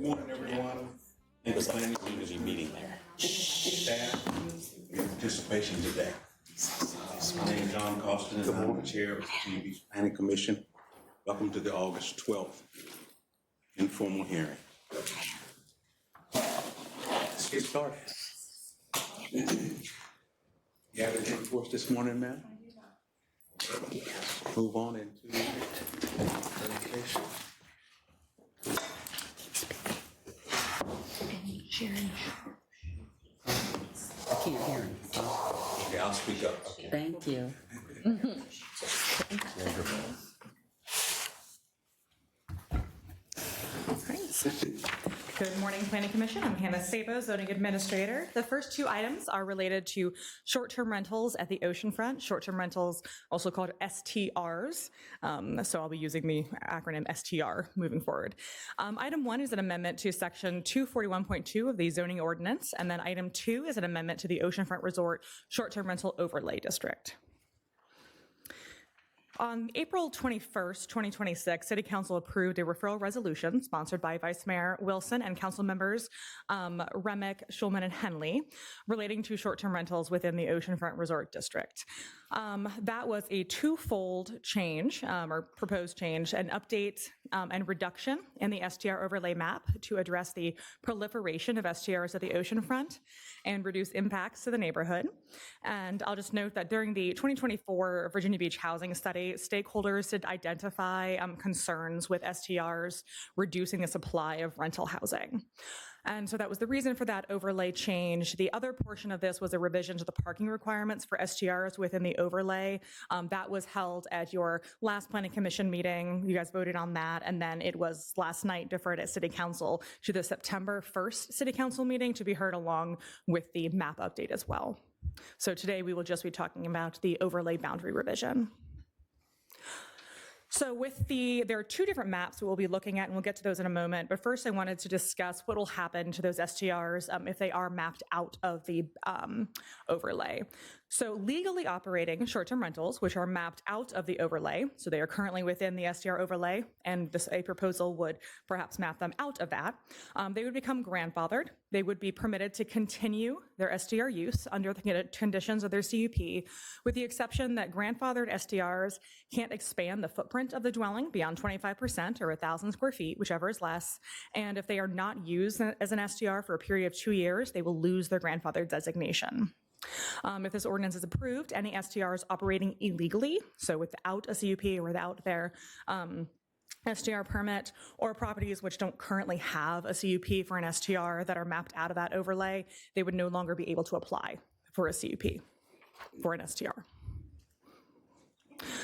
Good morning, everyone. And the planning community meeting there. Staff, your participation today. My name is John Costin, and I'm the chair of the Virginia Beach Planning Commission. Welcome to the August 12th informal hearing. Let's get started. You have anything for us this morning, ma'am? Move on into presentation. Sharon. I can't hear him. Okay, I'll speak up. Okay. Thank you. Good morning, Planning Commission. I'm Hannah Sabo, Zoning Administrator. The first two items are related to short-term rentals at the oceanfront. Short-term rentals, also called STRs. So I'll be using the acronym STR moving forward. Item 1 is an amendment to Section 241.2 of the zoning ordinance, and then item 2 is an amendment to the Oceanfront Resort Short-Term Rental Overlay District. On April 21st, 2026, City Council approved a referral resolution sponsored by Vice Mayor Wilson and council members Remick, Schulman, and Henley relating to short-term rentals within the Oceanfront Resort District. That was a twofold change, or proposed change, an update and reduction in the STR overlay map to address the proliferation of STRs at the oceanfront and reduce impacts to the neighborhood. And I'll just note that during the 2024 Virginia Beach Housing Study, stakeholders did identify concerns with STRs reducing the supply of rental housing. And so that was the reason for that overlay change. The other portion of this was a revision to the parking requirements for STRs within the overlay. That was held at your last Planning Commission meeting. You guys voted on that. And then it was last night deferred at City Council to the September 1st City Council meeting to be heard along with the map update as well. So today we will just be talking about the overlay boundary revision. So there are two different maps we'll be looking at, and we'll get to those in a moment. But first, I wanted to discuss what will happen to those STRs if they are mapped out of the overlay. So legally operating short-term rentals, which are mapped out of the overlay, so they are currently within the STR overlay, and a proposal would perhaps map them out of that, they would become grandfathered. They would be permitted to continue their STR use under the conditions of their CUP, with the exception that grandfathered STRs can't expand the footprint of the dwelling beyond 25% or 1,000 square feet, whichever is less. And if they are not used as an STR for a period of 2 years, they will lose their grandfathered designation. If this ordinance is approved, any STRs operating illegally, so without a CUP or without their STR permit, or properties which don't currently have a CUP for an STR that are mapped out of that overlay, they would no longer be able to apply for a CUP for an STR.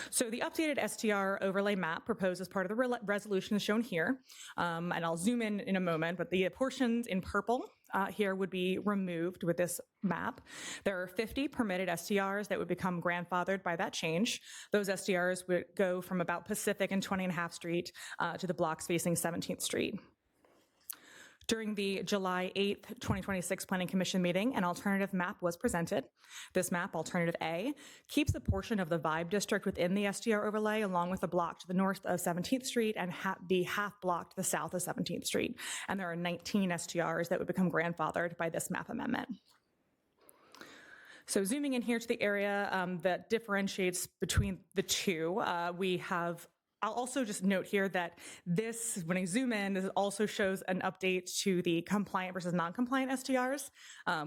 So the updated STR overlay map proposed as part of the resolution is shown here, and I'll zoom in a moment, but the portions in purple here would be removed with this map. There are 50 permitted STRs that would become grandfathered by that change. Those STRs would go from about Pacific and 20.5 Street to the blocks facing 17th Street. During the July 8th, 2026 Planning Commission meeting, an alternative map was presented. This map, Alternative A, keeps a portion of the Vibe District within the STR overlay, along with a block to the north of 17th Street and the half block to the south of 17th Street. And there are 19 STRs that would become grandfathered by this map amendment. So zooming in here to the area that differentiates between the two, I'll also just note here that this, when I zoom in, this also shows an update to the compliant versus non-compliant STRs.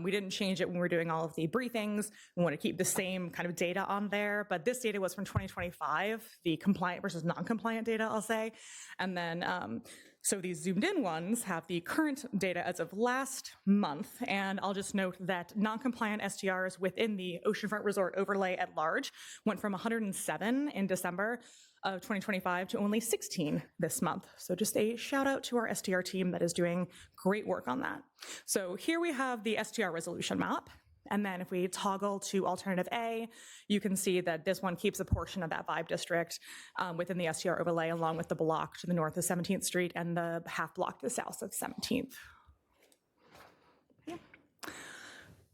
We didn't change it when we were doing all of the briefings. We want to keep the same kind of data on there, but this data was from 2025, the compliant versus non-compliant data, I'll say. And then, so these zoomed in ones have the current data as of last month, and I'll just note that non-compliant STRs within the Oceanfront Resort overlay at large went from 107 in December of 2025 to only 16 this month. So just a shout out to our STR team that is doing great work on that. So here we have the STR resolution map. And then if we toggle to Alternative A, you can see that this one keeps a portion of that Vibe District within the STR overlay, along with the block to the north of 17th Street and the half block to the south of 17th.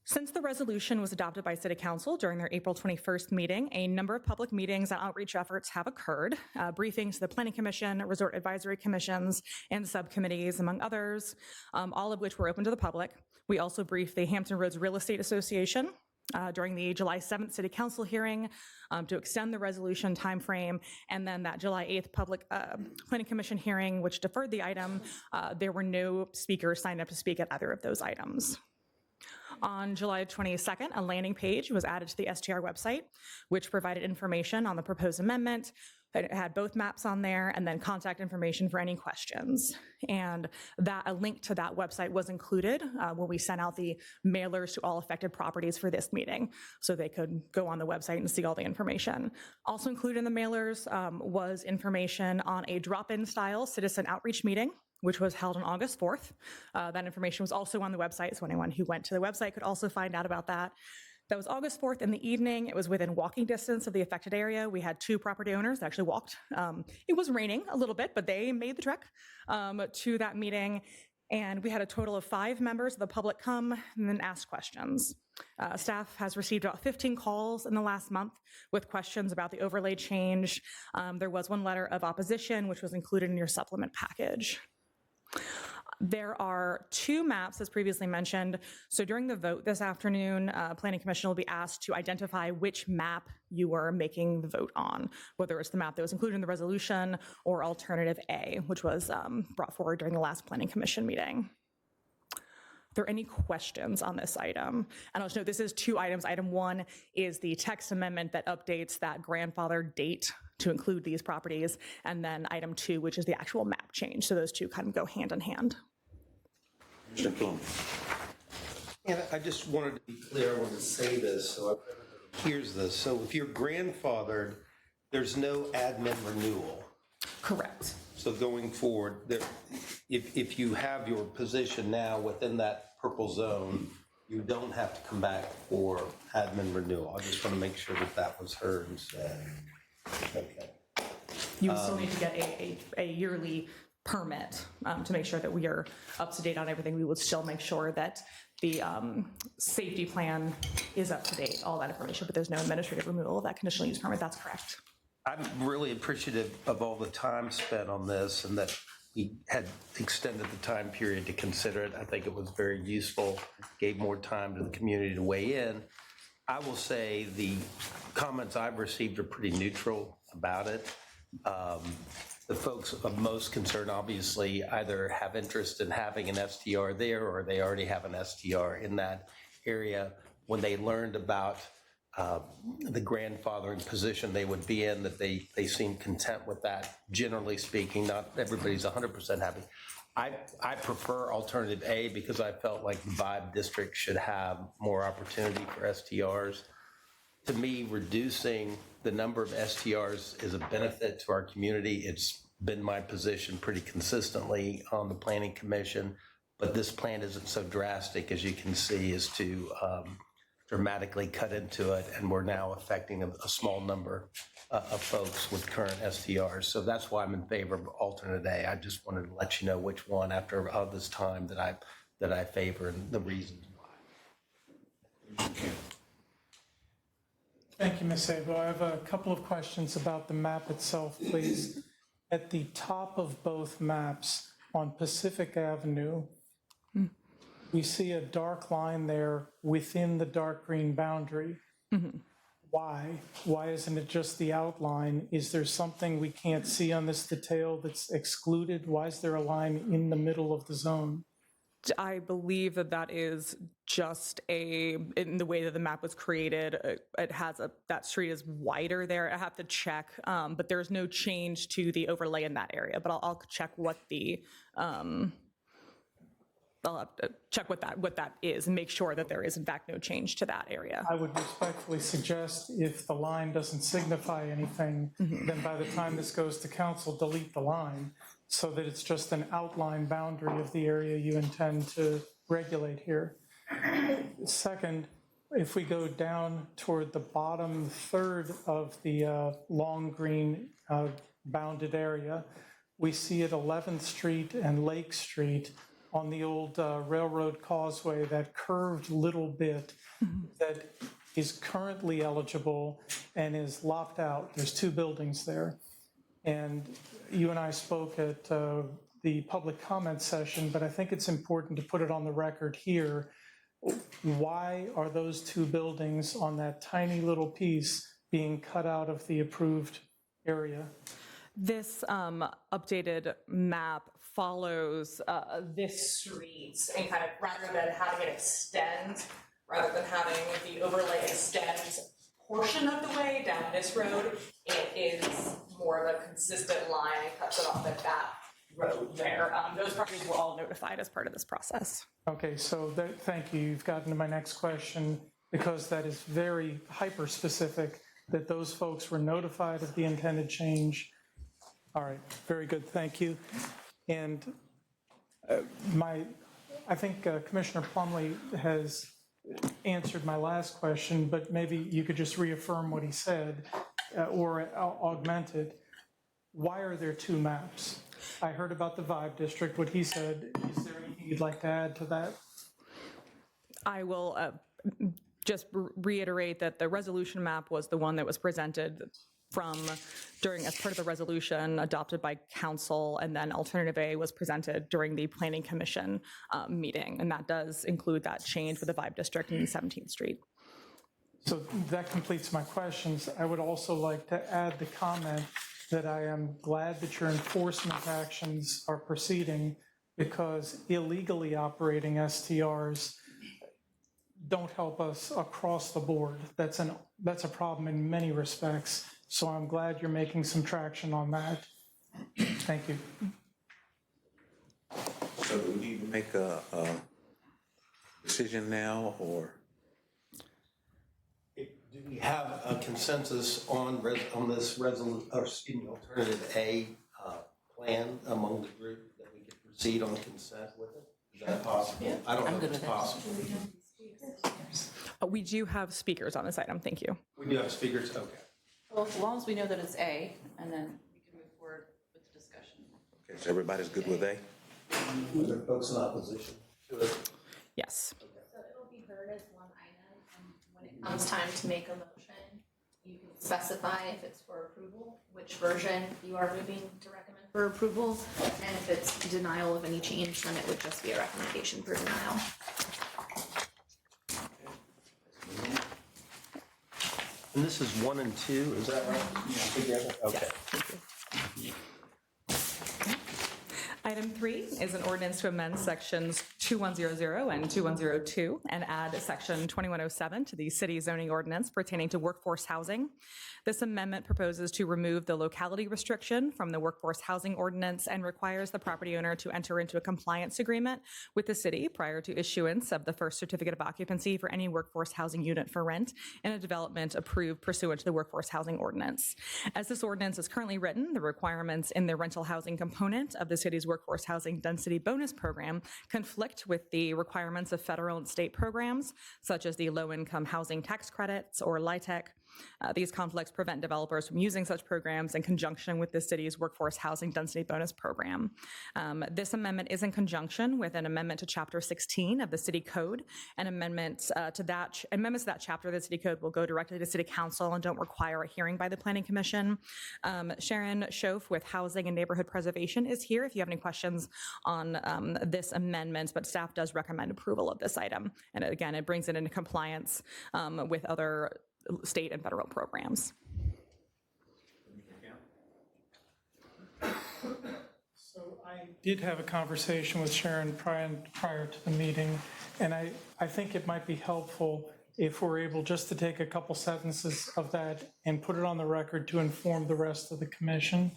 Since the resolution was adopted by City Council during their April 21st meeting, a number of public meetings and outreach efforts have occurred, briefings to the Planning Commission, Resort Advisory Commissions, and subcommittees, among others, all of which were open to the public. We also briefed the Hampton Roads Real Estate Association during the July 7th City Council hearing to extend the resolution timeframe, and then that July 8th public Planning Commission hearing, which deferred the item. There were no speakers signed up to speak at either of those items. On July 22nd, a landing page was added to the STR website, which provided information on the proposed amendment. It had both maps on there and then contact information for any questions. And a link to that website was included when we sent out the mailers to all affected properties for this meeting, so they could go on the website and see all the information. Also included in the mailers was information on a drop-in style citizen outreach meeting, which was held on August 4th. That information was also on the website, so anyone who went to the website could also find out about that. That was August 4th in the evening. It was within walking distance of the affected area. We had 2 property owners that actually walked. It was raining a little bit, but they made the trek to that meeting. And we had a total of 5 members of the public come and then ask questions. Staff has received about 15 calls in the last month with questions about the overlay change. There was 1 letter of opposition, which was included in your supplement package. There are 2 maps, as previously mentioned. So during the vote this afternoon, Planning Commission will be asked to identify which map you are making the vote on, whether it's the map that was included in the resolution or alternative A, which was brought forward during the last Planning Commission meeting. Are there any questions on this item? And I'll just note this is 2 items. Item 1 is the text amendment that updates that grandfather date to include these properties, and then item 2, which is the actual map change. So those 2 kind of go hand in hand. Mr. Plum. And I just wanted to be clear, I wanted to say this, so everybody hears this. So if you're grandfathered, there's no admin renewal. Correct. So going forward, if you have your position now within that purple zone, you don't have to come back for admin renewal. I just want to make sure that that was heard and said. Okay. You would still need to get a yearly permit to make sure that we are up to date on everything. We would still make sure that the safety plan is up to date, all that information, but there's no administrative removal of that conditional use permit. That's correct. I'm really appreciative of all the time spent on this and that we had extended the time period to consider it. I think it was very useful, gave more time to the community to weigh in. I will say the comments I've received are pretty neutral about it. The folks of most concern obviously either have interest in having an STR there or they already have an STR in that area. When they learned about the grandfathering position they would be in, that they seem content with that, generally speaking. Not everybody's 100% happy. I prefer alternative A because I felt like the Vibe district should have more opportunity for STRs. To me, reducing the number of STRs is a benefit to our community. It's been my position pretty consistently on the Planning Commission, but this plan isn't so drastic as you can see as to dramatically cut into it, and we're now affecting a small number of folks with current STRs. So that's why I'm in favor of alternate A. I just wanted to let you know which one after all this time that I favor and the reasons why. Thank you, Ms. Sabo. I have a couple of questions about the map itself, please. At the top of both maps on Pacific Avenue, we see a dark line there within the dark green boundary. Mm-hmm. Why? Why isn't it just the outline? Is there something we can't see on this detail that's excluded? Why is there a line in the middle of the zone? I believe that is just in the way that the map was created, it has that street is wider there. I have to check, but there's no change to the overlay in that area, but I'll check what the, I'll have to check what that is and make sure that there is in fact no change to that area. I would respectfully suggest if the line doesn't signify anything, then by the time this goes to council, delete the line so that it's just an outline boundary of the area you intend to regulate here. Second, if we go down toward the bottom third of the long green bounded area, we see at 11th Street and Lake Street on the old railroad causeway, that curved little bit that is currently eligible and is lopped out. There's 2 buildings there. And you and I spoke at the public comment session, but I think it's important to put it on the record here. Why are those 2 buildings on that tiny little piece being cut out of the approved area? This updated map follows this street and kind of, rather than having it extend, rather than having the overlay extend portion of the way down this road, it is more of a consistent line and cuts it off at that road there. Those properties were all notified as part of this process. Okay, so thank you. You've gotten to my next question, because that is very hyper-specific, that those folks were notified of the intended change. All right, very good, thank you. And I think Commissioner Plumley has answered my last question, but maybe you could just reaffirm what he said or augment it. Why are there 2 maps? I heard about the Vibe District, what he said. Is there anything you'd like to add to that? I will just reiterate that the resolution map was the one that was presented as part of the resolution adopted by council, and then alternative A was presented during the planning commission meeting, and that does include that change for the Vibe District in 17th Street. So that completes my questions. I would also like to add the comment that I am glad that your enforcement actions are proceeding, because illegally operating STRs don't help us across the board. That's a problem in many respects. So I'm glad you're making some traction on that. Thank you. So do we need to make a decision now, or? Do we have a consensus on this alternative A plan among the group that we could proceed on consent with it? Is that possible? Yeah, I don't know if it's possible. We do have speakers on this item, thank you. We do have speakers, okay. Well, as long as we know that it's A, and then we can move forward with the discussion. Okay, so everybody's good with A? Are there folks in opposition to it? Yes. So it'll be heard as one item, and when it comes time to make a motion, you can specify if it's for approval, which version you are moving to recommend for approval, and if it's denial of any change, then it would just be a recommendation for denial. And this is 1 and 2, is that right? Yeah. Together? Okay. Item 3 is an ordinance to amend sections 2100 and 2102 and add section 2107 to the city zoning ordinance pertaining to workforce housing. This amendment proposes to remove the locality restriction from the workforce housing ordinance and requires the property owner to enter into a compliance agreement with the city prior to issuance of the first certificate of occupancy for any workforce housing unit for rent in a development approved pursuant to the workforce housing ordinance. As this ordinance is currently written, the requirements in the rental housing component of the city's workforce housing density bonus program conflict with the requirements of federal and state programs, such as the low-income housing tax credits or LIHTC. These conflicts prevent developers from using such programs in conjunction with the city's workforce housing density bonus program. This amendment is in conjunction with an amendment to Chapter 16 of the City Code. And amendments to that chapter of the City Code will go directly to City Council and don't require a hearing by the Planning Commission. Sharon Schoaf with Housing and Neighborhood Preservation is here if you have any questions on this amendment, but staff does recommend approval of this item. And again, it brings it into compliance with other state and federal programs. So I did have a conversation with Sharon prior to the meeting, and I think it might be helpful if we're able just to take a couple sentences of that and put it on the record to inform the rest of the commission.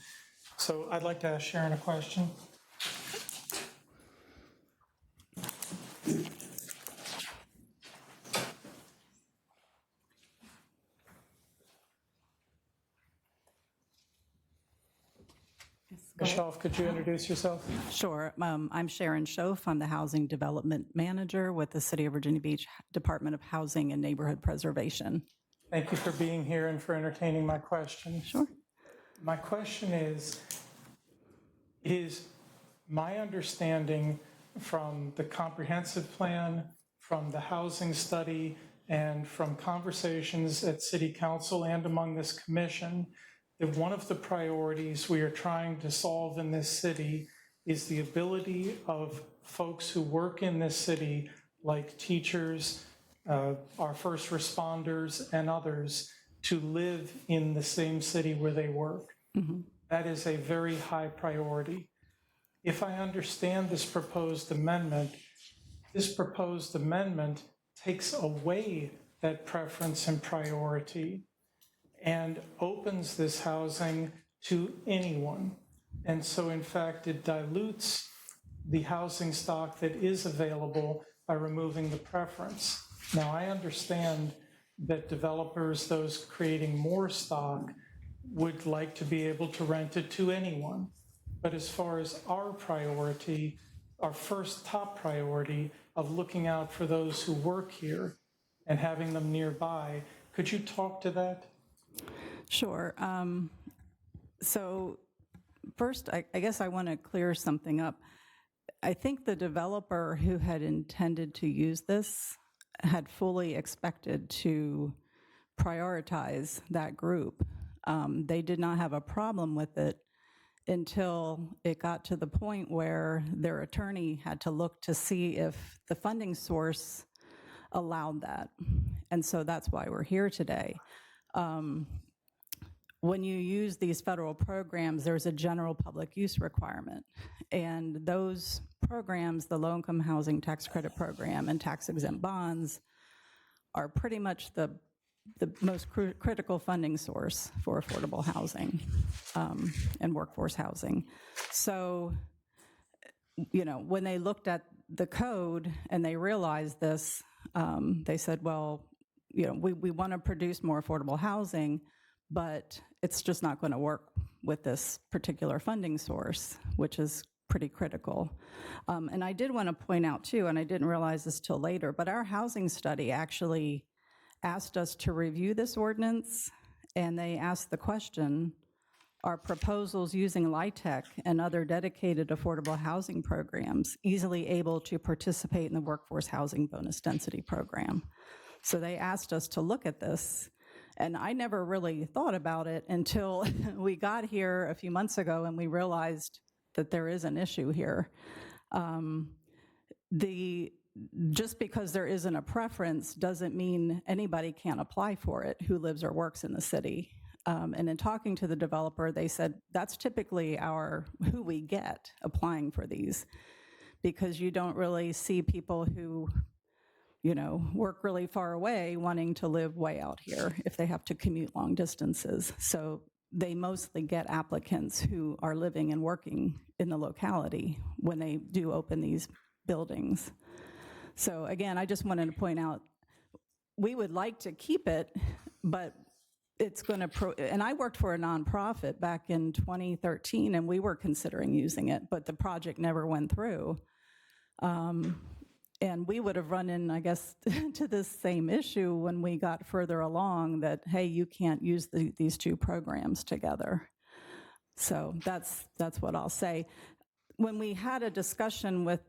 So I'd like to ask Sharon a question. Michelle, could you introduce yourself? Sure. I'm Sharon Schoaf. I'm the Housing Development Manager with the City of Virginia Beach Department of Housing and Neighborhood Preservation. Thank you for being here and for entertaining my question. Sure. My question is, it is my understanding from the comprehensive plan, from the housing study, and from conversations at City Council and among this commission, that one of the priorities we are trying to solve in this city is the ability of folks who work in this city, like teachers, our first responders, and others, to live in the same city where they work. That is a very high priority. If I understand this proposed amendment takes away that preference and priority and opens this housing to anyone. And so in fact, it dilutes the housing stock that is available by removing the preference. Now, I understand that developers, those creating more stock, would like to be able to rent it to anyone. But as far as our priority, our first top priority of looking out for those who work here and having them nearby, could you talk to that? Sure. So first, I guess I want to clear something up. I think the developer who had intended to use this had fully expected to prioritize that group. They did not have a problem with it until it got to the point where their attorney had to look to see if the funding source allowed that. And so that's why we're here today. When you use these federal programs, there's a general public use requirement. And those programs, the low-income housing tax credit program and tax-exempt bonds, are pretty much the most critical funding source for affordable housing and workforce housing. So, you know, when they looked at the code and they realized this, they said, well, you know, we want to produce more affordable housing, but it's just not going to work with this particular funding source, which is pretty critical. And I did want to point out too, and I didn't realize this till later, but our housing study actually asked us to review this ordinance, and they asked the question, are proposals using LIHTC and other dedicated affordable housing programs easily able to participate in the workforce housing bonus density program? So they asked us to look at this, and I never really thought about it until we got here a few months ago and we realized that there is an issue here. Just because there isn't a preference doesn't mean anybody can't apply for it who lives or works in the city. And in talking to the developer, they said that's typically who we get applying for these, because you don't really see people who, you know, work really far away wanting to live way out here if they have to commute long distances. So they mostly get applicants who are living and working in the locality when they do open these buildings. So again, I just wanted to point out, we would like to keep it, but it's going to, and I worked for a nonprofit back in 2013, and we were considering using it, but the project never went through. And we would have run in, I guess, to this same issue when we got further along, that, hey, you can't use these two programs together. So that's what I'll say. When we had a discussion with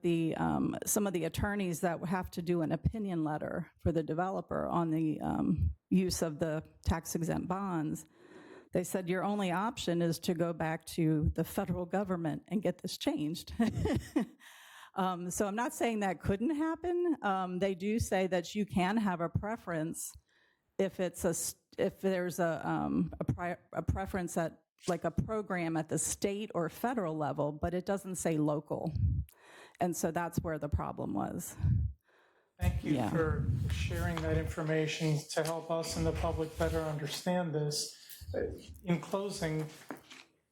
some of the attorneys that have to do an opinion letter for the developer on the use of the tax-exempt bonds, they said your only option is to go back to the federal government and get this changed. So I'm not saying that couldn't happen. They do say that you can have a preference if there's a preference at, like, a program at the state or federal level, but it doesn't say local. And so that's where the problem was. Thank you for sharing that information to help us and the public better understand this. In closing,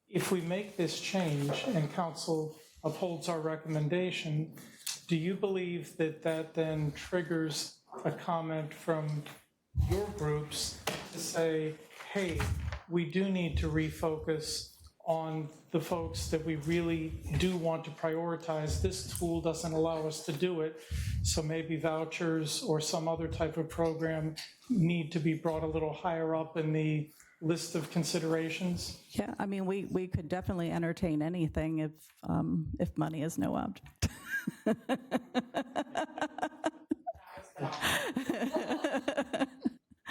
if we make this change and council upholds our recommendation, do you believe that that then triggers a comment from your groups to say, hey, we do need to refocus on the folks that we really do want to prioritize? This tool doesn't allow us to do it, so maybe vouchers or some other type of program need to be brought a little higher up in the list of considerations? Yeah, I mean, we could definitely entertain anything if money is no object.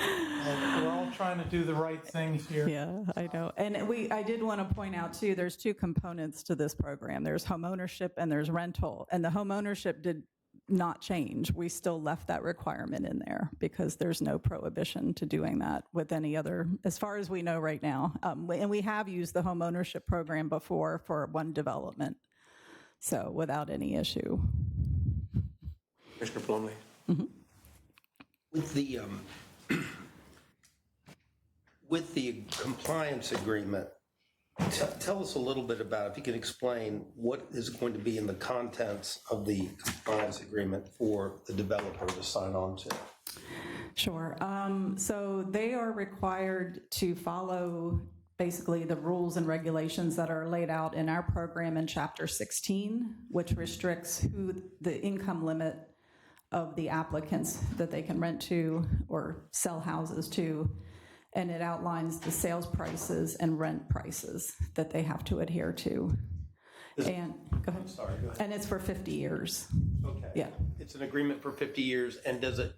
We're all trying to do the right thing here. Yeah, I know. And I did want to point out too, there's two components to this program. There's homeownership and there's rental. And the homeownership did not change. We still left that requirement in there because there's no prohibition to doing that with any other, as far as we know right now. And we have used the homeownership program before for one development. So without any issue. Commissioner Plumley? With the compliance agreement, tell us a little bit about, if you can explain what is going to be in the contents of the compliance agreement for the developer to sign on to. Sure. So they are required to follow basically the rules and regulations that are laid out in our program in Chapter 16, which restricts who the income limit of the applicants that they can rent to or sell houses to. And it outlines the sales prices and rent prices that they have to adhere to. And go ahead. Sorry, go ahead. And it's for 50 years. Okay. Yeah. It's an agreement for 50 years, and does it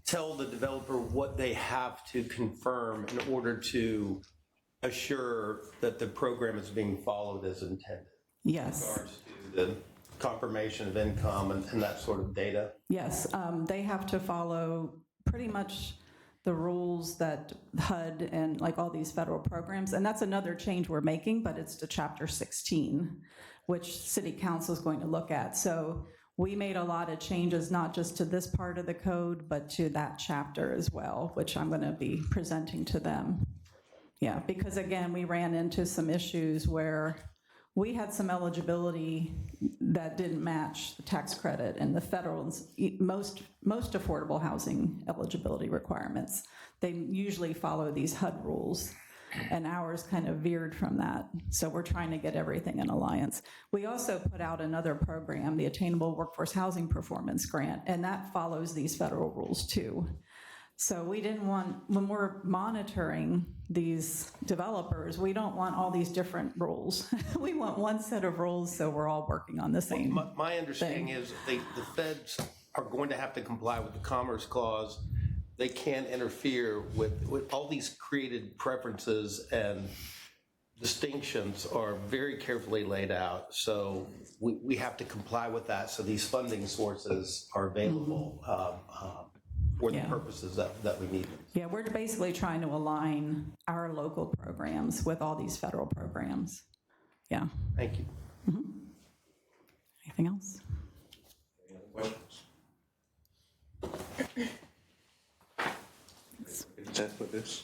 tell the developer what they have to confirm in order to assure that the program is being followed as intended? Yes. In regards to the confirmation of income and that sort of data? Yes. They have to follow pretty much the rules that HUD and like all these federal programs, and that's another change we're making, but it's to Chapter 16, which City Council is going to look at. So we made a lot of changes, not just to this part of the code, but to that chapter as well, which I'm going to be presenting to them. Yeah, because again, we ran into some issues where we had some eligibility that didn't match the tax credit and the federal, most affordable housing eligibility requirements. They usually follow these HUD rules, and ours kind of veered from that. So we're trying to get everything in alliance. We also put out another program, the Attainable Workforce Housing Performance Grant, and that follows these federal rules too. So we didn't want, when we're monitoring these developers, we don't want all these different rules. We want one set of rules, so we're all working on the same. My understanding is the feds are going to have to comply with the Commerce Clause. They can't interfere with all these created preferences, and distinctions are very carefully laid out. So we have to comply with that, so these funding sources are available for the purposes that we need them. Yeah, we're basically trying to align our local programs with all these federal programs. Yeah. Thank you. Anything else? Any other questions? Consent with this?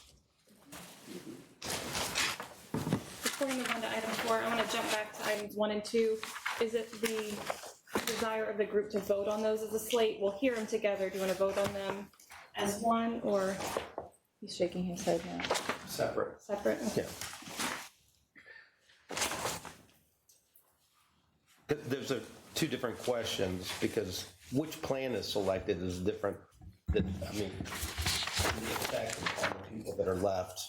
Before we move on to item 4, I want to jump back to items 1 and 2. Is it the desire of the group to vote on those as a slate? We'll hear them together. Do you want to vote on them as one, or he's shaking his head now? Separate. Separate? Okay. Yeah. There's two different questions, because which plan is selected is different than, I mean, the effect on the people that are left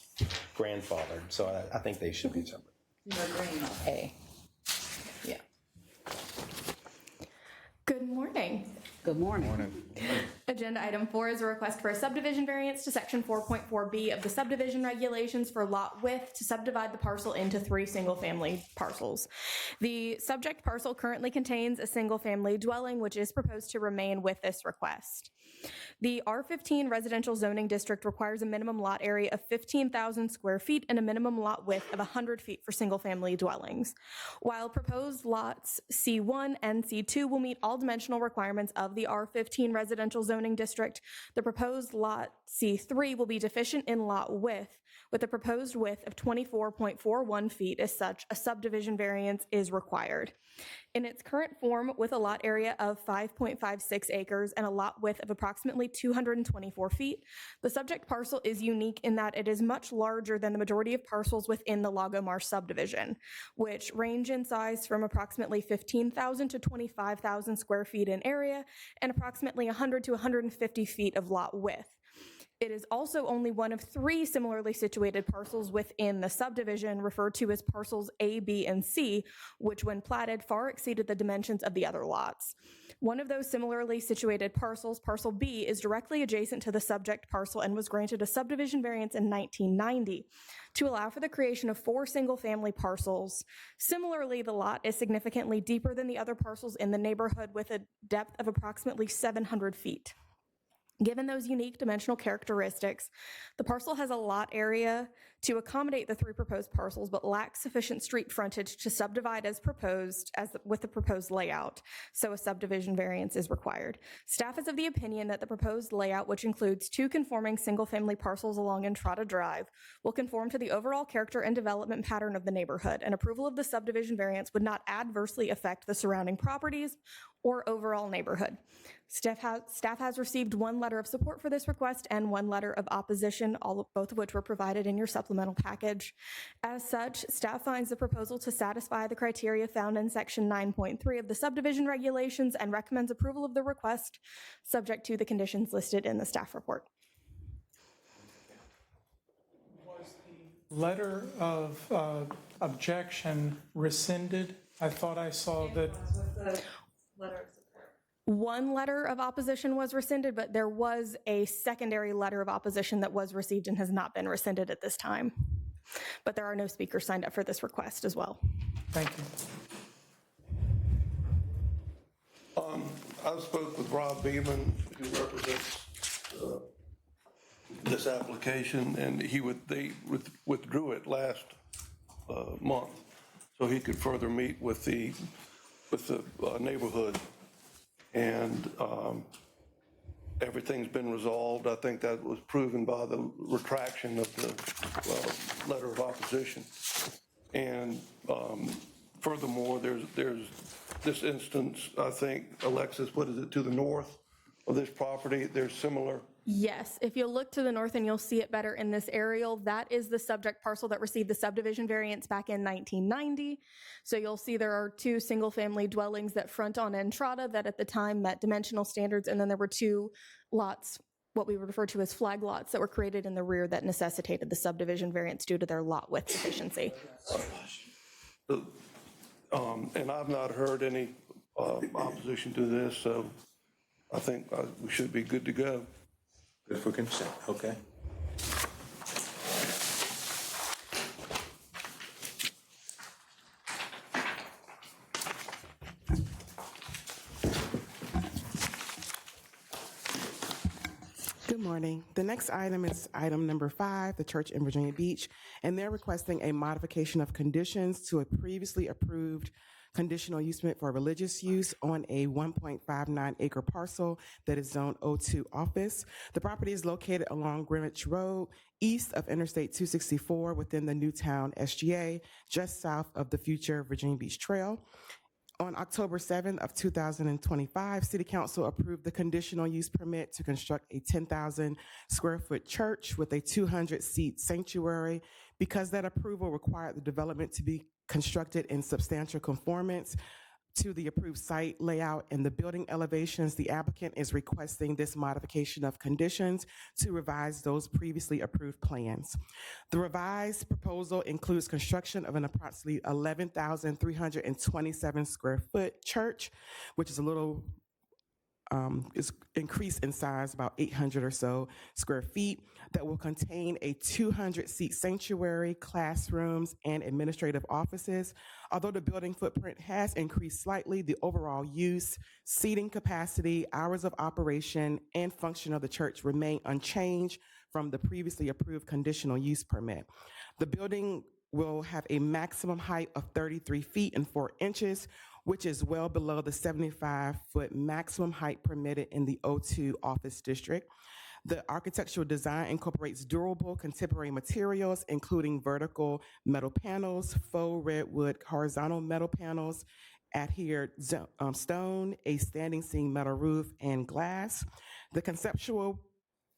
grandfathered. So I think they should be separate. You're agreeing on A. Yeah. Good morning. Good morning. Agenda item 4 is a request for a subdivision variance to section 4.4B of the subdivision regulations for lot width to subdivide the parcel into 3 single-family parcels. The subject parcel currently contains a single-family dwelling, which is proposed to remain with this request. The R15 residential zoning district requires a minimum lot area of 15,000 square feet and a minimum lot width of 100 feet for single-family dwellings. While proposed lots C1 and C2 will meet all dimensional requirements of the R15 residential zoning district, the proposed lot C3 will be deficient in lot width, with a proposed width of 24.41 feet. As such, a subdivision variance is required. In its current form, with a lot area of 5.56 acres and a lot width of approximately 224 feet, the subject parcel is unique in that it is much larger than the majority of parcels within the Lago Marsh subdivision, which range in size from approximately 15,000 to 25,000 square feet in area and approximately 100 to 150 feet of lot width. It is also only one of 3 similarly situated parcels within the subdivision referred to as parcels A, B, and C, which when platted far exceeded the dimensions of the other lots. One of those similarly situated parcels, parcel B, is directly adjacent to the subject parcel and was granted a subdivision variance in 1990 to allow for the creation of 4 single-family parcels. Similarly, the lot is significantly deeper than the other parcels in the neighborhood with a depth of approximately 700 feet. Given those unique dimensional characteristics, the parcel has a lot area to accommodate the 3 proposed parcels, but lacks sufficient street frontage to subdivide as proposed, with the proposed layout, so a subdivision variance is required. Staff is of the opinion that the proposed layout, which includes 2 conforming single-family parcels along Entrada Drive, will conform to the overall character and development pattern of the neighborhood, and approval of the subdivision variance would not adversely affect the surrounding properties or overall neighborhood. Staff has received 1 letter of support for this request and 1 letter of opposition, both of which were provided in your supplemental package. As such, staff finds the proposal to satisfy the criteria found in section 9.3 of the subdivision regulations and recommends approval of the request, subject to the conditions listed in the staff report. Was the letter of objection rescinded? I thought I saw that. One letter of opposition was rescinded, but there was a secondary letter of opposition that was received and has not been rescinded at this time. But there are no speakers signed up for this request as well. Thank you. I spoke with Rob Beeman, who represents this application, and they withdrew it last month, so he could further meet with the neighborhood. And everything's been resolved. I think that was proven by the retraction of the letter of opposition. And furthermore, there's this instance, I think, Alexis, what is it, to the north of this property? There's similar. Yes, if you'll look to the north and you'll see it better in this aerial, that is the subject parcel that received the subdivision variance back in 1990. So you'll see there are 2 single-family dwellings that front on Entrada that at the time met dimensional standards, and then there were 2 lots, what we refer to as flag lots, that were created in the rear that necessitated the subdivision variance due to their lot width deficiency. And I've not heard any opposition to this, so I think we should be good to go. Good for consent, okay. Good morning. The next item is item number 5, the church in Virginia Beach, and they're requesting a modification of conditions to a previously approved conditional use permit for religious use on a 1.59 acre parcel that is zoned O2 office. The property is located along Greenwich Road, east of Interstate 264 within the Newtown SGA, just south of the future Virginia Beach Trail. On October 7th of 2025, City Council approved the conditional use permit to construct a 10,000 square foot church with a 200-seat sanctuary. Because that approval required the development to be constructed in substantial conformance to the approved site layout and the building elevations, the applicant is requesting this modification of conditions to revise those previously approved plans. The revised proposal includes construction of an approximately 11,327 square foot church, which is a little is increased in size, about 800 or so square feet, that will contain a 200-seat sanctuary, classrooms, and administrative offices. Although the building footprint has increased slightly, the overall use, seating capacity, hours of operation, and function of the church remain unchanged from the previously approved conditional use permit. The building will have a maximum height of 33 feet and 4 inches, which is well below the 75-foot maximum height permitted in the O2 office district. The architectural design incorporates durable contemporary materials, including vertical metal panels, faux redwood horizontal metal panels, adhered stone, a standing seam metal roof, and glass. The conceptual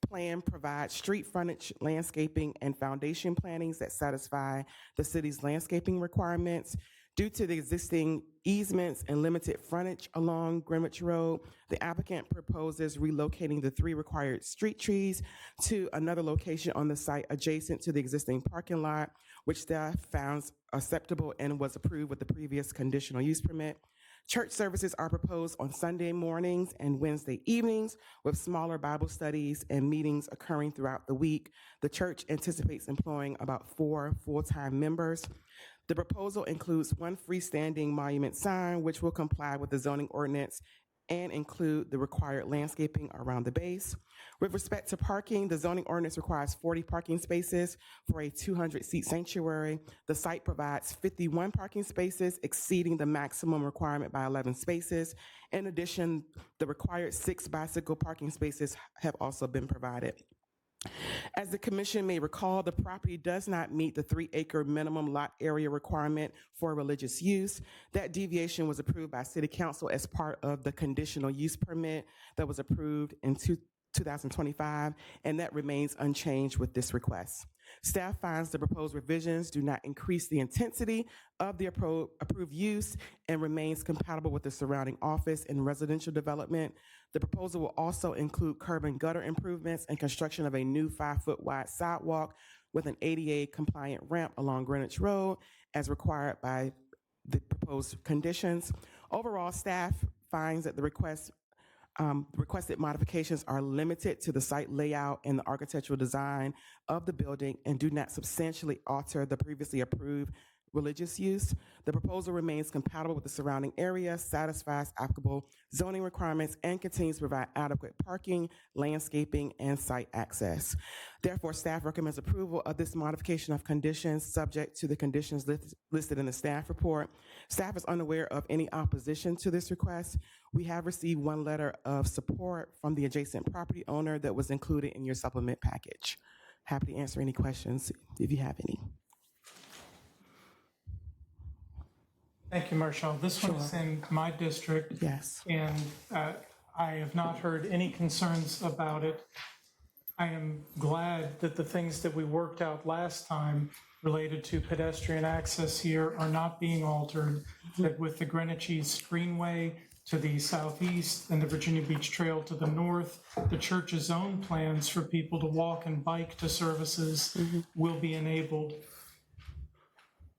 plan provides street frontage, landscaping, and foundation plantings that satisfy the city's landscaping requirements. Due to the existing easements and limited frontage along Greenwich Road, the applicant proposes relocating the 3 required street trees to another location on the site adjacent to the existing parking lot, which staff found acceptable and was approved with the previous conditional use permit. Church services are proposed on Sunday mornings and Wednesday evenings, with smaller Bible studies and meetings occurring throughout the week. The church anticipates employing about 4 full-time members. The proposal includes 1 freestanding monument sign, which will comply with the zoning ordinance and include the required landscaping around the base. With respect to parking, the zoning ordinance requires 40 parking spaces for a 200-seat sanctuary. The site provides 51 parking spaces, exceeding the maximum requirement by 11 spaces. In addition, the required 6 bicycle parking spaces have also been provided. As the commission may recall, the property does not meet the 3-acre minimum lot area requirement for religious use. That deviation was approved by City Council as part of the conditional use permit that was approved in 2025, and that remains unchanged with this request. Staff finds the proposed revisions do not increase the intensity of the approved use and remains compatible with the surrounding office and residential development. The proposal will also include curb and gutter improvements and construction of a new 5-foot wide sidewalk with an ADA compliant ramp along Greenwich Road as required by the proposed conditions. Overall, staff finds that the requested modifications are limited to the site layout and the architectural design of the building and do not substantially alter the previously approved religious use. The proposal remains compatible with the surrounding area, satisfies applicable zoning requirements, and continues to provide adequate parking, landscaping, and site access. Therefore, staff recommends approval of this modification of conditions subject to the conditions listed in the staff report. Staff is unaware of any opposition to this request. We have received 1 letter of support from the adjacent property owner that was included in your supplement package. Happy to answer any questions if you have any. Thank you, Marshall. This one is in my district. Yes. And I have not heard any concerns about it. I am glad that the things that we worked out last time related to pedestrian access here are not being altered, that with the Greenwich East Greenway to the southeast and the Virginia Beach Trail to the north, the church's own plans for people to walk and bike to services will be enabled.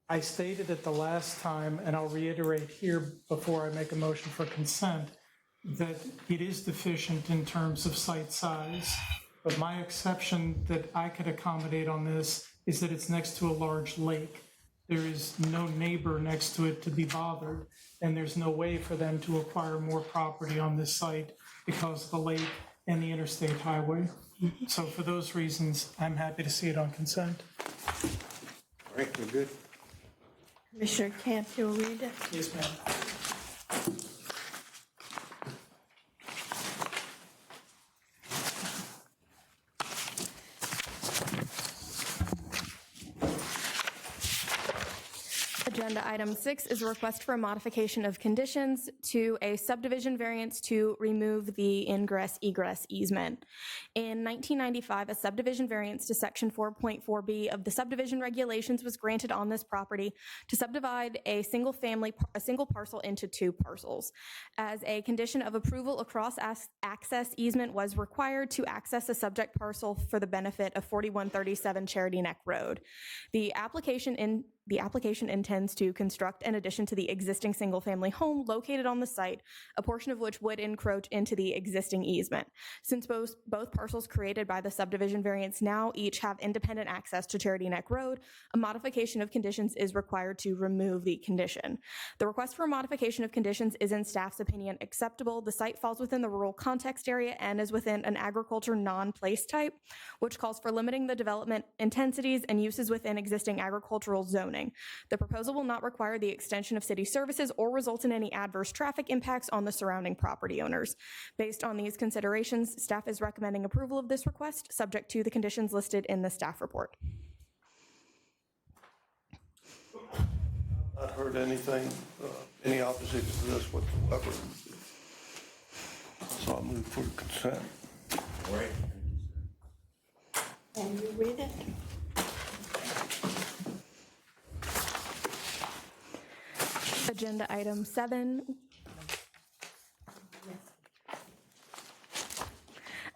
I stated it the last time, and I'll reiterate here before I make a motion for consent, that it is deficient in terms of site size. But my exception that I could accommodate on this is that it's next to a large lake. There is no neighbor next to it to be bothered, and there's no way for them to acquire more property on this site because of the lake and the interstate highway. So for those reasons, I'm happy to see it on consent. All right, we're good. Commissioner Camp, you'll read it? Yes, ma'am. Agenda item 6 is a request for a modification of conditions to a subdivision variance to remove the ingress-egress easement. In 1995, a subdivision variance to section 4.4B of the subdivision regulations was granted on this property to subdivide a single parcel into 2 parcels. As a condition of approval, a cross-access easement was required to access a subject parcel for the benefit of 4137 Charity Neck Road. The application intends to construct an addition to the existing single-family home located on the site, a portion of which would encroach into the existing easement. Since both parcels created by the subdivision variance now each have independent access to Charity Neck Road, a modification of conditions is required to remove the condition. The request for a modification of conditions is in staff's opinion acceptable. The site falls within the rural context area and is within an agriculture non-place type, which calls for limiting the development intensities and uses within existing agricultural zoning. The proposal will not require the extension of city services or result in any adverse traffic impacts on the surrounding property owners. Based on these considerations, staff is recommending approval of this request, subject to the conditions listed in the staff report. Not heard anything, any opposition to this whatsoever. So I'll move for consent. All right. Can you read it? Agenda item 7.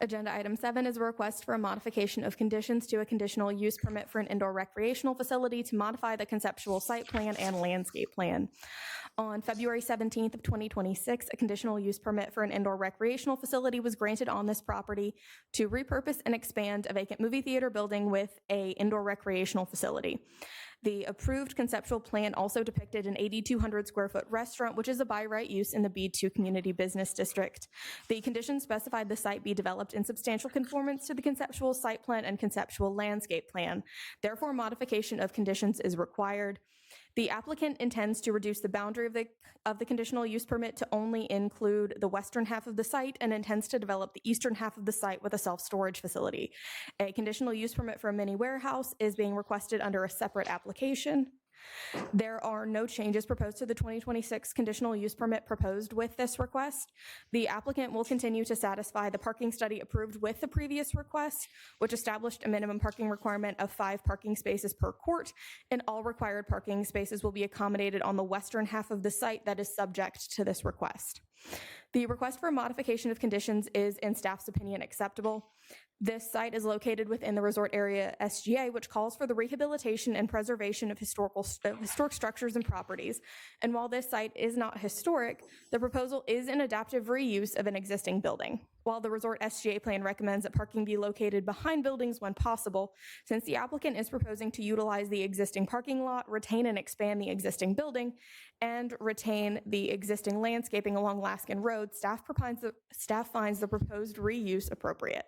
Agenda item 7 is a request for a modification of conditions to a conditional use permit for an indoor recreational facility to modify the conceptual site plan and landscape plan. On February 17th of 2026, a conditional use permit for an indoor recreational facility was granted on this property to repurpose and expand a vacant movie theater building with a indoor recreational facility. The approved conceptual plan also depicted an 8,200 square foot restaurant, which is a by right use in the B2 Community Business District. The conditions specified the site be developed in substantial conformance to the conceptual site plan and conceptual landscape plan. Therefore, modification of conditions is required. The applicant intends to reduce the boundary of the conditional use permit to only include the western half of the site and intends to develop the eastern half of the site with a self-storage facility. A conditional use permit for a mini warehouse is being requested under a separate application. There are no changes proposed to the 2026 conditional use permit proposed with this request. The applicant will continue to satisfy the parking study approved with the previous request, which established a minimum parking requirement of 5 parking spaces per court, and all required parking spaces will be accommodated on the western half of the site that is subject to this request. The request for modification of conditions is, in staff's opinion, acceptable. This site is located within the resort area SGA, which calls for the rehabilitation and preservation of historic structures and properties. And while this site is not historic, the proposal is an adaptive reuse of an existing building. While the resort SGA plan recommends that parking be located behind buildings when possible, since the applicant is proposing to utilize the existing parking lot, retain and expand the existing building, and retain the existing landscaping along Laskin Road, staff finds the proposed reuse appropriate.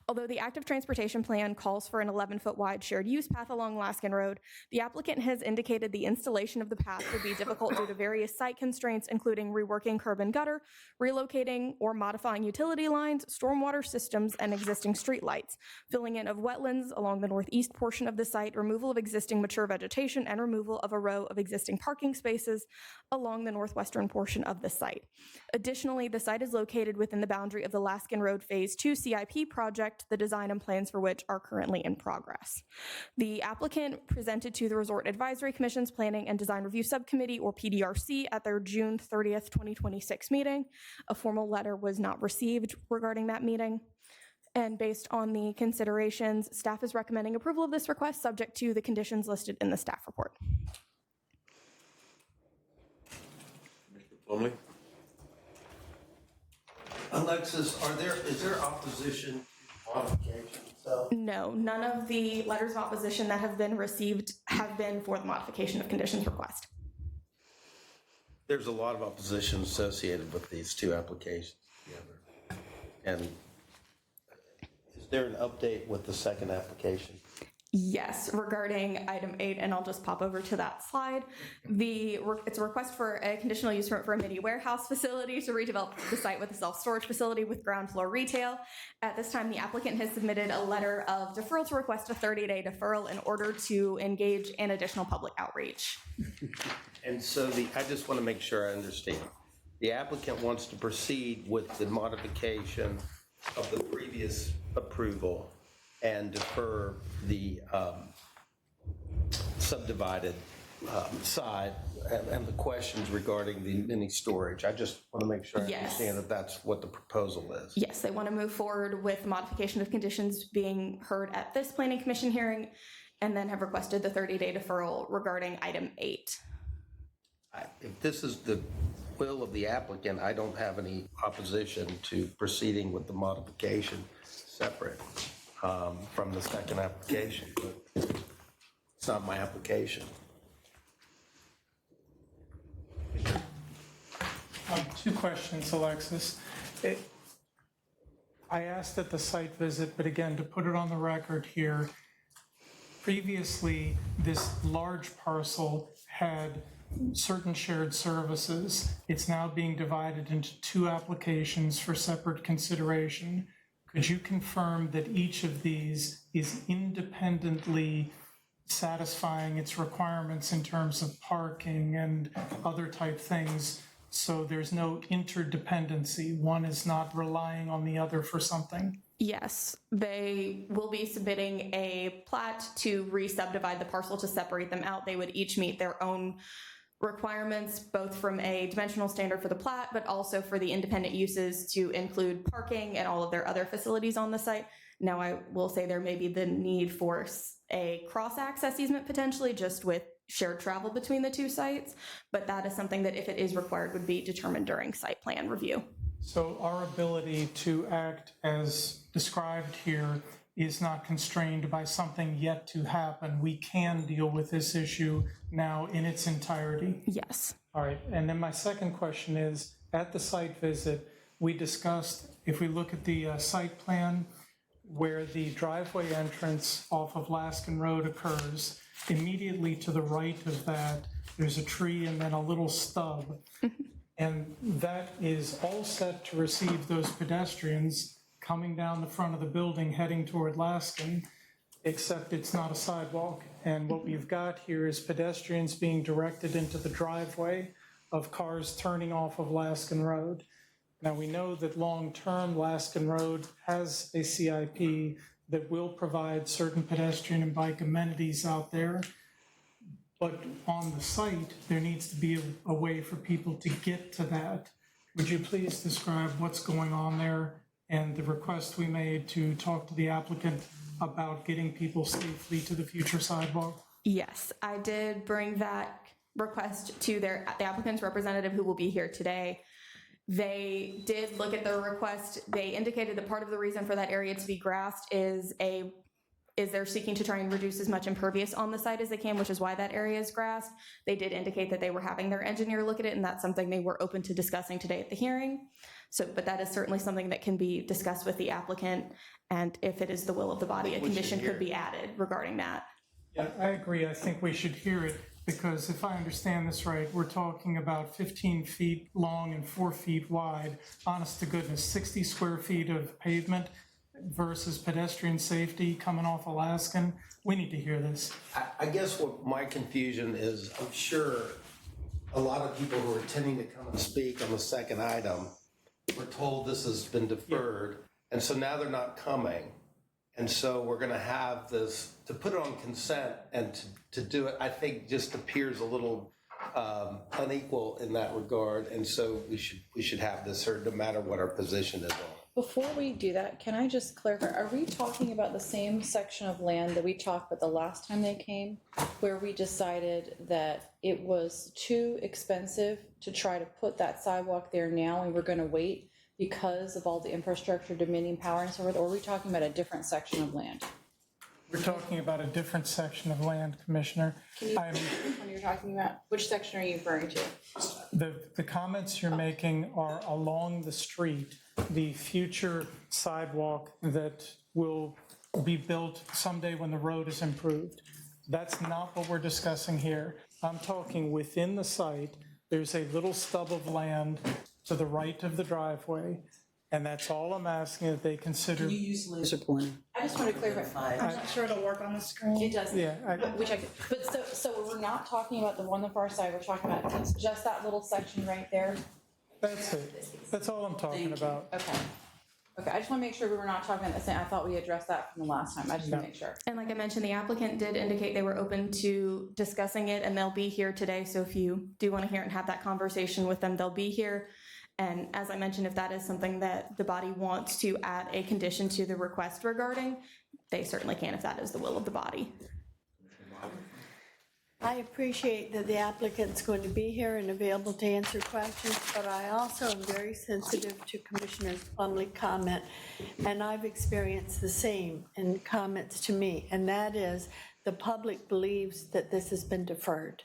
Although the active transportation plan calls for an 11-foot wide shared use path along Laskin Road, the applicant has indicated the installation of the path would be difficult due to various site constraints, including reworking curb and gutter, relocating or modifying utility lines, stormwater systems, and existing streetlights, filling in of wetlands along the northeast portion of the site, removal of existing mature vegetation, and removal of a row of existing parking spaces along the northwestern portion of the site. Additionally, the site is located within the boundary of the Laskin Road Phase 2 CIP project, the design and plans for which are currently in progress. The applicant presented to the Resort Advisory Commission's Planning and Design Review Subcommittee, or PDRC, at their June 30th, 2026 meeting. A formal letter was not received regarding that meeting. And based on the considerations, staff is recommending approval of this request subject to the conditions listed in the staff report. Mr. Plumley? Alexis, is there opposition to modification? No, none of the letters of opposition that have been received have been for the modification of conditions request. There's a lot of opposition associated with these two applications together. And is there an update with the second application? Yes, regarding item 8, and I'll just pop over to that slide. It's a request for a conditional use permit for a mini warehouse facility to redevelop the site with a self-storage facility with ground floor retail. At this time, the applicant has submitted a letter of deferral to request a 30-day deferral in order to engage in additional public outreach. And so I just want to make sure I understand. The applicant wants to proceed with the modification of the previous approval and defer the subdivided side and the questions regarding the mini storage. I just want to make sure I understand that that's what the proposal is. Yes, they want to move forward with modification of conditions being heard at this planning commission hearing, and then have requested the 30-day deferral regarding item 8. If this is the will of the applicant, I don't have any opposition to proceeding with the modification separate from the second application, but it's not my application. Two questions, Alexis. I asked at the site visit, but again, to put it on the record here, previously, this large parcel had certain shared services. It's now being divided into 2 applications for separate consideration. Could you confirm that each of these is independently satisfying its requirements in terms of parking and other type things, so there's no interdependency? One is not relying on the other for something? Yes, they will be submitting a plat to re-subdivide the parcel to separate them out. They would each meet their own requirements, both from a dimensional standard for the plat, but also for the independent uses to include parking and all of their other facilities on the site. Now, I will say there may be the need for a cross-access easement potentially, just with shared travel between the two sites, but that is something that, if it is required, would be determined during site plan review. So our ability to act as described here is not constrained by something yet to happen. We can deal with this issue now in its entirety. Yes. All right, and then my second question is, at the site visit, we discussed, if we look at the site plan where the driveway entrance off of Laskin Road occurs, immediately to the right of that, there's a tree and then a little stub. And that is all set to receive those pedestrians coming down the front of the building heading toward Laskin, except it's not a sidewalk. And what we've got here is pedestrians being directed into the driveway of cars turning off of Laskin Road. Now, we know that long-term Laskin Road has a CIP that will provide certain pedestrian and bike amenities out there. But on the site, there needs to be a way for people to get to that. Would you please describe what's going on there and the request we made to talk to the applicant about getting people safely to the future sidewalk? Yes, I did bring that request to the applicant's representative, who will be here today. They did look at their request. They indicated that part of the reason for that area to be grassed is they're seeking to try and reduce as much impervious on the site as they can, which is why that area is grassed. They did indicate that they were having their engineer look at it, and that's something they were open to discussing today at the hearing. But that is certainly something that can be discussed with the applicant, and if it is the will of the body, a condition could be added regarding that. Yeah, I agree. I think we should hear it, because if I understand this right, we're talking about 15 feet long and 4 feet wide, honest to goodness, 60 square feet of pavement versus pedestrian safety coming off Alaskan. We need to hear this. I guess what my confusion is, I'm sure a lot of people who are intending to come and speak on the second item were told this has been deferred, and so now they're not coming. And so we're going to have this, to put it on consent and to do it, I think just appears a little unequal in that regard. And so we should have this heard no matter what our position is on. Before we do that, can I just clarify, are we talking about the same section of land that we talked about the last time they came, where we decided that it was too expensive to try to put that sidewalk there now and we're going to wait because of all the infrastructure, dominion power and so forth, or are we talking about a different section of land? We're talking about a different section of land, Commissioner. Can you, when you're talking about, which section are you referring to? The comments you're making are along the street, the future sidewalk that will be built someday when the road is improved. That's not what we're discussing here. I'm talking within the site. There's a little stub of land to the right of the driveway, and that's all I'm asking that they consider. Can you use laser pointer? I just want to clarify. I'm not sure it'll work on the screen. It doesn't. Yeah. Which I could, but so we're not talking about the one on the far side. We're talking about just that little section right there. That's it. That's all I'm talking about. Okay. Okay. I just want to make sure we were not talking about the same. I thought we addressed that from the last time. I just want to make sure. And like I mentioned, the applicant did indicate they were open to discussing it, and they'll be here today. So if you do want to hear and have that conversation with them, they'll be here. And as I mentioned, if that is something that the body wants to add a condition to the request regarding, they certainly can if that is the will of the body. I appreciate that the applicant's going to be here and available to answer questions, but I also am very sensitive to Commissioner Plumlee's comment, and I've experienced the same in comments to me, and that is the public believes that this has been deferred.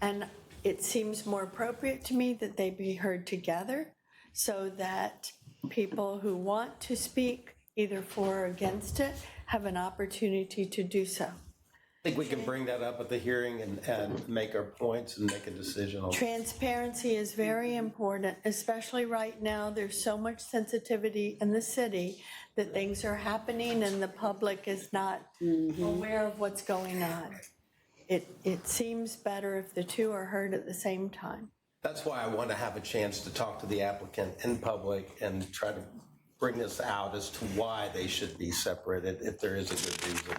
And it seems more appropriate to me that they be heard together so that people who want to speak either for or against it have an opportunity to do so. I think we can bring that up at the hearing and make our points and make a decision on it. Transparency is very important, especially right now. There's so much sensitivity in the city that things are happening and the public is not aware of what's going on. It seems better if the two are heard at the same time. That's why I want to have a chance to talk to the applicant in public and try to bring this out as to why they should be separated if there is a good reason.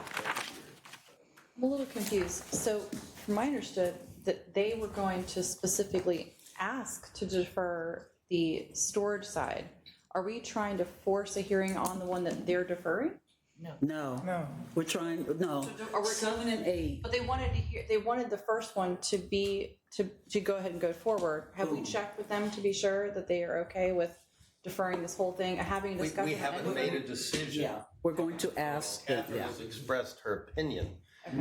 I'm a little confused. So from my understood, that they were going to specifically ask to defer the storage side. Are we trying to force a hearing on the one that they're deferring? No. We're trying, no. Or we're- 7 and 8. But they wanted the first one to be, to go ahead and go forward. Have we checked with them to be sure that they are okay with deferring this whole thing, having a discussion? We haven't made a decision. Yeah, we're going to ask, Catherine yeah. has expressed her opinion.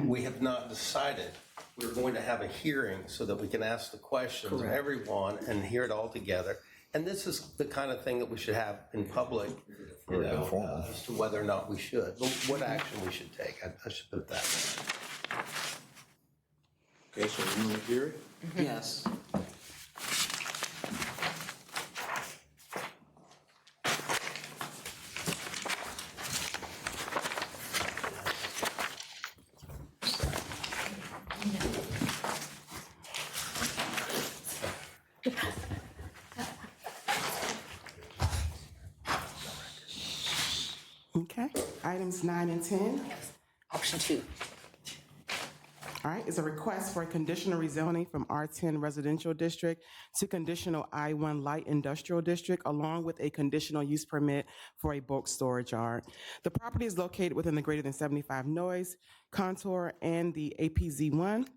We have not decided. We're going to have a hearing so that we can ask the questions of Correct. everyone and hear it all together. And this is the kind of thing that we should have in public, you know, as to whether or not we should, what action we should take. I should put it that way. Okay, so we want to hear it? Yes. Okay, items 9 and 10. Option 2. All right, is a request for a conditional rezoning from R10 Residential District to conditional I1 Light Industrial District, along with a conditional use permit for a bulk storage yard. The property is located within the greater than 75 noise contour and the APZ1.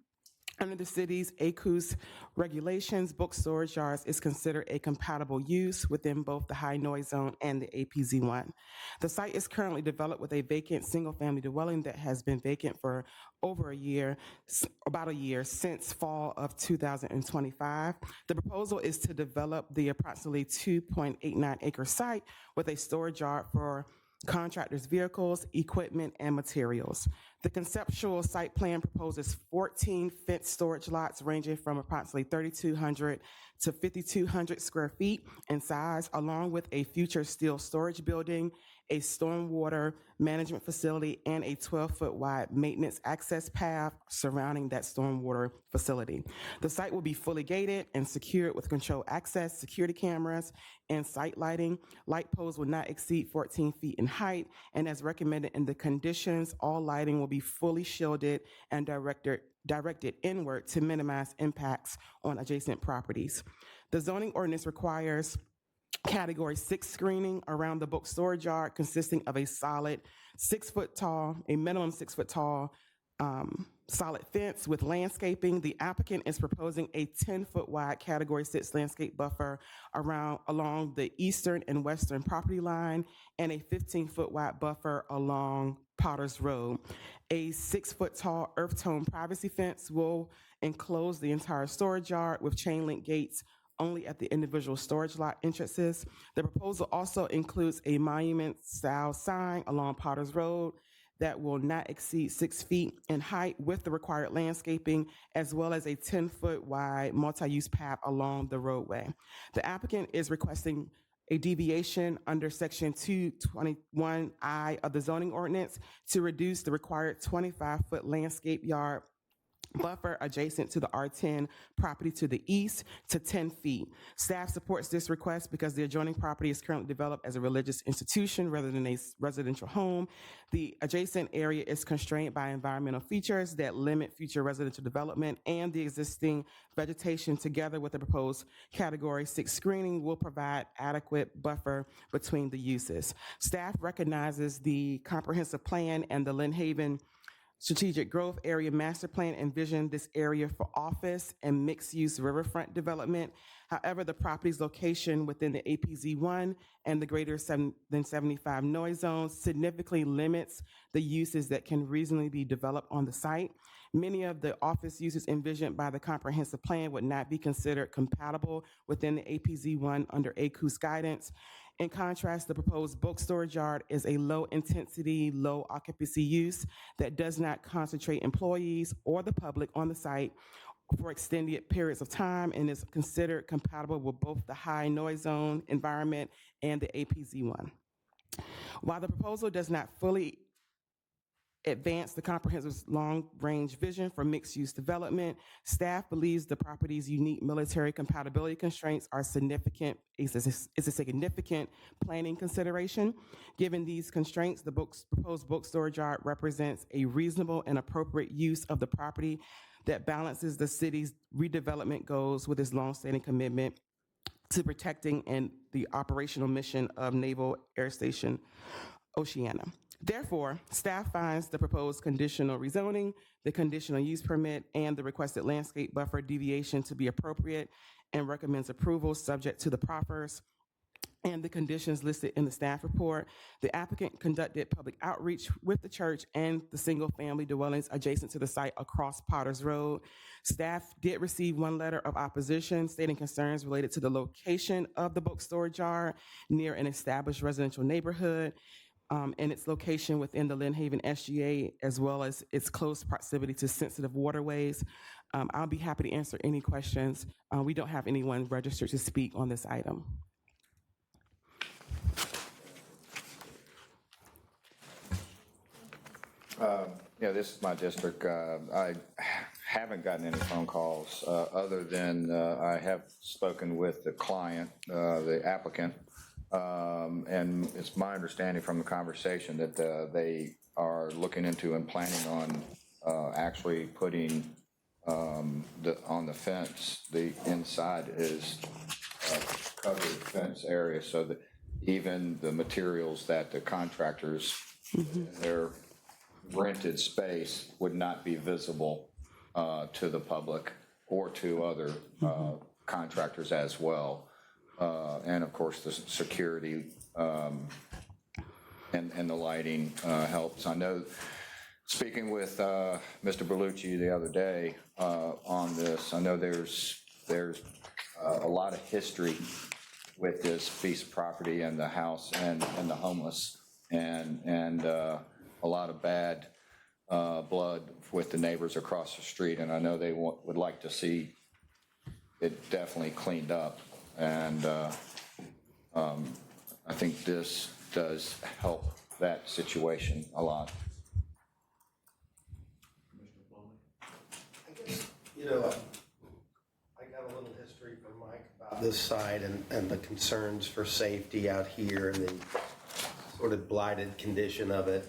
Under the city's ACUS regulations, bulk storage yards is considered a compatible use within both the high noise zone and the APZ1. The site is currently developed with a vacant single-family dwelling that has been vacant for over a year, about a year, since fall of 2025. The proposal is to develop the approximately 2.89 acre site with a storage yard for contractors' vehicles, equipment, and materials. The conceptual site plan proposes 14 fenced storage lots ranging from approximately 3,200 to 5,200 square feet in size, along with a future steel storage building, a stormwater management facility, and a 12-foot wide maintenance access path surrounding that stormwater facility. The site will be fully gated and secured with controlled access, security cameras, and site lighting. Light poles will not exceed 14 feet in height, and as recommended in the conditions, all lighting will be fully shielded and directed inward to minimize impacts on adjacent properties. The zoning ordinance requires Category 6 screening around the bulk storage yard consisting of a solid 6 foot tall, a minimum 6 foot tall solid fence with landscaping. The applicant is proposing a 10-foot wide Category 6 landscape buffer along the eastern and western property line and a 15-foot wide buffer along Potter's Road. A 6-foot tall earth tone privacy fence will enclose the entire storage yard with chain link gates only at the individual storage lot entrances. The proposal also includes a monument-style sign along Potter's Road that will not exceed 6 feet in height with the required landscaping, as well as a 10-foot wide multi-use path along the roadway. The applicant is requesting a deviation under section 221I of the zoning ordinance to reduce the required 25-foot landscape yard buffer adjacent to the R10 property to the east to 10 feet. Staff supports this request because the adjoining property is currently developed as a religious institution rather than a residential home. The adjacent area is constrained by environmental features that limit future residential development, and the existing vegetation together with the proposed Category 6 screening will provide adequate buffer between the uses. Staff recognizes the comprehensive plan and the Lynn Haven Strategic Growth Area Master Plan envisioned this area for office and mixed-use riverfront development. However, the property's location within the APZ1 and the greater than 75 noise zones significantly limits the uses that can reasonably be developed on the site. Many of the office uses envisioned by the comprehensive plan would not be considered compatible within the APZ1 under ACUS guidance. In contrast, the proposed bulk storage yard is a low-intensity, low-occupancy use that does not concentrate employees or the public on the site for extended periods of time and is considered compatible with both the high noise zone environment and the APZ1. While the proposal does not fully advance the comprehensive long-range vision for mixed-use development, staff believes the property's unique military compatibility constraints are significant. Is a significant planning consideration. Given these constraints, the proposed bulk storage yard represents a reasonable and appropriate use of the property. that balances the city's redevelopment goals with its longstanding commitment to protecting and the operational mission of Naval Air Station Oceana. Therefore, staff finds the proposed conditional rezoning, the conditional use permit, and the requested landscape buffer deviation to be appropriate and recommends approval subject to the proffers and the conditions listed in the staff report. The applicant conducted public outreach with the church and the single-family dwellings adjacent to the site across Potters Road. Staff did receive one letter of opposition stating concerns related to the location of the book storage yard near an established residential neighborhood, and its location within the Lynn Haven SGA, as well as its close proximity to sensitive waterways. I'll be happy to answer any questions. We don't have anyone registered to speak on this item. Yeah, this is my district. I haven't gotten any phone calls other than I have spoken with the client, the applicant, and it's my understanding from the conversation that they are looking into and planning on actually putting on the fence, the inside is covered fence area so that even the materials that the contractors, their rented space would not be visible to the public or to other contractors as well. And of course, the security and the lighting helps. I know, speaking with Mr. Berlucci the other day on this, I know there's a lot of history with this piece of property and the house and the homeless and a lot of bad blood with the neighbors across the street, and I know they would like to see it definitely cleaned up, and I think this does help that situation a lot. You know, I got a little history from Mike about this site and the concerns for safety out here and the sort of blighted condition of it.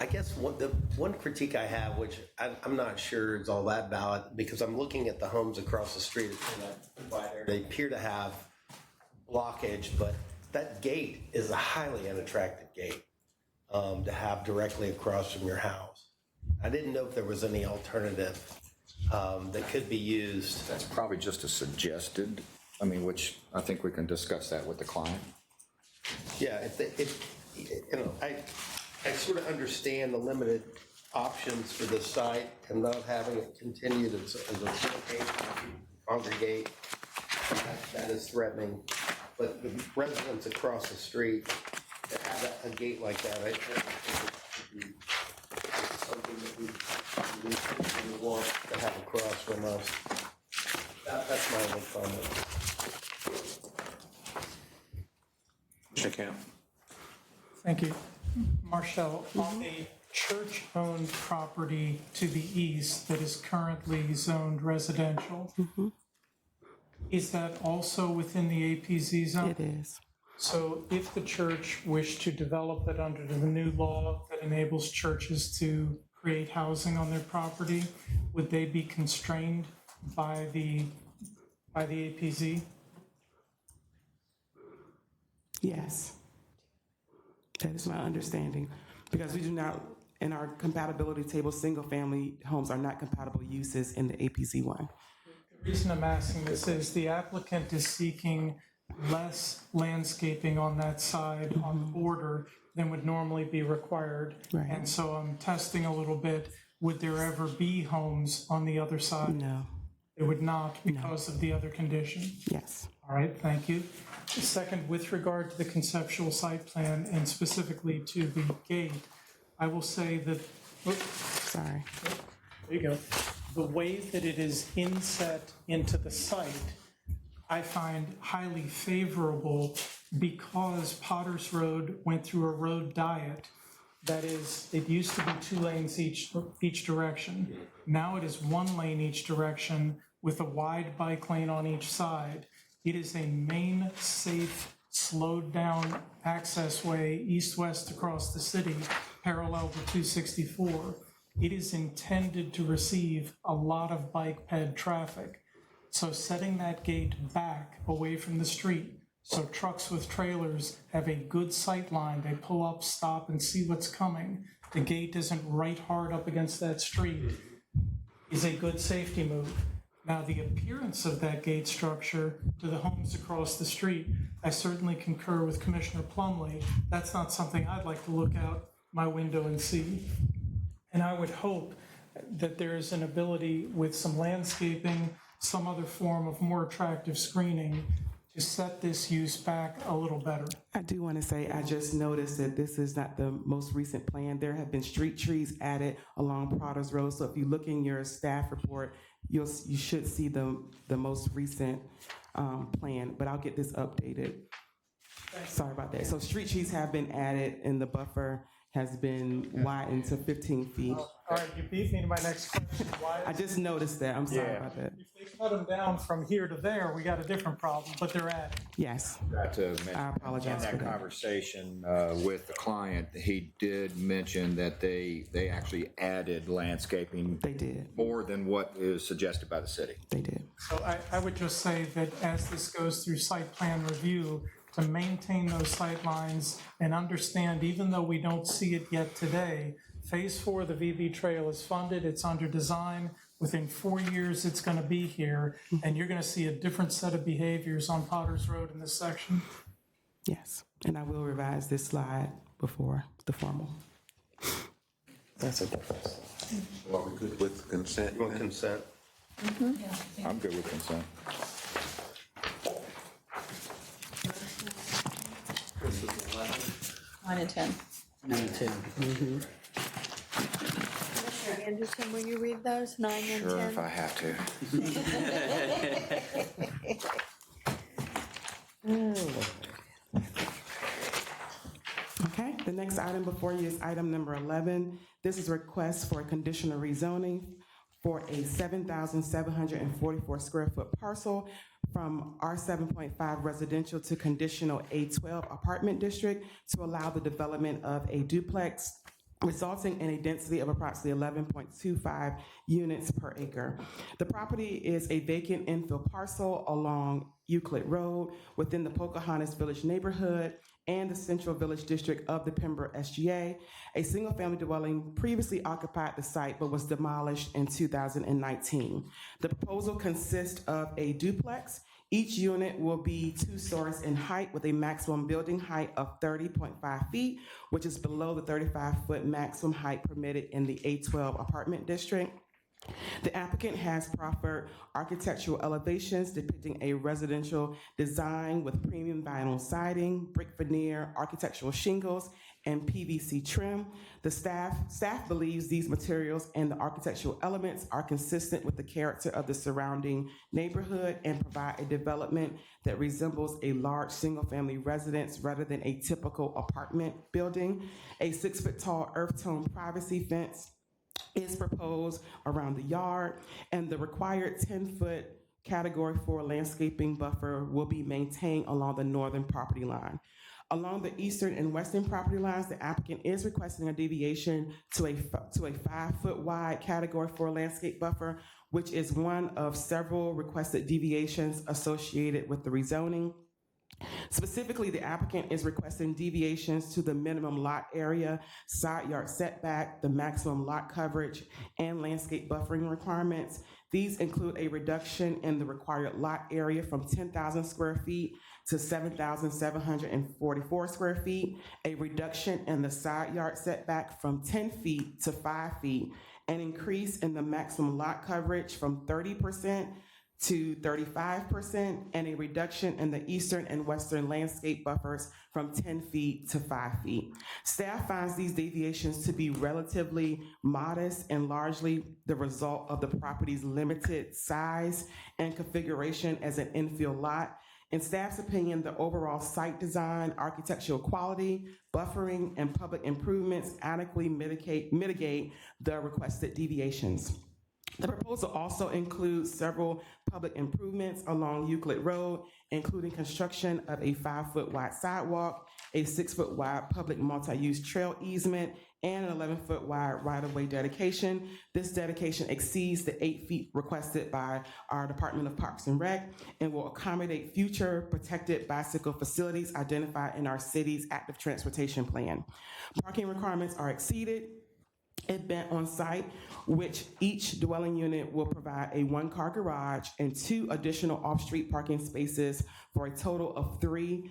I guess the one critique I have, which I'm not sure is all that valid, because I'm looking at the homes across the street, they appear to have blockage, but that gate is a highly unattractive gate to have directly across from your house. I didn't know if there was any alternative that could be used. That's probably just a suggested, I mean, which I think we can discuss that with the client. Yeah, you know, I sort of understand the limited options for this site and not having it continued as a location, congregate. That is threatening. But the residents across the street that have a gate like that, I think it would be something that we want to have across from us. That's my only comment. Mr. Camp. Thank you. Marshall, on a church-owned property to the east that is currently zoned residential, is that also within the APZ zone? It is. So if the church wished to develop it under the new law that enables churches to create housing on their property, would they be constrained by the APZ? Yes. That is my understanding, because we do not, in our compatibility table, single-family homes are not compatible uses in the APZ 1. The reason I'm asking this is the applicant is seeking less landscaping on that side on the border than would normally be required. Right. And so I'm testing a little bit, would there ever be homes on the other side? No. It would not because of the other condition? Yes. All right, thank you. Second, with regard to the conceptual site plan and specifically to the gate, I will say that, Sorry. there you go. The way that it is inset into the site, I find highly favorable because Potters Road went through a road diet. That is, it used to be 2 lanes each direction. Now it is 1 lane each direction with a wide bike lane on each side. It is a main, safe, slowed down access way east-west across the city, parallel to 264. it is intended to receive a lot of bike ped traffic. So setting that gate back away from the street, so trucks with trailers have a good sight line, they pull up, stop, and see what's coming. The gate isn't right hard up against that street, is a good safety move. Now, the appearance of that gate structure to the homes across the street, I certainly concur with Commissioner Plumlee. That's not something I'd like to look out my window and see. And I would hope that there is an ability with some landscaping, some other form of more attractive screening to set this use back a little better. I do want to say, I just noticed that this is not the most recent plan. There have been street trees added along Prater's Road. So if you look in your staff report, you should see the most recent plan, but I'll get this updated. Sorry about that. So street trees have been added and the buffer has been widened to 15 feet. All right, you beat me to my next question. Why? I just noticed that. I'm sorry about that. If they cut them down from here to there, we got a different problem, but they're added. Yes. I apologize In for that that. conversation with the client, he did mention that they actually added landscaping. They did. More than what is suggested by the city. They did. So I would just say that as this goes through site plan review, to maintain those sight lines and understand, even though we don't see it yet today, Phase 4 of the VB Trail is funded, it's under design. Within 4 years, it's going to be here, and you're going to see a different set of behaviors on Potter's Road in this section. Yes, and I will revise this slide before the formal. That's a difference. Are we good with consent? You want consent? I'm good with consent. This is 11. 9 and 10. 9 and 10. Commissioner Anderson, will you read those, 9 and 10? Sure, if I have to. Okay, the next item before you is item number 11. This is a request for a conditional rezoning for a 7,744 square foot parcel from R7.5 residential to conditional A12 apartment district to allow the development of a duplex resulting in a density of approximately 11.25 units per acre. The property is a vacant infill parcel along Euclid Road within the Pocahontas Village neighborhood and the Central Village District of the Pembroke SGA. A single-family dwelling previously occupied the site but was demolished in 2019. The proposal consists of a duplex. Each unit will be 2 stories in height with a maximum building height of 30.5 feet, which is below the 35-foot maximum height permitted in the A12 apartment district. The applicant has proffered architectural elevations depicting a residential design with premium vinyl siding, brick veneer, architectural shingles, and PVC trim. The staff believes these materials and the architectural elements are consistent with the character of the surrounding neighborhood and provide a development that resembles a large single-family residence rather than a typical apartment building. A 6-foot-tall earth tone privacy fence is proposed around the yard, and the required 10-foot Category 4 landscaping buffer will be maintained along the northern property line. Along the eastern and western property lines, the applicant is requesting a deviation to a 5-foot wide Category 4 landscape buffer, which is one of several requested deviations associated with the rezoning. Specifically, the applicant is requesting deviations to the minimum lot area, side yard setback, the maximum lot coverage, and landscape buffering requirements. These include a reduction in the required lot area from 10,000 square feet to 7,744 square feet, a reduction in the side yard setback from 10 feet to 5 feet, an increase in the maximum lot coverage from 30% to 35%, and a reduction in the eastern and western landscape buffers from 10 feet to 5 feet. Staff finds these deviations to be relatively modest and largely the result of the property's limited size and configuration as an infill lot. In staff's opinion, the overall site design, architectural quality, buffering, and public improvements adequately mitigate the requested deviations. The proposal also includes several public improvements along Euclid Road, including construction of a 5-foot wide sidewalk, a 6-foot wide public multi-use trail easement, and an 11-foot wide right-of-way dedication. This dedication exceeds the 8 feet requested by our Department of Parks and Rec and will accommodate future protected bicycle facilities identified in our city's active transportation plan. Parking requirements are exceeded at Bent on site, which each dwelling unit will provide a 1-car garage and 2 additional off-street parking spaces for a total of 3,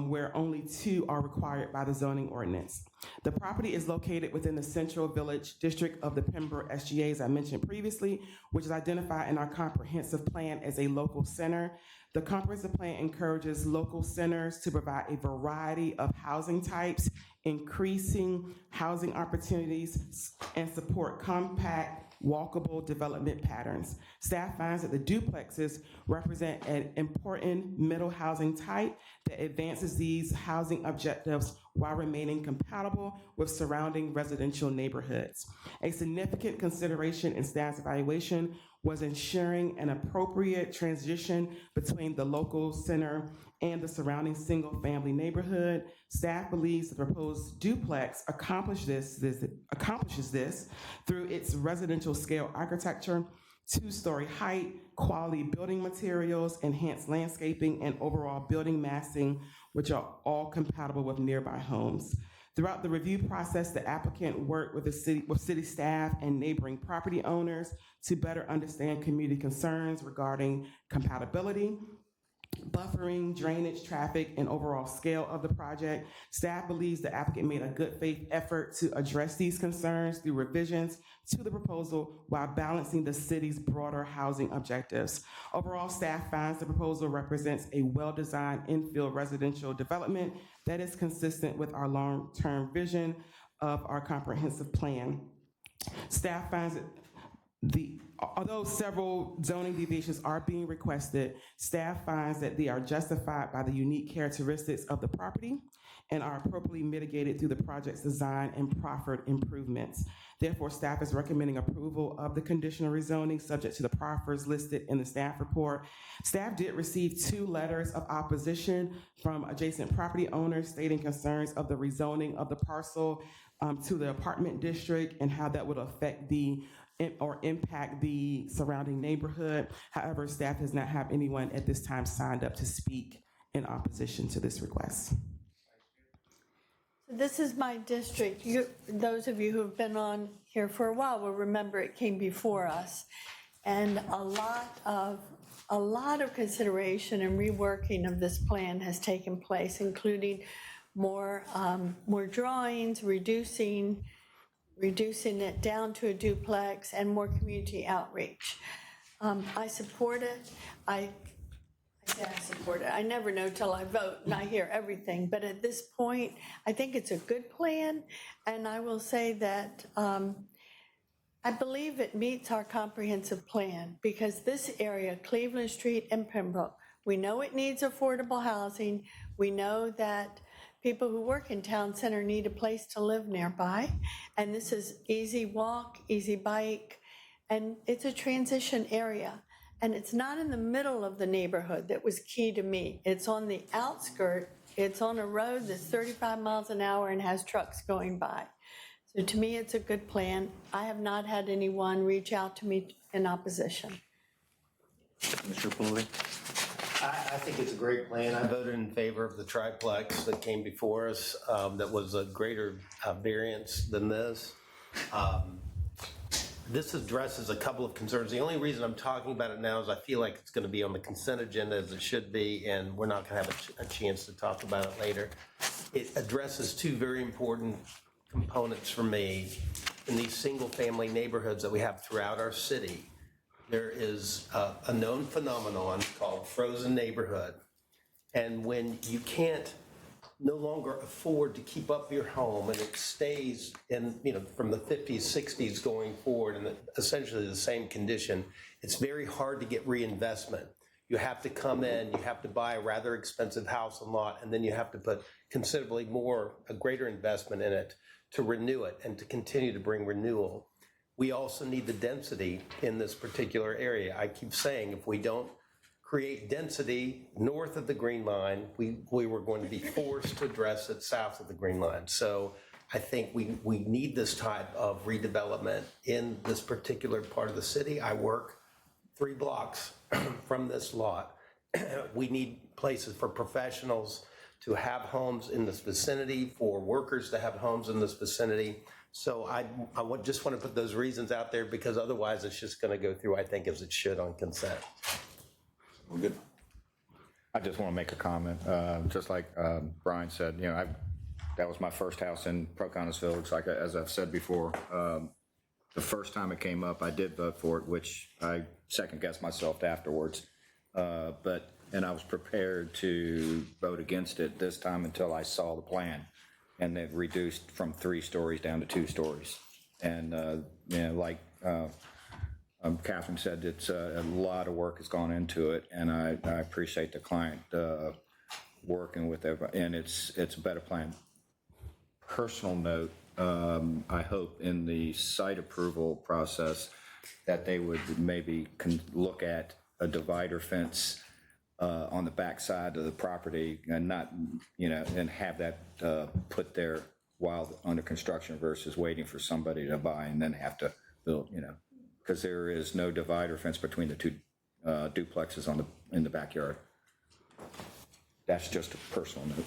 where only 2 are required by the zoning ordinance. The property is located within the Central Village District of the Pembroke SGA, as I mentioned previously, which is identified in our comprehensive plan as a local center. The comprehensive plan encourages local centers to provide a variety of housing types, increasing housing opportunities, and support compact, walkable development patterns. Staff finds that the duplexes represent an important middle housing type that advances these housing objectives while remaining compatible with surrounding residential neighborhoods. A significant consideration in staff's evaluation was ensuring an appropriate transition between the local center and the surrounding single-family neighborhood. Staff believes the proposed duplex accomplishes this through its residential scale architecture, 2-story height, quality building materials, enhanced landscaping, and overall building massing, which are all compatible with nearby homes. Throughout the review process, the applicant worked with city staff and neighboring property owners to better understand community concerns regarding compatibility, buffering, drainage, traffic, and overall scale of the project. Staff believes the applicant made a good faith effort to address these concerns through revisions to the proposal while balancing the city's broader housing objectives. Overall, staff finds the proposal represents a well-designed infill residential development that is consistent with our long-term vision of our comprehensive plan. Staff finds that although several zoning deviations are being requested, staff finds that they are justified by the unique characteristics of the property and are appropriately mitigated through the project's design and proffered improvements. Therefore, staff is recommending approval of the conditional rezoning subject to the proffers listed in the staff report. Staff did receive 2 letters of opposition from adjacent property owners stating concerns of the rezoning of the parcel to the apartment district and how that would affect or impact the surrounding neighborhood. However, staff does not have anyone at this time signed up to speak in opposition to this request. This is my district. Those of you who have been on here for a while will remember it came before us. And a lot of consideration and reworking of this plan has taken place, including more drawings, reducing it down to a duplex, and more community outreach. I support it. I support it. I never know till I vote and I hear everything. But at this point, I think it's a good plan. And I will say that I believe it meets our comprehensive plan because this area, Cleveland Street and Pembroke, we know it needs affordable housing. We know that people who work in town center need a place to live nearby. And this is easy walk, easy bike, and it's a transition area. And it's not in the middle of the neighborhood that was key to me. It's on the outskirt. It's on a road that's 35 miles an hour and has trucks going by. So to me, it's a good plan. I have not had anyone reach out to me in opposition. Mr. Pulley? I think it's a great plan. I voted in favor of the triplex that came before us. That was a greater variance than this. This addresses a couple of concerns. The only reason I'm talking about it now is I feel like it's going to be on the consent agenda as it should be, and we're not going to have a chance to talk about it later. It addresses 2 very important components for me in these single-family neighborhoods that we have throughout our city. There is a known phenomenon called frozen neighborhood. And when you can't no longer afford to keep up your home and it stays in, from the 50s, 60s going forward in essentially the same condition, it's very hard to get reinvestment. You have to come in, you have to buy a rather expensive house and lot, and then you have to put considerably a greater investment in it to renew it and to continue to bring renewal. We also need the density in this particular area. I keep saying if we don't create density north of the Green Line, we were going to be forced to address it south of the Green Line. So I think we need this type of redevelopment in this particular part of the city. I work 3 blocks from this lot. We need places for professionals to have homes in this vicinity, for workers to have homes in this vicinity. So I just want to put those reasons out there, because otherwise it's just going to go through, I think, as it should on consent. We're good. I just want to make a comment. Just like Brian said, that was my first house in Pocahontas Village. Like, as I've said before, the first time it came up, I did vote for it, which I second-guessed myself afterwards. And I was prepared to vote against it this time until I saw the plan. And they've reduced from 3 stories down to 2 stories. And, like Catherine said, it's a lot of work has gone into it, and I appreciate the client working with everybody, and it's a better plan. Personal note, I hope in the site approval process that they would maybe look at a divider fence on the back side of the property, and not, and have that put there while under construction versus waiting for somebody to buy and then have to build, because there is no divider fence between the 2 duplexes in the backyard. That's just a personal note.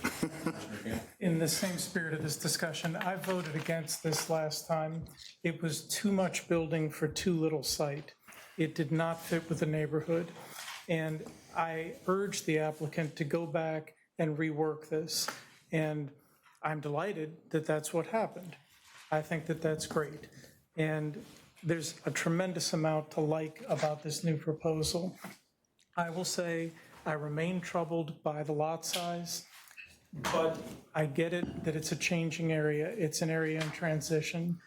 In the same spirit of this discussion, I voted against this last time. It was too much building for too little site. It did not fit with the neighborhood. And I urged the applicant to go back and rework this. And I'm delighted that that's what happened. I think that that's great. And there's a tremendous amount to like about this new proposal. I will say I remain troubled by the lot size, but I get it that it's a changing area. It's an area in transition.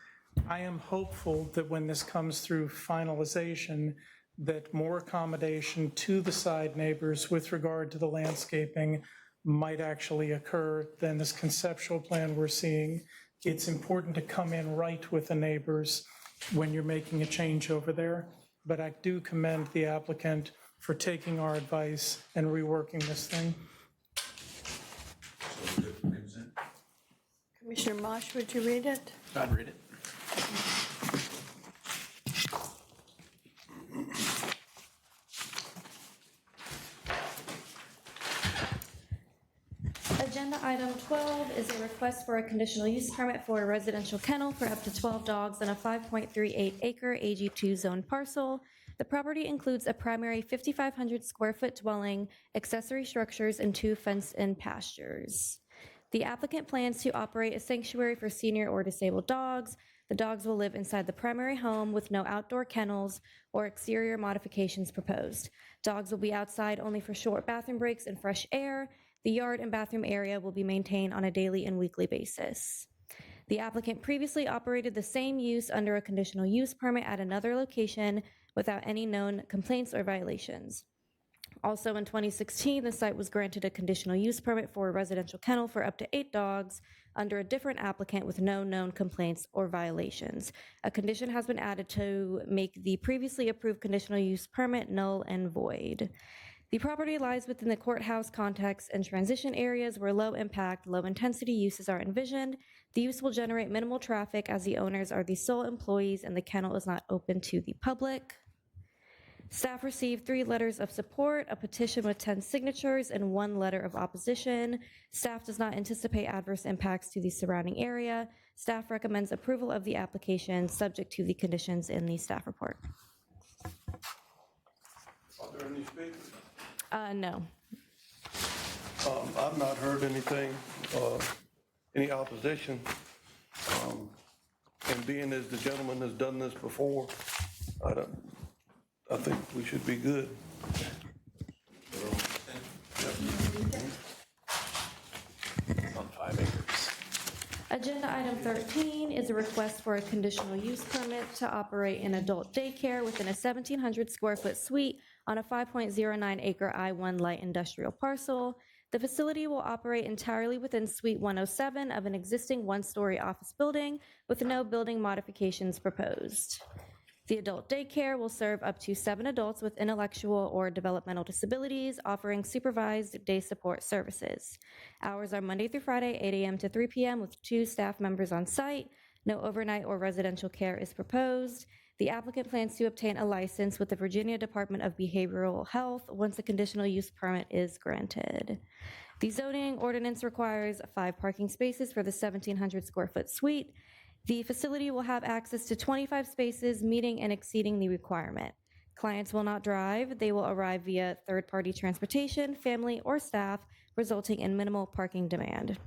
I am hopeful that when this comes through finalization, that more accommodation to the side neighbors with regard to the landscaping might actually occur than this conceptual plan we're seeing. It's important to come in right with the neighbors when you're making a change over there. But I do commend the applicant for taking our advice and reworking this thing. Commissioner Mosh, would you read it? I'd read it. Agenda item 12 is a request for a conditional use permit for a residential kennel for up to 12 dogs on a 5.38 acre AG2 zone parcel. The property includes a primary 5,500 square foot dwelling, accessory structures, and 2 fenced-in pastures. The applicant plans to operate a sanctuary for senior or disabled dogs. The dogs will live inside the primary home with no outdoor kennels or exterior modifications proposed. Dogs will be outside only for short bathroom breaks and fresh air. The yard and bathroom area will be maintained on a daily and weekly basis. The applicant previously operated the same use under a conditional use permit at another location without any known complaints or violations. Also in 2016, the site was granted a conditional use permit for a residential kennel for up to 8 dogs under a different applicant with no known complaints or violations. A condition has been added to make the previously approved conditional use permit null and void. The property lies within the courthouse context and transition areas where low impact, low intensity uses are envisioned. The use will generate minimal traffic as the owners are the sole employees and the kennel is not open to the public. Staff received 3 letters of support, a petition with 10 signatures, and 1 letter of opposition. Staff does not anticipate adverse impacts to the surrounding area. Staff recommends approval of the application subject to the conditions in the staff report. Are there any speakers? No. I've not heard anything, any opposition. And being as the gentleman has done this before, I think we should be good. On 5 acres. Agenda item 13 is a request for a conditional use permit to operate an adult daycare within a 1,700 square foot suite on a 5.09 acre I-1 light industrial parcel. The facility will operate entirely within Suite 107 of an existing 1-story office building with no building modifications proposed. The adult daycare will serve up to 7 adults with intellectual or developmental disabilities, offering supervised day support services. Hours are Monday through Friday, 8 a.m. to 3 p.m. with 2 staff members on site. No overnight or residential care is proposed. The applicant plans to obtain a license with the Virginia Department of Behavioral Health once a conditional use permit is granted. The zoning ordinance requires 5 parking spaces for the 1,700 square foot suite. The facility will have access to 25 spaces, meeting and exceeding the requirement. Clients will not drive. They will arrive via third-party transportation, family, or staff, resulting in minimal parking demand.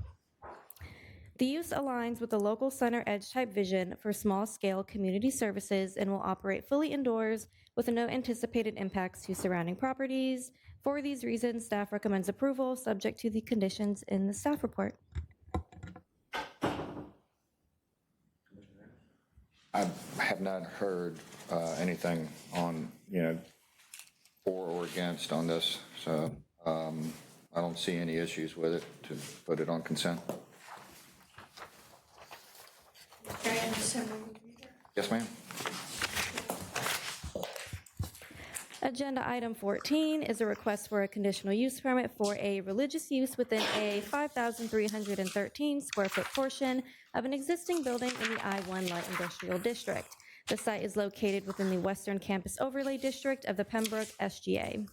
The use aligns with the local center edge type vision for small-scale community services and will operate fully indoors with no anticipated impacts to surrounding properties. For these reasons, staff recommends approval, subject to the conditions in the staff report. I have not heard anything on, for or against on this, so I don't see any issues with it to put it on consent. Yes, ma'am. Agenda item 14 is a request for a conditional use permit for a religious use within a 5,313 square foot portion of an existing building in the I-1 Light Industrial District. The site is located within the Western Campus Overlay District of the Pembroke SGA.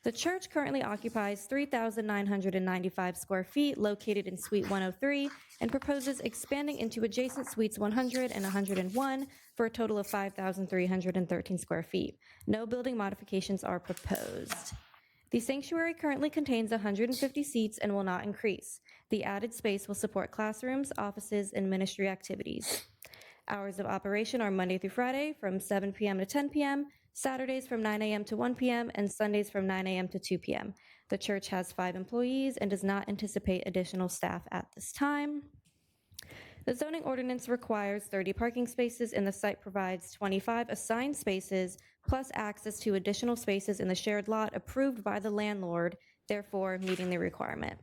The church currently occupies 3,995 square feet located in Suite 103 and proposes expanding into adjacent Suites 100 and 101 for a total of 5,313 square feet. No building modifications are proposed. The sanctuary currently contains 150 seats and will not increase. The added space will support classrooms, offices, and ministry activities. Hours of operation are Monday through Friday from 7 p.m. to 10 p.m., Saturdays from 9 a.m. to 1 p.m., and Sundays from 9 a.m. to 2 p.m. The church has 5 employees and does not anticipate additional staff at this time. The zoning ordinance requires 30 parking spaces, and the site provides 25 assigned spaces, plus access to additional spaces in the shared lot approved by the landlord, therefore meeting the requirement.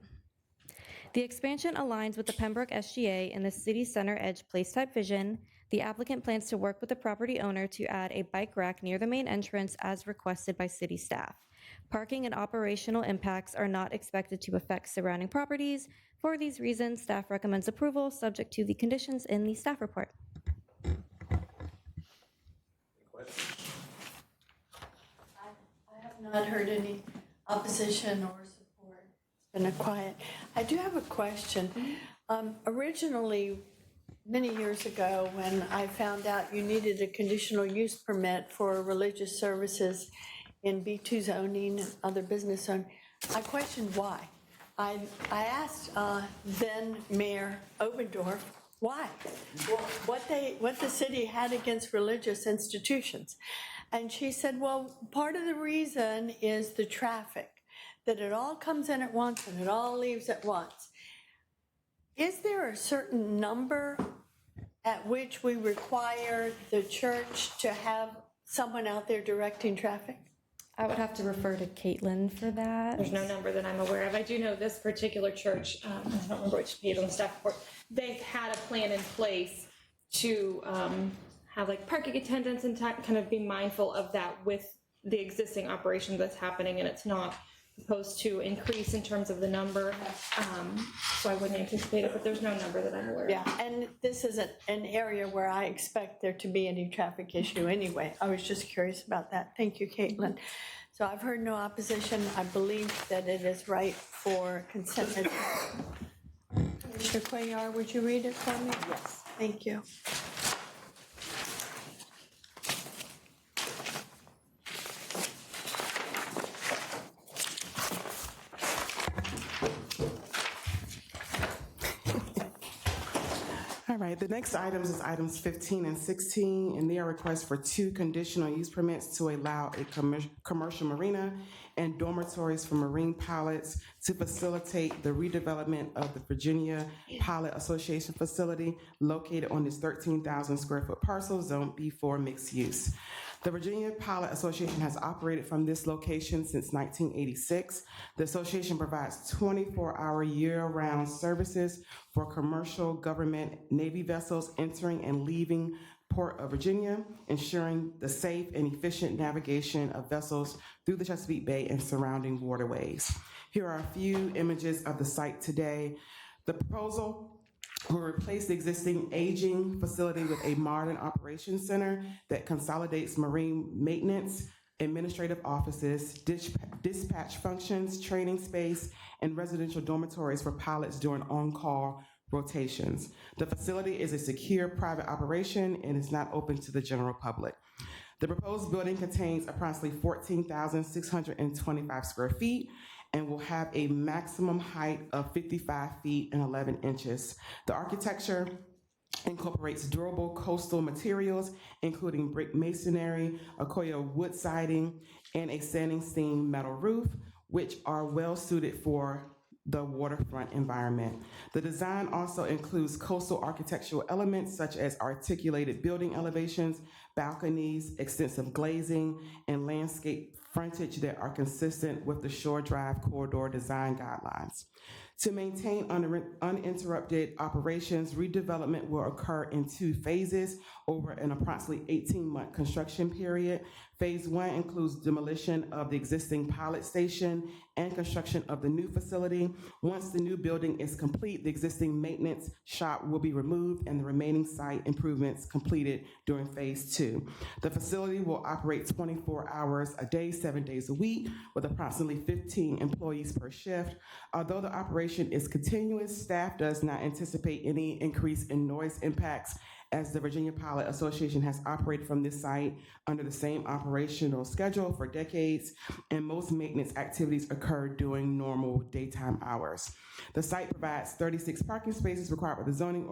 The expansion aligns with the Pembroke SGA and the city center edge place type vision. The applicant plans to work with the property owner to add a bike rack near the main entrance as requested by city staff. Parking and operational impacts are not expected to affect surrounding properties. For these reasons, staff recommends approval subject to the conditions in the staff report. I have not heard any opposition or support. It's been a quiet. I do have a question. Originally, many years ago, when I found out you needed a conditional use permit for religious services in B2 zoning and other business zoning, I questioned why. I asked then Mayor Obendorf why, what the city had against religious institutions. And she said, well, part of the reason is the traffic, that it all comes in at once and it all leaves at once. Is there a certain number at which we require the church to have someone out there directing traffic? I would have to refer to Caitlin for that. There's no number that I'm aware of. I do know this particular church, I don't remember which page on the staff report, they've had a plan in place to have like parking attendants and kind of be mindful of that with the existing operation that's happening, and it's not supposed to increase in terms of the number. So I wouldn't anticipate it, but there's no number that I'm aware of. Yeah, and this isn't an area where I expect there to be any traffic issue anyway. I was just curious about that. Thank you, Caitlin. So I've heard no opposition. I believe that it is right for consent. Commissioner Cuellar, would you read it for me? Yes. Thank you. All right, the next items is items 15 and 16, and they are requests for 2 conditional use permits to allow a commercial marina and dormitories for marine pilots to facilitate the redevelopment of the Virginia Pilot Association facility located on this 13,000 square foot parcel, Zone B4 mixed use. The Virginia Pilot Association has operated from this location since 1986. The association provides 24-hour year-round services for commercial, government, Navy vessels entering and leaving Port of Virginia, ensuring the safe and efficient navigation of vessels through the Chesapeake Bay and surrounding waterways. Here are a few images of the site today. The proposal will replace the existing aging facility with a modern operations center that consolidates marine maintenance, administrative offices, dispatch functions, training space, and residential dormitories for pilots during on-call rotations. The facility is a secure private operation and is not open to the general public. The proposed building contains approximately 14,625 square feet and will have a maximum height of 55 feet and 11 inches. The architecture incorporates durable coastal materials, including brick masonry, Akoya wood siding, and a standing seam metal roof, which are well suited for the waterfront environment. The design also includes coastal architectural elements such as articulated building elevations, balconies, extensive glazing, and landscape frontage that are consistent with the Shore Drive Corridor design guidelines. To maintain uninterrupted operations, redevelopment will occur in 2 phases over an approximately 18-month construction period. Phase 1 includes demolition of the existing pilot station and construction of the new facility. Once the new building is complete, the existing maintenance shop will be removed and the remaining site improvements completed during Phase 2. The facility will operate 24 hours a day, 7 days a week, with approximately 15 employees per shift. Although the operation is continuous, staff does not anticipate any increase in noise impacts, as the Virginia Pilot Association has operated from this site under the same operational schedule for decades, and most maintenance activities occur during normal daytime hours. The site provides 36 parking spaces required by the zoning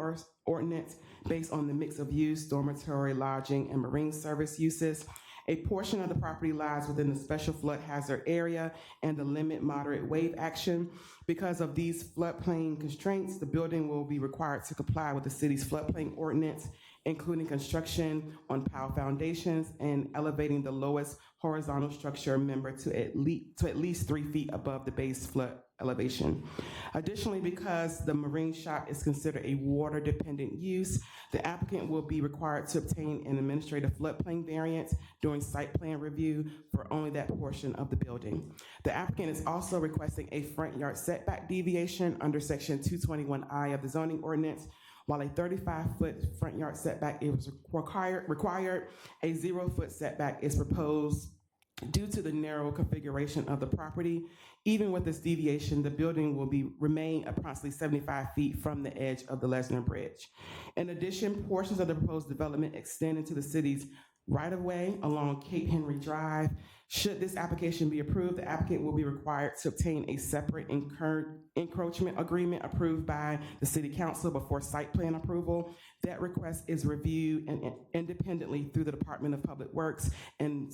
ordinance based on the mix of use, dormitory, lodging, and marine service uses. A portion of the property lies within the special flood hazard area and the limit moderate wave action. Because of these floodplain constraints, the building will be required to comply with the city's floodplain ordinance, including construction on pile foundations and elevating the lowest horizontal structure member to at least 3 feet above the base flood elevation. Additionally, because the marine shop is considered a water-dependent use, the applicant will be required to obtain an administrative floodplain variance during site plan review for only that portion of the building. The applicant is also requesting a front yard setback deviation under section 221I of the zoning ordinance. While a 35-foot front yard setback is required, a 0-foot setback is proposed due to the narrow configuration of the property. Even with this deviation, the building will remain approximately 75 feet from the edge of the Lesnar Bridge. In addition, portions of the proposed development extend into the city's right-of-way along Cape Henry Drive. Should this application be approved, the applicant will be required to obtain a separate encroachment agreement approved by the City Council before site plan approval. That request is reviewed independently through the Department of Public Works and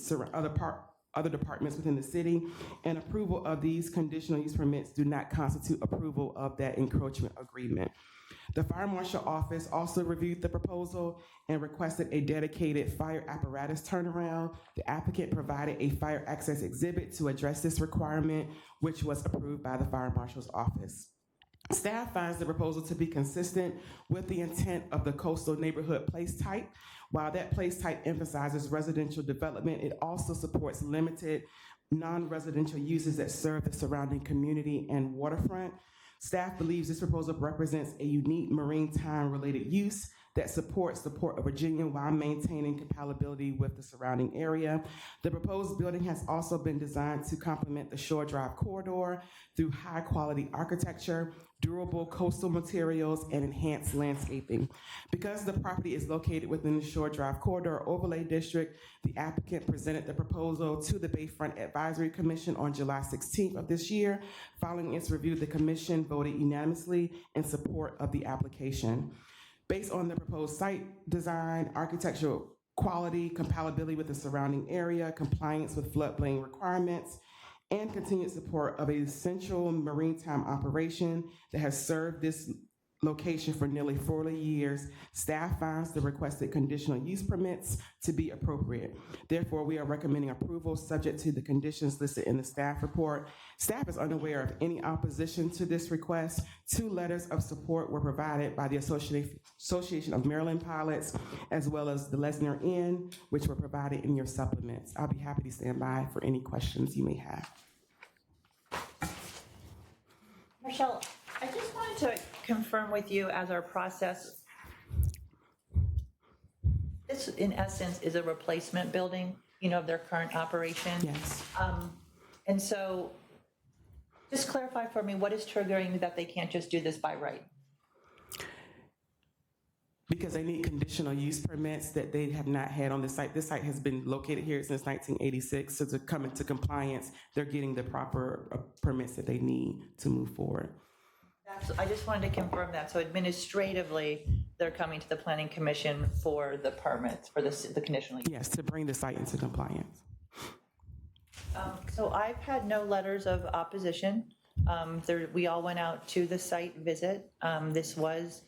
other departments within the city, and approval of these conditional use permits do not constitute approval of that encroachment agreement. The Fire Marshal Office also reviewed the proposal and requested a dedicated fire apparatus turnaround. The applicant provided a fire access exhibit to address this requirement, which was approved by the Fire Marshal's Office. Staff finds the proposal to be consistent with the intent of the coastal neighborhood place type. While that place type emphasizes residential development, it also supports limited non-residential uses that serve the surrounding community and waterfront. Staff believes this proposal represents a unique maritime-related use that supports the Port of Virginia while maintaining compatibility with the surrounding area. The proposed building has also been designed to complement the Shore Drive Corridor through high-quality architecture, durable coastal materials, and enhanced landscaping. Because the property is located within the Shore Drive Corridor Overlay District, the applicant presented the proposal to the Bayfront Advisory Commission on July 16th of this year. Following its review, the commission voted unanimously in support of the application. Based on the proposed site design, architectural quality, compatibility with the surrounding area, compliance with floodplain requirements, and continued support of a central maritime operation that has served this location for nearly 40 years, staff finds the requested conditional use permits to be appropriate. Therefore, we are recommending approval subject to the conditions listed in the staff report. Staff is unaware of any opposition to this request. 2 letters of support were provided by the Association of Maryland Pilots, as well as the Lesner Inn, which were provided in your supplements. I'll be happy to stand by for any questions you may have. Michelle, I just wanted to confirm with you as our process. This, in essence, is a replacement building, of their current operation. Yes. And so, just clarify for me, what is triggering that they can't just do this by right? Because they need conditional use permits that they have not had on the site. This site has been located here since 1986, so to come into compliance, they're getting the proper permits that they need to move forward. I just wanted to confirm that. So administratively, they're coming to the Planning Commission for the permits, for the conditional use? Yes, to bring the site into compliance. So I've had no letters of opposition. We all went out to the site visit. This was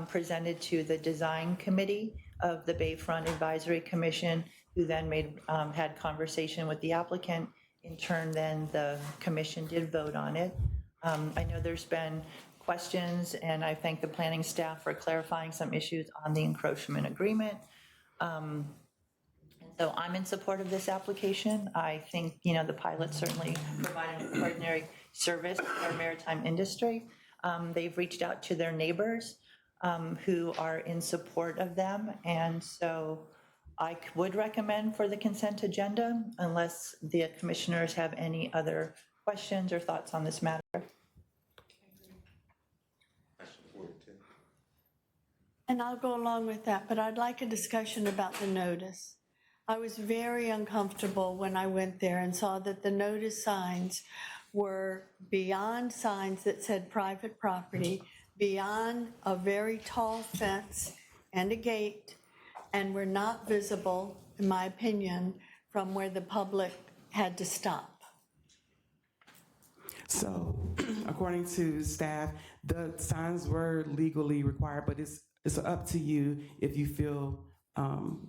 presented to the design committee of the Bayfront Advisory Commission, who then had conversation with the applicant. In turn, then the commission did vote on it. I know there's been questions, and I thank the planning staff for clarifying some issues on the encroachment agreement. And so I'm in support of this application. I think, the pilots certainly provide an extraordinary service to our maritime industry. They've reached out to their neighbors who are in support of them. And so I would recommend for the consent agenda, unless the commissioners have any other questions or thoughts on this matter. And I'll go along with that, but I'd like a discussion about the notice. I was very uncomfortable when I went there and saw that the notice signs were beyond signs that said private property, beyond a very tall fence and a gate, and were not visible, in my opinion, from where the public had to stop. So, according to staff, the signs were legally required, but it's up to you if you feel,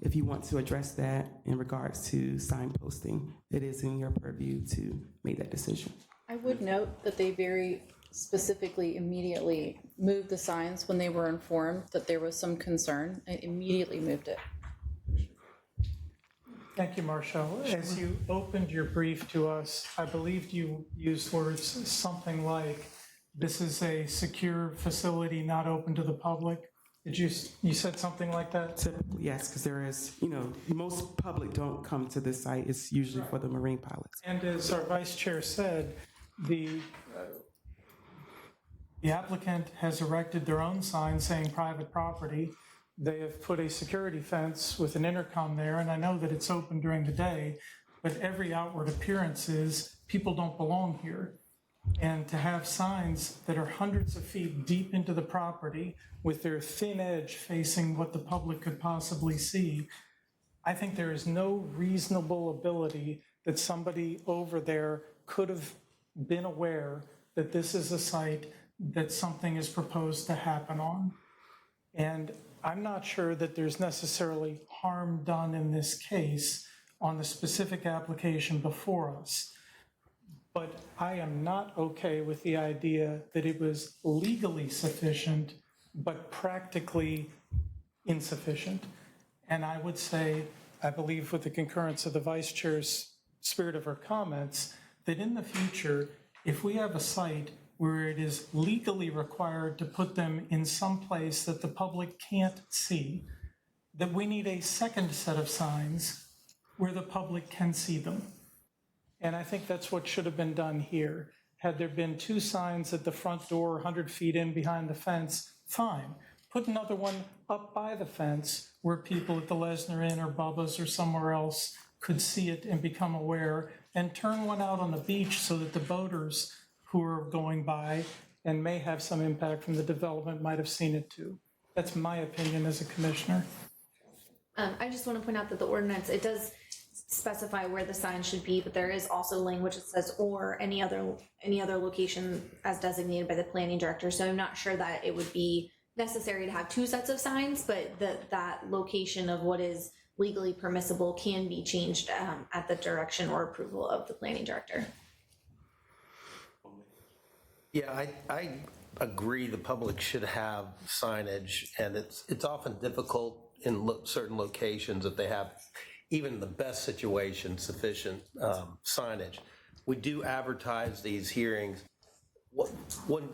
if you want to address that in regards to sign posting. It is in your purview to make that decision. I would note that they very specifically immediately moved the signs when they were informed that there was some concern, and immediately moved it. Thank you, Marshall. As you opened your brief to us, I believed you used words something like, this is a secure facility not open to the public. Did you said something like that? Typically, yes, because there is, most public don't come to this site. It's usually for the marine pilots. And as our vice chair said, the applicant has erected their own sign saying private property. They have put a security fence with an intercom there, and I know that it's open during the day, but every outward appearance is people don't belong here. And to have signs that are hundreds of feet deep into the property with their thin edge facing what the public could possibly see, I think there is no reasonable ability that somebody over there could have been aware that this is a site that something is proposed to happen on. And I'm not sure that there's necessarily harm done in this case on the specific application before us. But I am not okay with the idea that it was legally sufficient, but practically insufficient. And I would say, I believe with the concurrence of the vice chair's spirit of her comments, that in the future, if we have a site where it is legally required to put them in some place that the public can't see, that we need a second set of signs where the public can see them. And I think that's what should have been done here. Had there been 2 signs at the front door, 100 feet in behind the fence, fine. Put another one up by the fence where people at the Lesner Inn or Bubba's or somewhere else could see it and become aware, and turn one out on the beach so that the boaters who are going by and may have some impact from the development might have seen it too. That's my opinion as a commissioner. I just want to point out that the ordinance, it does specify where the sign should be, but there is also language that says or any other location as designated by the planning director. So I'm not sure that it would be necessary to have two sets of signs, but that location of what is legally permissible can be changed at the direction or approval of the planning director. Yeah, I agree the public should have signage, and it's often difficult in certain locations if they have, even in the best situation, sufficient signage. We do advertise these hearings. One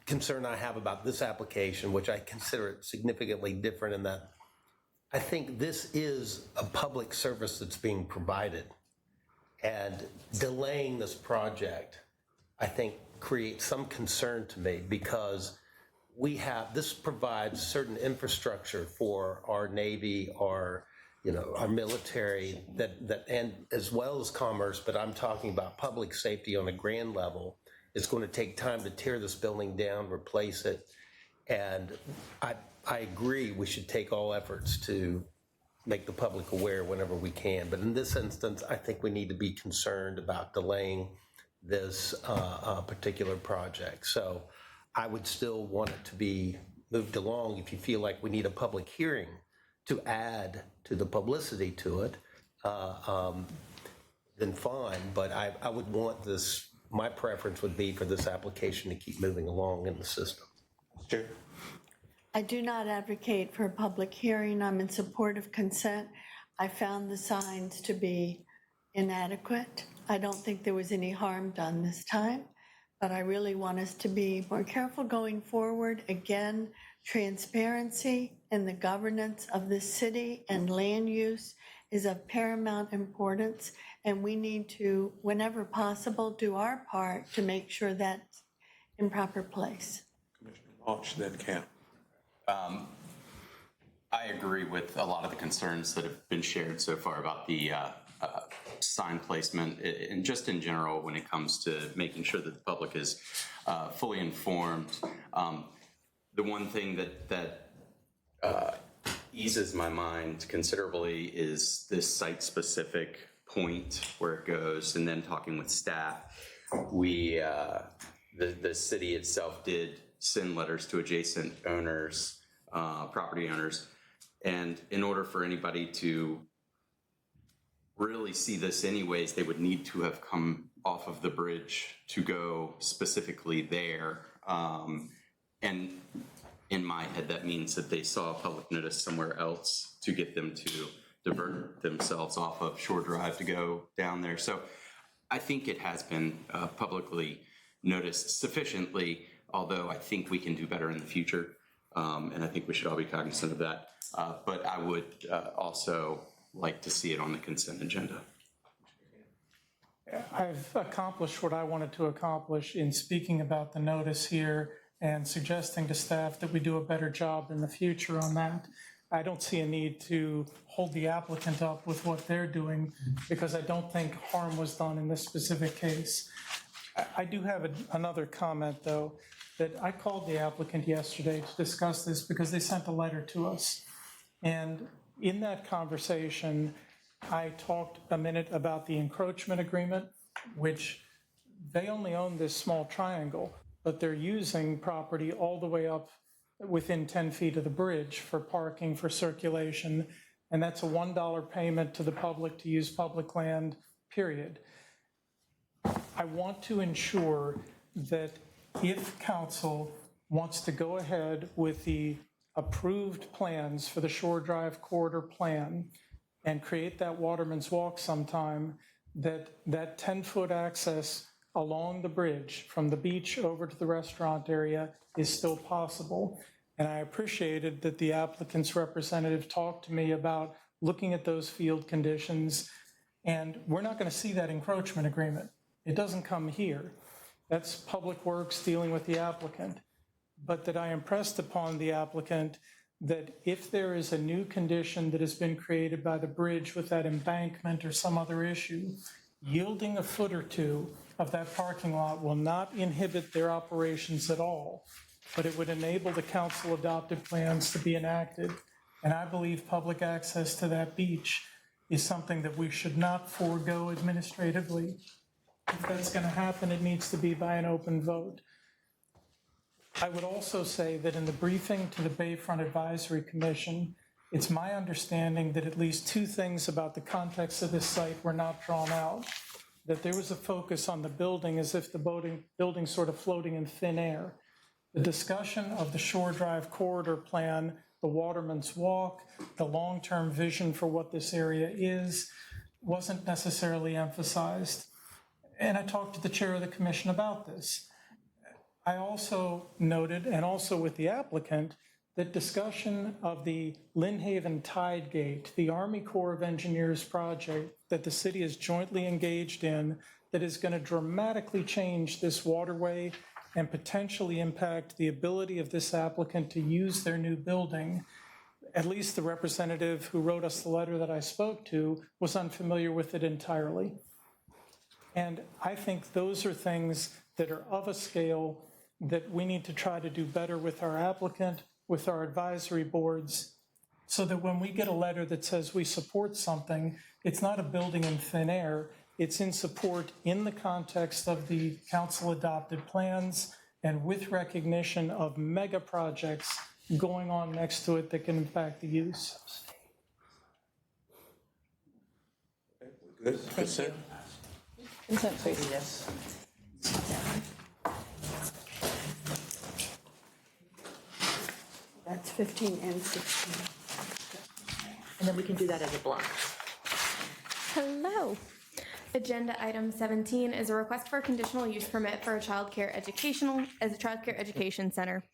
concern I have about this application, which I consider it significantly different in that I think this is a public service that's being provided, and delaying this project, I think, creates some concern to me, because this provides certain infrastructure for our Navy, our military, and as well as commerce, but I'm talking about public safety on a grand level. It's going to take time to tear this building down, replace it, and I agree we should take all efforts to make the public aware whenever we can. But in this instance, I think we need to be concerned about delaying this particular project. So I would still want it to be moved along. If you feel like we need a public hearing to add to the publicity to it, then fine. But I would want this, my preference would be for this application to keep moving along in the system. Chair. I do not advocate for a public hearing. I'm in support of consent. I found the signs to be inadequate. I don't think there was any harm done this time, but I really want us to be more careful going forward. Again, transparency in the governance of this city and land use is of paramount importance, and we need to, whenever possible, do our part to make sure that's in proper place. Commissioner Launch, then Camp. I agree with a lot of the concerns that have been shared so far about the sign placement, and just in general when it comes to making sure that the public is fully informed. The one thing that eases my mind considerably is this site-specific point where it goes, and then talking with staff, the city itself did send letters to adjacent owners, property owners, and in order for anybody to really see this anyways, they would need to have come off of the bridge to go specifically there. And in my head, that means that they saw a public notice somewhere else to get them to divert themselves off of Shore Drive to go down there. So I think it has been publicly noticed sufficiently, although I think we can do better in the future. And I think we should all be cognizant of that. But I would also like to see it on the consent agenda. I've accomplished what I wanted to accomplish in speaking about the notice here and suggesting to staff that we do a better job in the future on that. I don't see a need to hold the applicant up with what they're doing, because I don't think harm was done in this specific case. I do have another comment, though, that I called the applicant yesterday to discuss this because they sent a letter to us. And in that conversation, I talked a minute about the encroachment agreement, which they only own this small triangle, but they're using property all the way up within 10 feet of the bridge for parking, for circulation, and that's a $1 payment to the public to use public land, period. I want to ensure that if council wants to go ahead with the approved plans for the Shore Drive corridor plan and create that Waterman's Walk sometime, that 10-foot access along the bridge from the beach over to the restaurant area is still possible. And I appreciated that the applicant's representative talked to me about looking at those field conditions, and we're not going to see that encroachment agreement. It doesn't come here. That's Public Works dealing with the applicant. But that I impressed upon the applicant that if there is a new condition that has been created by the bridge with that embankment or some other issue, yielding a foot or two of that parking lot will not inhibit their operations at all, but it would enable the council-adopted plans to be enacted. And I believe public access to that beach is something that we should not forego administratively. If that's going to happen, it needs to be by an open vote. I would also say that in the briefing to the Bayfront Advisory Commission, it's my understanding that at least two things about the context of this site were not drawn out. That there was a focus on the building as if the building sort of floating in thin air. The discussion of the Shore Drive corridor plan, the Waterman's Walk, the long-term vision for what this area is, wasn't necessarily emphasized. And I talked to the chair of the commission about this. I also noted, and also with the applicant, that discussion of the Lynnhaven Tide Gate, the Army Corps of Engineers project that the city is jointly engaged in, that is going to dramatically change this waterway and potentially impact the ability of this applicant to use their new building. At least the representative who wrote us the letter that I spoke to was unfamiliar with it entirely. And I think those are things that are of a scale that we need to try to do better with our applicant, with our advisory boards, so that when we get a letter that says we support something, it's not a building in thin air, it's in support in the context of the council-adopted plans and with recognition of mega projects going on next to it that can impact the use. Good. Consent? Consent, please. Yes. That's 15 and 16. And then we can do that as a block. Hello. Agenda item 17 is a request for a conditional use permit for a childcare education center.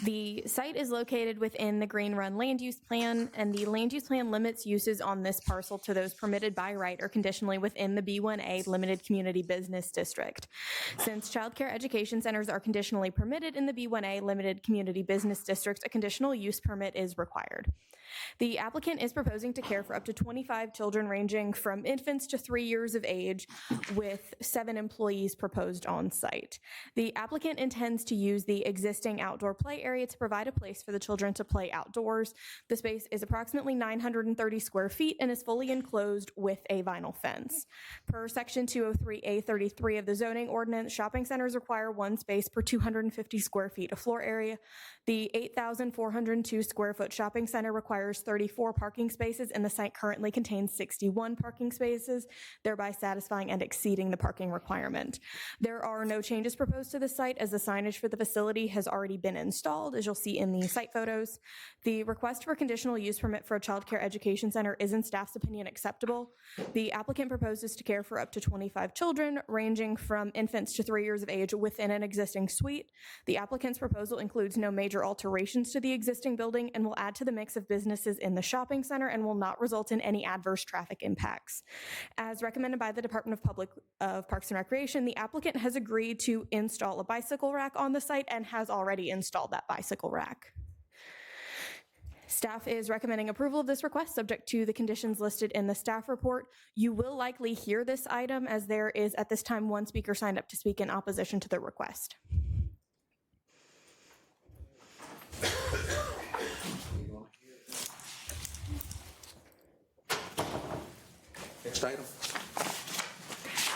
The site is located within the Green Run Land Use Plan, and the land use plan limits uses on this parcel to those permitted by right or conditionally within the B1A Limited Community Business District. Since childcare education centers are conditionally permitted in the B1A Limited Community Business District, a conditional use permit is required. The applicant is proposing to care for up to 25 children ranging from infants to 3 years of age, with 7 employees proposed on site. The applicant intends to use the existing outdoor play area to provide a place for the children to play outdoors. The space is approximately 930 square feet and is fully enclosed with a vinyl fence. Per section 203A33 of the zoning ordinance, shopping centers require 1 space per 250 square feet of floor area. The 8,402 square foot shopping center requires 34 parking spaces, and the site currently contains 61 parking spaces, thereby satisfying and exceeding the parking requirement. There are no changes proposed to the site, as the signage for the facility has already been installed, as you'll see in the site photos. The request for conditional use permit for a child care education center is, in staff's opinion, acceptable. The applicant proposes to care for up to 25 children, ranging from infants to 3 years of age, within an existing suite. The applicant's proposal includes no major alterations to the existing building and will add to the mix of businesses in the shopping center and will not result in any adverse traffic impacts. As recommended by the Department of Parks and Recreation, the applicant has agreed to install a bicycle rack on the site and has already installed that bicycle rack. Staff is recommending approval of this request, subject to the conditions listed in the staff report. You will likely hear this item, as there is at this time 1 speaker signed up to speak in opposition to the request. Next item.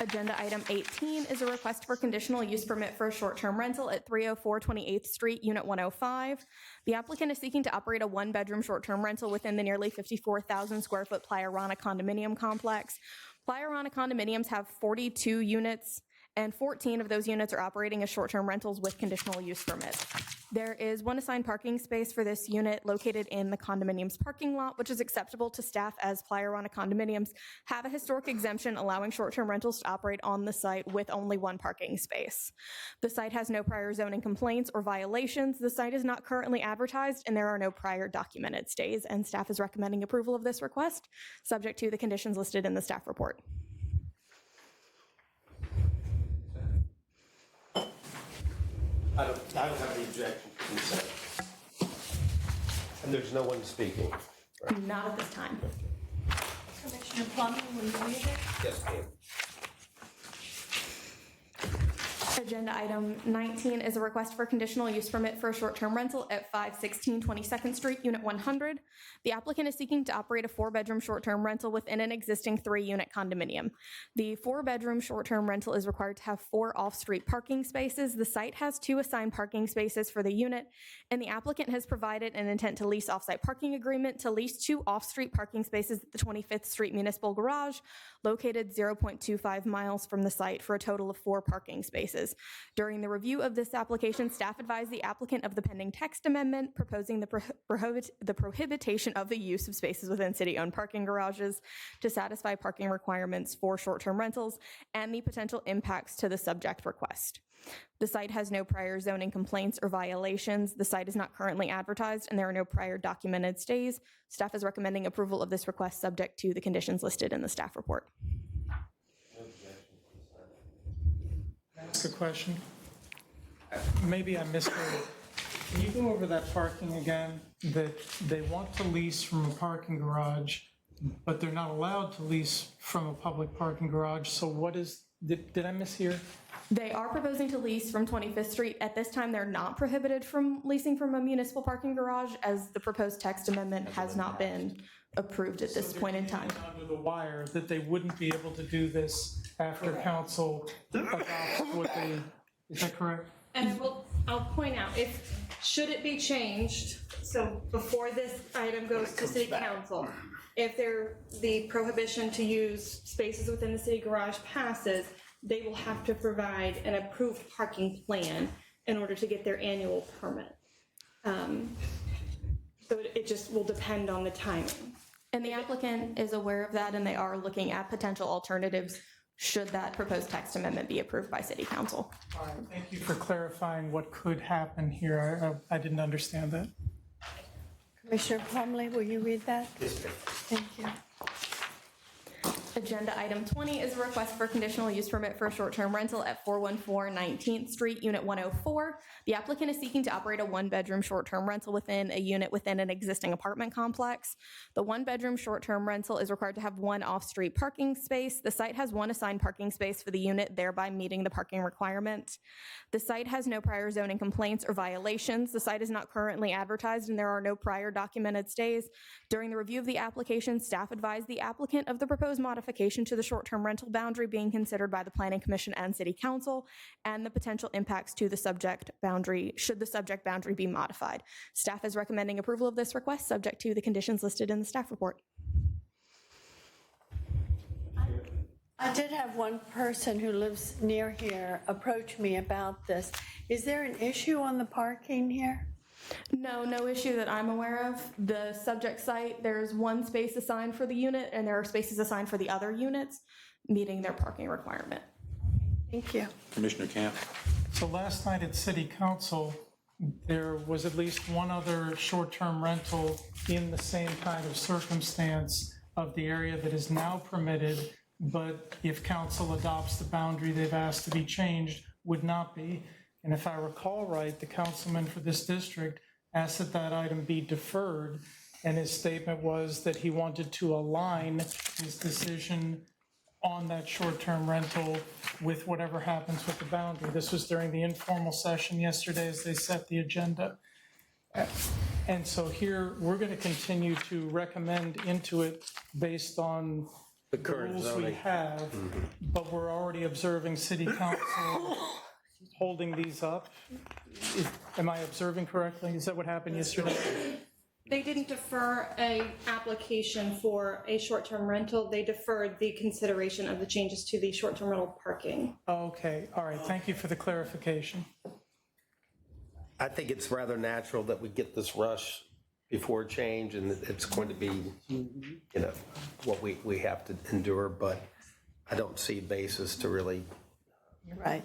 Agenda item 18 is a request for conditional use permit for a short-term rental at 304 28th Street, Unit 105. The applicant is seeking to operate a 1-bedroom short-term rental within the nearly 54,000 square foot Playa Rana condominium complex. Playa Rana condominiums have 42 units, and 14 of those units are operating as short-term rentals with conditional use permits. There is 1 assigned parking space for this unit located in the condominium's parking lot, which is acceptable to staff, as Playa Rana condominiums have a historic exemption allowing short-term rentals to operate on the site with only 1 parking space. The site has no prior zoning complaints or violations. The site is not currently advertised, and there are no prior documented stays, and staff is recommending approval of this request, subject to the conditions listed in the staff report. I don't have any objection to consent. And there's no one speaking. Not at this time. Commissioner Plummer, will you read it? Yes, ma'am. Agenda item 19 is a request for conditional use permit for a short-term rental at 516 22nd Street, Unit 100. The applicant is seeking to operate a 4-bedroom short-term rental within an existing 3-unit condominium. The 4-bedroom short-term rental is required to have 4 off-street parking spaces. The site has 2 assigned parking spaces for the unit, and the applicant has provided an intent to lease off-site parking agreement to lease 2 off-street parking spaces at the 25th Street Municipal Garage, located 0.25 miles from the site, for a total of 4 parking spaces. During the review of this application, staff advised the applicant of the pending text amendment proposing the prohibition of the use of spaces within city-owned parking garages to satisfy parking requirements for short-term rentals and the potential impacts to the subject request. The site has no prior zoning complaints or violations. The site is not currently advertised, and there are no prior documented stays. Staff is recommending approval of this request subject to the conditions listed in the staff report. Ask a question? Maybe I misheard it. Can you go over that parking again? That they want to lease from a parking garage, but they're not allowed to lease from a public parking garage. So what is, did I mishear? They are proposing to lease from 25th Street. At this time, they're not prohibited from leasing from a municipal parking garage, as the proposed text amendment has not been approved at this point in time. Under the wire that they wouldn't be able to do this after council adopts what they, is that correct? And I'll point out, should it be changed, so before this item goes to city council, if the prohibition to use spaces within the city garage passes, they will have to provide an approved parking plan in order to get their annual permit. So it just will depend on the timing. And the applicant is aware of that, and they are looking at potential alternatives should that proposed text amendment be approved by city council. All right, thank you for clarifying what could happen here. I didn't understand that. Commissioner Plumley, will you read that? Yes, ma'am. Thank you. Agenda item 20 is a request for conditional use permit for a short-term rental at 414 19th Street, Unit 104. The applicant is seeking to operate a 1-bedroom short-term rental within a unit within an existing apartment complex. The 1-bedroom short-term rental is required to have 1 off-street parking space. The site has 1 assigned parking space for the unit, thereby meeting the parking requirement. The site has no prior zoning complaints or violations. The site is not currently advertised, and there are no prior documented stays. During the review of the application, staff advised the applicant of the proposed modification to the short-term rental boundary being considered by the Planning Commission and City Council, and the potential impacts to the subject boundary should the subject boundary be modified. Staff is recommending approval of this request subject to the conditions listed in the staff report. I did have one person who lives near here approach me about this. Is there an issue on the parking here? No issue that I'm aware of. The subject site, there's 1 space assigned for the unit, and there are spaces assigned for the other units, meeting their parking requirement. Thank you. Commissioner Camp? So last night at City Council, there was at least one other short-term rental in the same kind of circumstance of the area that is now permitted, but if council adopts the boundary they've asked to be changed, would not be. And if I recall right, the councilman for this district asked that that item be deferred, and his statement was that he wanted to align his decision on that short-term rental with whatever happens with the boundary. This was during the informal session yesterday as they set the agenda. And so here, we're going to continue to recommend into it based on the current rules we zoning. have, but we're already observing city council holding these up. Am I observing correctly? Is that what happened yesterday? They didn't defer a application for a short-term rental. They deferred the consideration of the changes to the short-term rental parking. Okay, all right, thank you for the clarification. I think it's rather natural that we get this rush before change, and it's going to be, what we have to endure, but I don't see basis to really Right.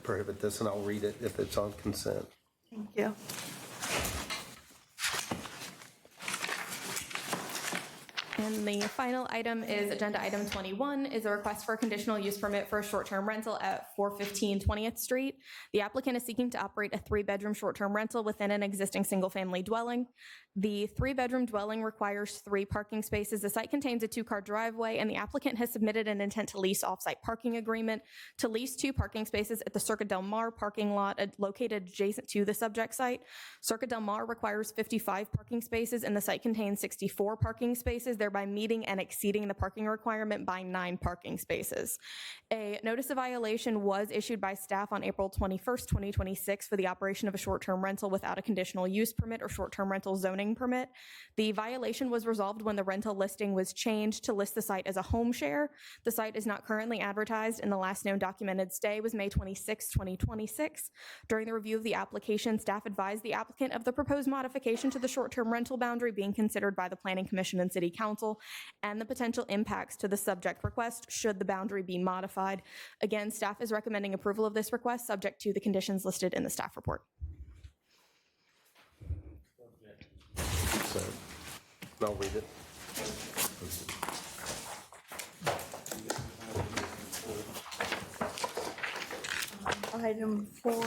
prohibit this, and I'll read it if it's on consent. Thank you. And the final item is agenda item 21, is a request for a conditional use permit for a short-term rental at 415 20th Street. The applicant is seeking to operate a 3-bedroom short-term rental within an existing single-family dwelling. The 3-bedroom dwelling requires 3 parking spaces. The site contains a 2-car driveway, and the applicant has submitted an intent to lease off-site parking agreement to lease 2 parking spaces at the Circa Del Mar parking lot located adjacent to the subject site. Circa Del Mar requires 55 parking spaces, and the site contains 64 parking spaces, thereby meeting and exceeding the parking requirement by 9 parking spaces. A notice of violation was issued by staff on April 21st, 2026 for the operation of a short-term rental without a conditional use permit or short-term rental zoning permit. The violation was resolved when the rental listing was changed to list the site as a home share. The site is not currently advertised, and the last known documented stay was May 26, 2026. During the review of the application, staff advised the applicant of the proposed modification to the short-term rental boundary being considered by the Planning Commission and City Council, and the potential impacts to the subject request should the boundary be modified. Again, staff is recommending approval of this request subject to the conditions listed in the staff report. So, I'll read it. Item 4,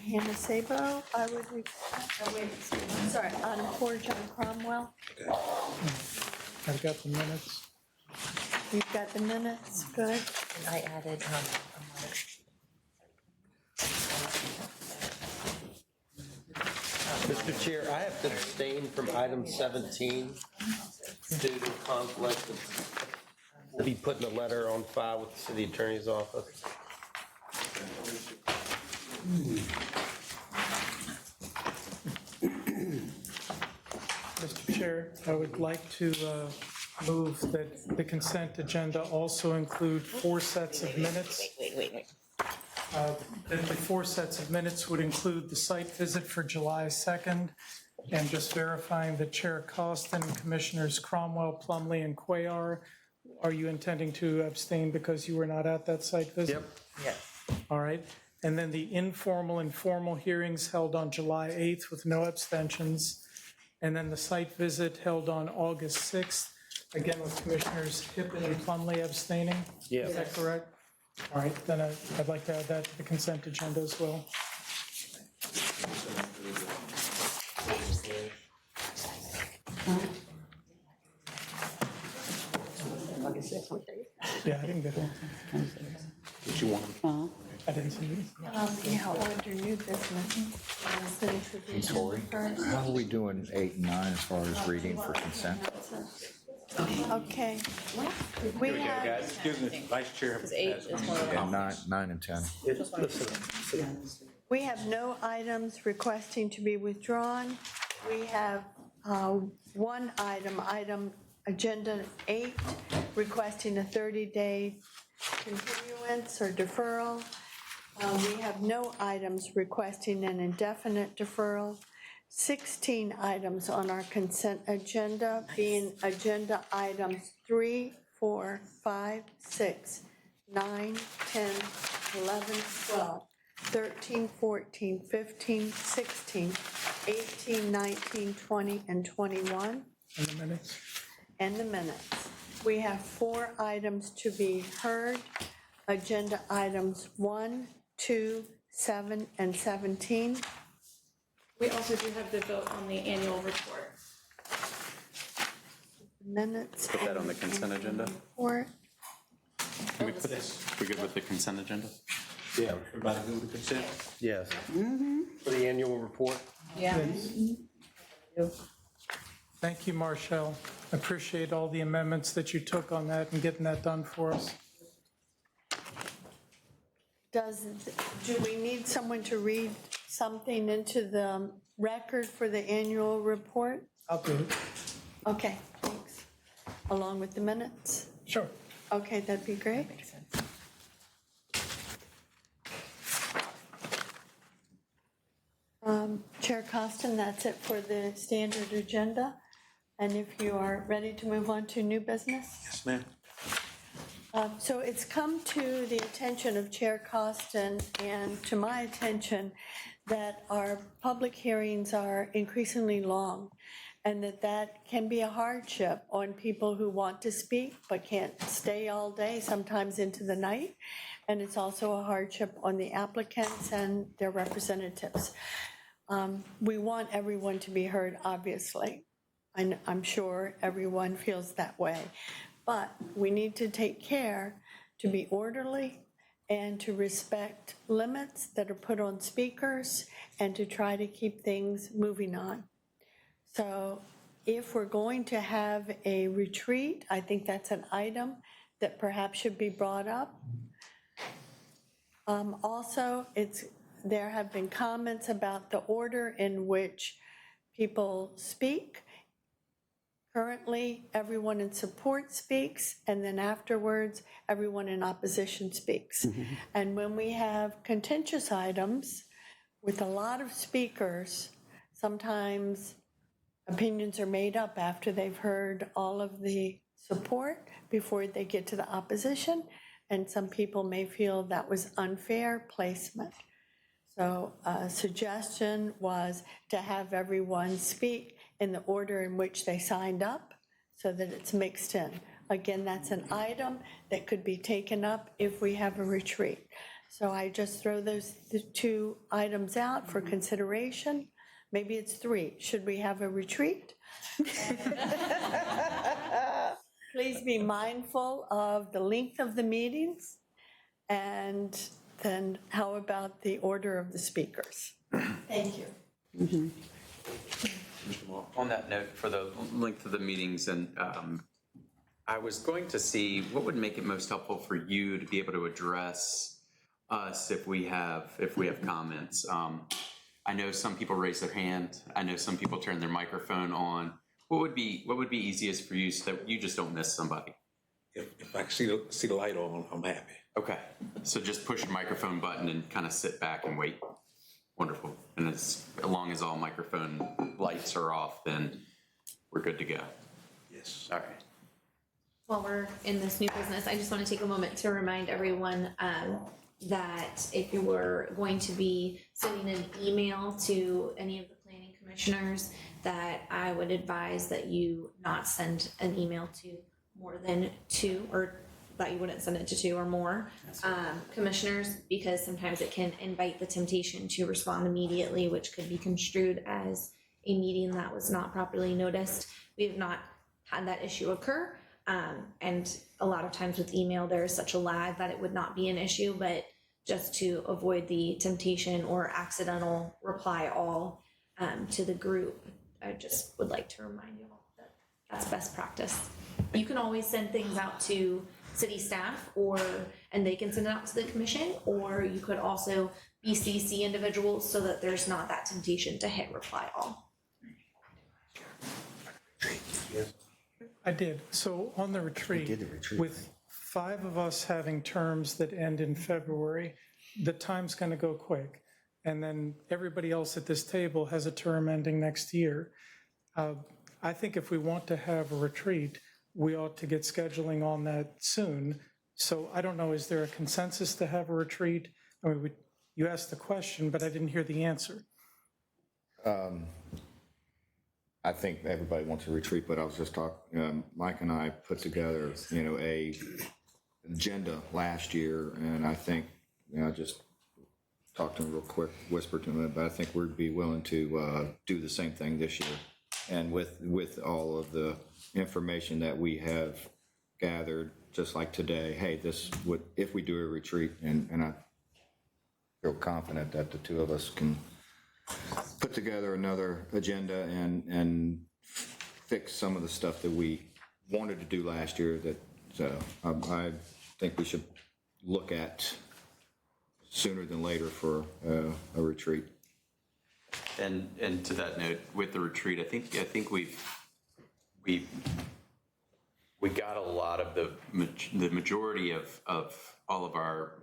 Hannah Sabo, I would, sorry, item 4, John Cromwell. I've got the minutes. You've got the minutes, good. I added, Mr. Chair, I have to abstain from item 17 due to conflict to be putting a letter on file with the city attorney's office. Mr. Chair, I would like to move that the consent agenda also include 4 sets of minutes. Wait. That the 4 sets of minutes would include the site visit for July 2nd, and just verifying that Chair Costin, Commissioners Cromwell, Plumley, and Cuellar, are you intending to abstain because you were not at that site visit? Yep. Yes. All right. And then the informal and formal hearings held on July 8th with no abstentions. And then the site visit held on August 6th, again with Commissioners Hippen and Plumley abstaining? Yes. Is that correct? All right, then I'd like to add that to the consent agenda as well. Yeah, I didn't get it. What you want? I didn't see it. Yeah, under new business. Tori, how are we doing 8 and 9 as far as reading for consent? Okay. We have, Excuse me, Vice Chair. has one of Yeah, 9 and 10. we have no items requesting to be withdrawn. We have one item agenda 8, requesting a 30-day continuance or deferral. We have no items requesting an indefinite deferral. 16 items on our consent agenda, being agenda items 3, 4, 5, 6, 9, 10, 11, 12, 13, 14, 15, 16, 18, 19, 20, and 21. And the minutes. And the minutes. We have 4 items to be heard. Agenda items 1, 2, 7, and 17. We also do have the vote on the annual report. Minutes. Put that on the consent agenda? Report. Can we put this, we good with the consent agenda? Yeah. Everybody good with consent? Yes. For the annual report? Yeah. Thank you, Marshall. Appreciate all the amendments that you took on that and getting that done for us. Do we need someone to read something into the record for the annual report? I'll do it. Okay, thanks. Along with the minutes? Sure. Okay, that'd be great. Chair Costin, that's it for the standard agenda. And if you are ready to move on to new business? Yes, ma'am. So it's come to the attention of Chair Costin and to my attention that our public hearings are increasingly long. and that can be a hardship on people who want to speak but can't stay all day, sometimes into the night. And it's also a hardship on the applicants and their representatives. We want everyone to be heard, obviously. I'm sure everyone feels that way. But we need to take care to be orderly and to respect limits that are put on speakers and to try to keep things moving on. So if we're going to have a retreat, I think that's an item that perhaps should be brought up. Also, there have been comments about the order in which people speak. Currently, everyone in support speaks, and then afterwards, everyone in opposition speaks. And when we have contentious items with a lot of speakers, sometimes opinions are made up after they've heard all of the support before they get to the opposition, and some people may feel that was unfair placement. So a suggestion was to have everyone speak in the order in which they signed up so that it's mixed in. Again, that's an item that could be taken up if we have a retreat. So I just throw those two items out for consideration. Maybe it's three. Should we have a retreat? Please be mindful of the length of the meetings, and then how about the order of the speakers? Thank you. On that note, for the length of the meetings, and I was going to see what would make it most helpful for you to be able to address us if we have comments. I know some people raise their hand. I know some people turn their microphone on. What would be easiest for you so that you just don't miss somebody? If I can see the light on, I'm happy. Okay, so just push the microphone button and kind of sit back and wait. Wonderful. And as long as all microphone lights are off, then we're good to go. Yes. All right. While we're in this new business, I just want to take a moment to remind everyone that if you were going to be sending an email to any of the planning commissioners, that I would advise that you not send an email to more than two, or that you wouldn't send it to two or more commissioners, because sometimes it can invite the temptation to respond immediately, which could be construed as a meeting that was not properly noticed. We have not had that issue occur. And a lot of times with email, there is such a lag that it would not be an issue, but just to avoid the temptation or accidental reply all to the group, I just would like to remind you all that that's best practice. You can always send things out to city staff, and they can send it out to the commission, or you could also BCC individuals so that there's not that temptation to hit reply all. I did. So on the retreat, with 5 of us having terms that end in February, the time's going to go quick. And then everybody else at this table has a term ending next year. I think if we want to have a retreat, we ought to get scheduling on that soon. So I don't know, is there a consensus to have a retreat? I mean, you asked the question, but I didn't hear the answer. I think everybody wants a retreat, but I was just talking, Mike and I put together, a agenda last year, and I think, I just talked to him real quick, whispered to him, but I think we'd be willing to do the same thing this year. And with all of the information that we have gathered, just like today, hey, this would, if we do a retreat, and I feel confident that the two of us can put together another agenda and fix some of the stuff that we wanted to do last year, that I think we should look at sooner than later for a retreat. And to that note, with the retreat, I think we got a lot of the majority of all of our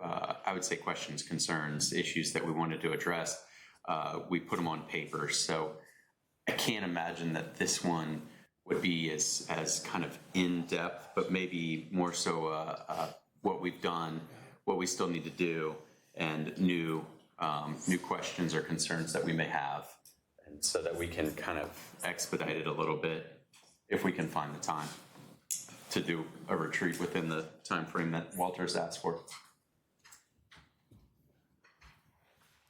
I would say questions, concerns, issues that we wanted to address. We put them on paper, so I can't imagine that this one would be as kind of in depth, but maybe more so what we've done, what we still need to do, and new questions or concerns that we may have. so that we can kind of expedite it a little bit if we can find the time to do a retreat within the time frame that Walter's asked for.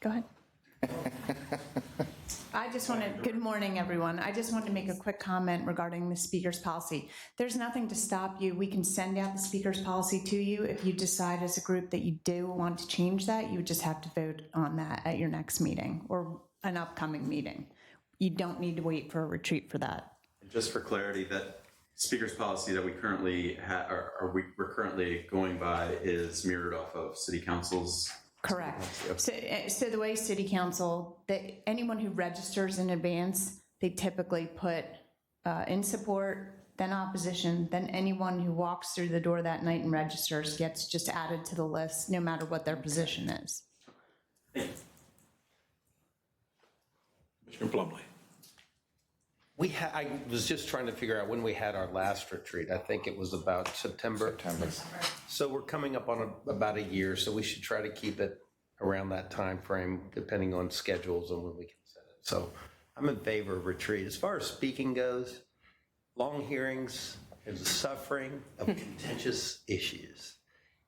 Go ahead. I just want to, good morning, everyone. I just wanted to make a quick comment regarding the speaker's policy. There's nothing to stop you. We can send out the speaker's policy to you. If you decide as a group that you do want to change that, you would just have to vote on that at your next meeting or an upcoming meeting. You don't need to wait for a retreat for that. And just for clarity, that speaker's policy that we currently we're currently going by is mirrored off of City Council's. Correct. So the way City Council, anyone who registers in advance, they typically put in support, then opposition, then anyone who walks through the door that night and registers gets just added to the list, no matter what their position is. Commissioner Plumlee. I was just trying to figure out when we had our last retreat. I think it was about September. So we're coming up on about a year, so we should try to keep it around that time frame, depending on schedules and when we can set it. So I'm in favor of retreat. As far as speaking goes, long hearings is the suffering of contentious issues.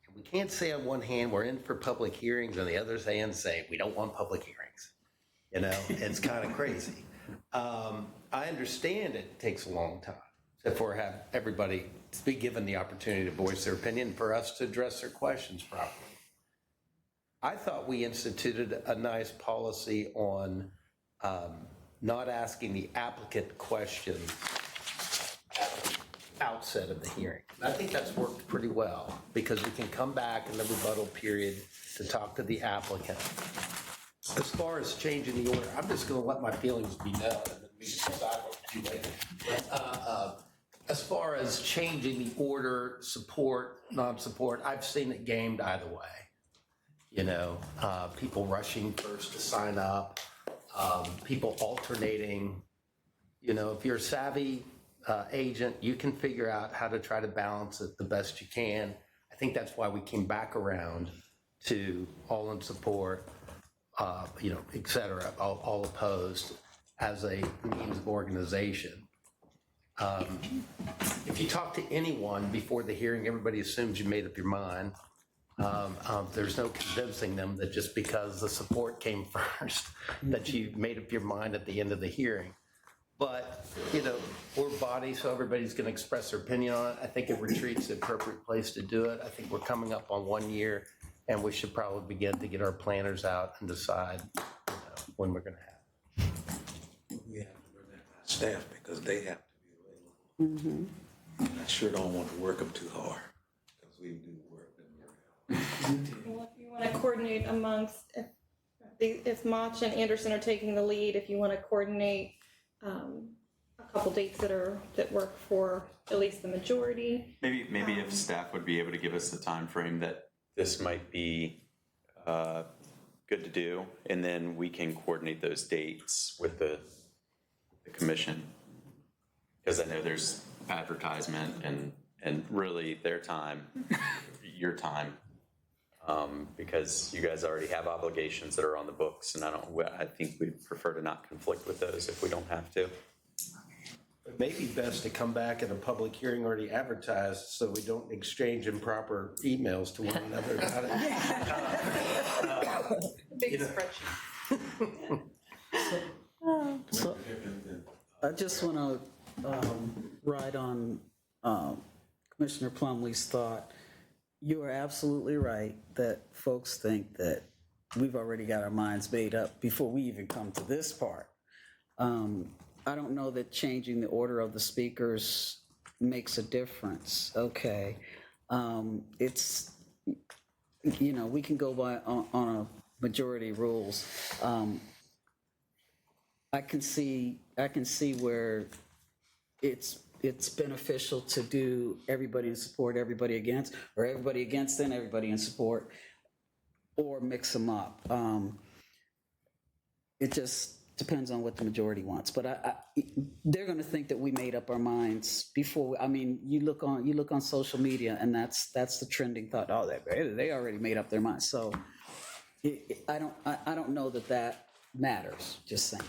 And we can't say on one hand we're in for public hearings, on the other hand say we don't want public hearings. You know, it's kind of crazy. I understand it takes a long time for everybody to be given the opportunity to voice their opinion, for us to address their questions properly. I thought we instituted a nice policy on not asking the applicant questions at the outset of the hearing. I think that's worked pretty well because we can come back in the rebuttal period to talk to the applicant. As far as changing the order, I'm just going to let my feelings be known and then we decide what to do later. As far as changing the order, support, non-support, I've seen it gamed either way. You know, people rushing first to sign up, people alternating. You know, if you're a savvy agent, you can figure out how to try to balance it the best you can. I think that's why we came back around to all in support, you know, et cetera, all opposed as a means of organization. If you talk to anyone before the hearing, everybody assumes you made up your mind. There's no convincing them that just because the support came first, that you made up your mind at the end of the hearing. But, you know, we're body, so everybody's going to express their opinion on it. I think a retreat's the appropriate place to do it. I think we're coming up on 1 year, and we should probably begin to get our planners out and decide when we're going to have it. We have to present our staff because they have to be available. And I sure don't want to work them too hard because we do work them. Well, if you want to coordinate amongst, if Mach and Anderson are taking the lead, if you want to coordinate a couple dates that work for at least the majority. Maybe if staff would be able to give us the time frame that this might be good to do, and then we can coordinate those dates with the commission. Because I know there's advertisement and really their time, your time, because you guys already have obligations that are on the books, and I think we'd prefer to not conflict with those if we don't have to. It may be best to come back at a public hearing already advertised so we don't exchange improper emails to one another about it. Big spreadsheet. So I just want to ride on Commissioner Plumlee's thought. You are absolutely right that folks think that we've already got our minds made up before we even come to this part. I don't know that changing the order of the speakers makes a difference. Okay. It's, you know, we can go by on a majority rules. I can see where it's beneficial to do everybody in support, everybody against, or everybody against and everybody in support, or mix them up. It just depends on what the majority wants. But they're going to think that we made up our minds before. I mean, you look on social media, and that's the trending thought. Oh, they already made up their minds. So I don't know that matters. Just saying.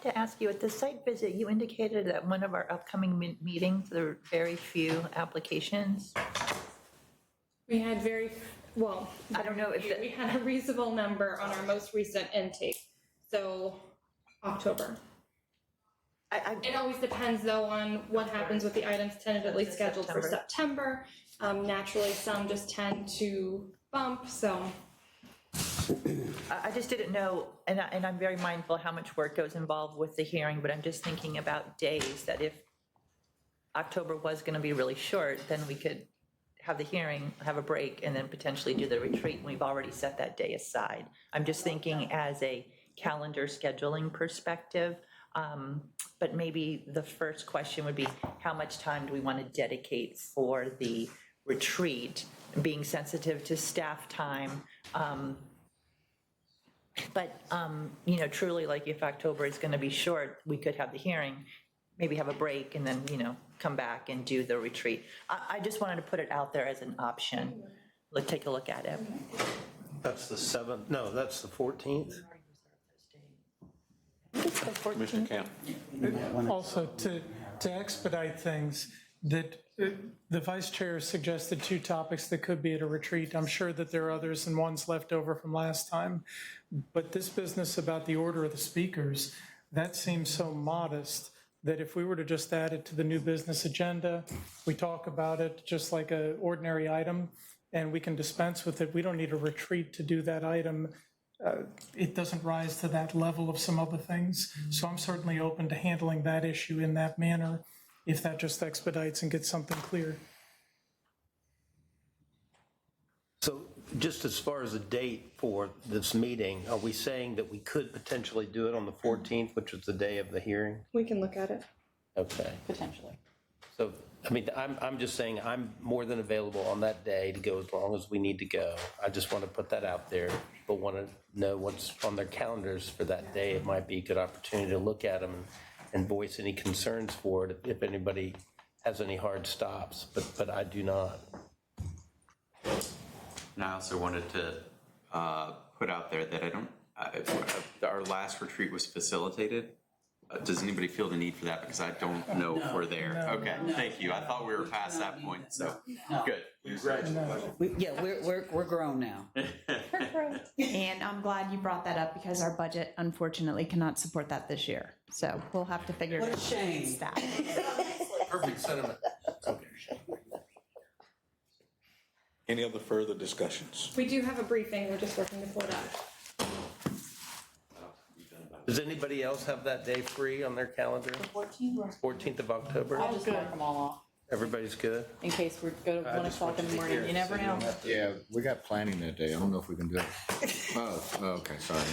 to ask you, at the site visit, you indicated that one of our upcoming meetings, there were very few applications. We had well, I don't know if we had a reasonable number on our most recent intake, so October. It always depends, though, on what happens with the items tentatively scheduled for September. Naturally, some just tend to bump, so. I just didn't know, and I'm very mindful how much work goes involved with the hearing, but I'm just thinking about days, that if October was going to be really short, then we could have the hearing, have a break, and then potentially do the retreat, and we've already set that day aside. I'm just thinking as a calendar scheduling perspective, but maybe the first question would be, how much time do we want to dedicate for the retreat, being sensitive to staff time? But, you know, truly, like if October is going to be short, we could have the hearing, maybe have a break, and then, you know, come back and do the retreat. I just wanted to put it out there as an option. Let's take a look at it. That's the 7th, no, that's the 14th. Commissioner Camp. Also, to expedite things, that the vice chair suggested 2 topics that could be at a retreat. I'm sure that there are others and ones left over from last time. But this business about the order of the speakers, that seems so modest that if we were to just add it to the new business agenda, we talk about it just like an ordinary item, and we can dispense with it. We don't need a retreat to do that item. It doesn't rise to that level of some other things. So I'm certainly open to handling that issue in that manner, if that just expedites and gets something clear. So just as far as a date for this meeting, are we saying that we could potentially do it on the 14th, which was the day of the hearing? We can look at it. Okay. Potentially. So, I mean, I'm just saying I'm more than available on that day to go as long as we need to go. I just want to put that out there. People want to know what's on their calendars for that day. It might be a good opportunity to look at them and voice any concerns for it if anybody has any hard stops, but I do not. And I also wanted to put out there that our last retreat was facilitated. Does anybody feel the need for that? Because I don't know if we're there. Okay, thank you. I thought we were past that point, so good. We're grown now. And I'm glad you brought that up because our budget unfortunately cannot support that this year. So we'll have to figure it out. What a shame. Perfect sentiment. Any other further discussions? We do have a briefing, we're just working to pull it up. Does anybody else have that day free on their calendar? 14th of October? I'll just mark them all off Everybody's good? in case we go to 1 o'clock in the morning. You never know. Yeah, we got planning that day. I don't know if we can do it. Oh, okay, sorry.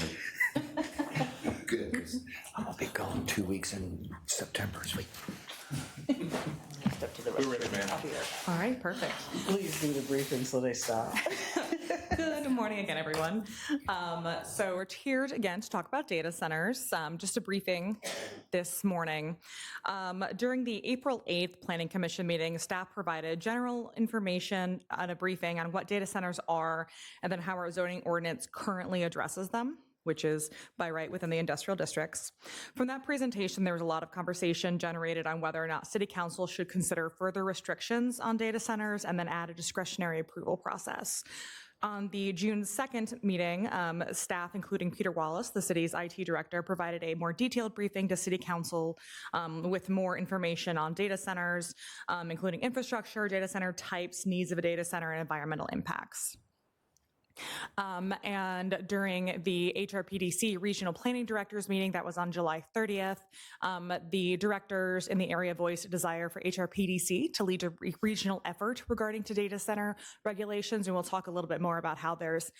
Good, 'cause I'm gonna be gone 2 weeks in September, sweet. We're ready, man. All right, perfect. Please do the briefing so they stop. Good morning again, everyone. So we're here again to talk about data centers. Just a briefing this morning. During the April 8th Planning Commission meeting, staff provided general information on a briefing on what data centers are and then how our zoning ordinance currently addresses them, which is by right within the industrial districts. From that presentation, there was a lot of conversation generated on whether or not City Council should consider further restrictions on data centers and then add a discretionary approval process. On the June 2nd meeting, staff, including Peter Wallace, the city's IT director, provided a more detailed briefing to City Council with more information on data centers, including infrastructure, data center types, needs of a data center, and environmental impacts. And during the HRPDC Regional Planning Directors meeting that was on July 30th, the directors in the area voiced a desire for HRPDC to lead a regional effort regarding to data center regulations, and we'll talk a little bit more about how there's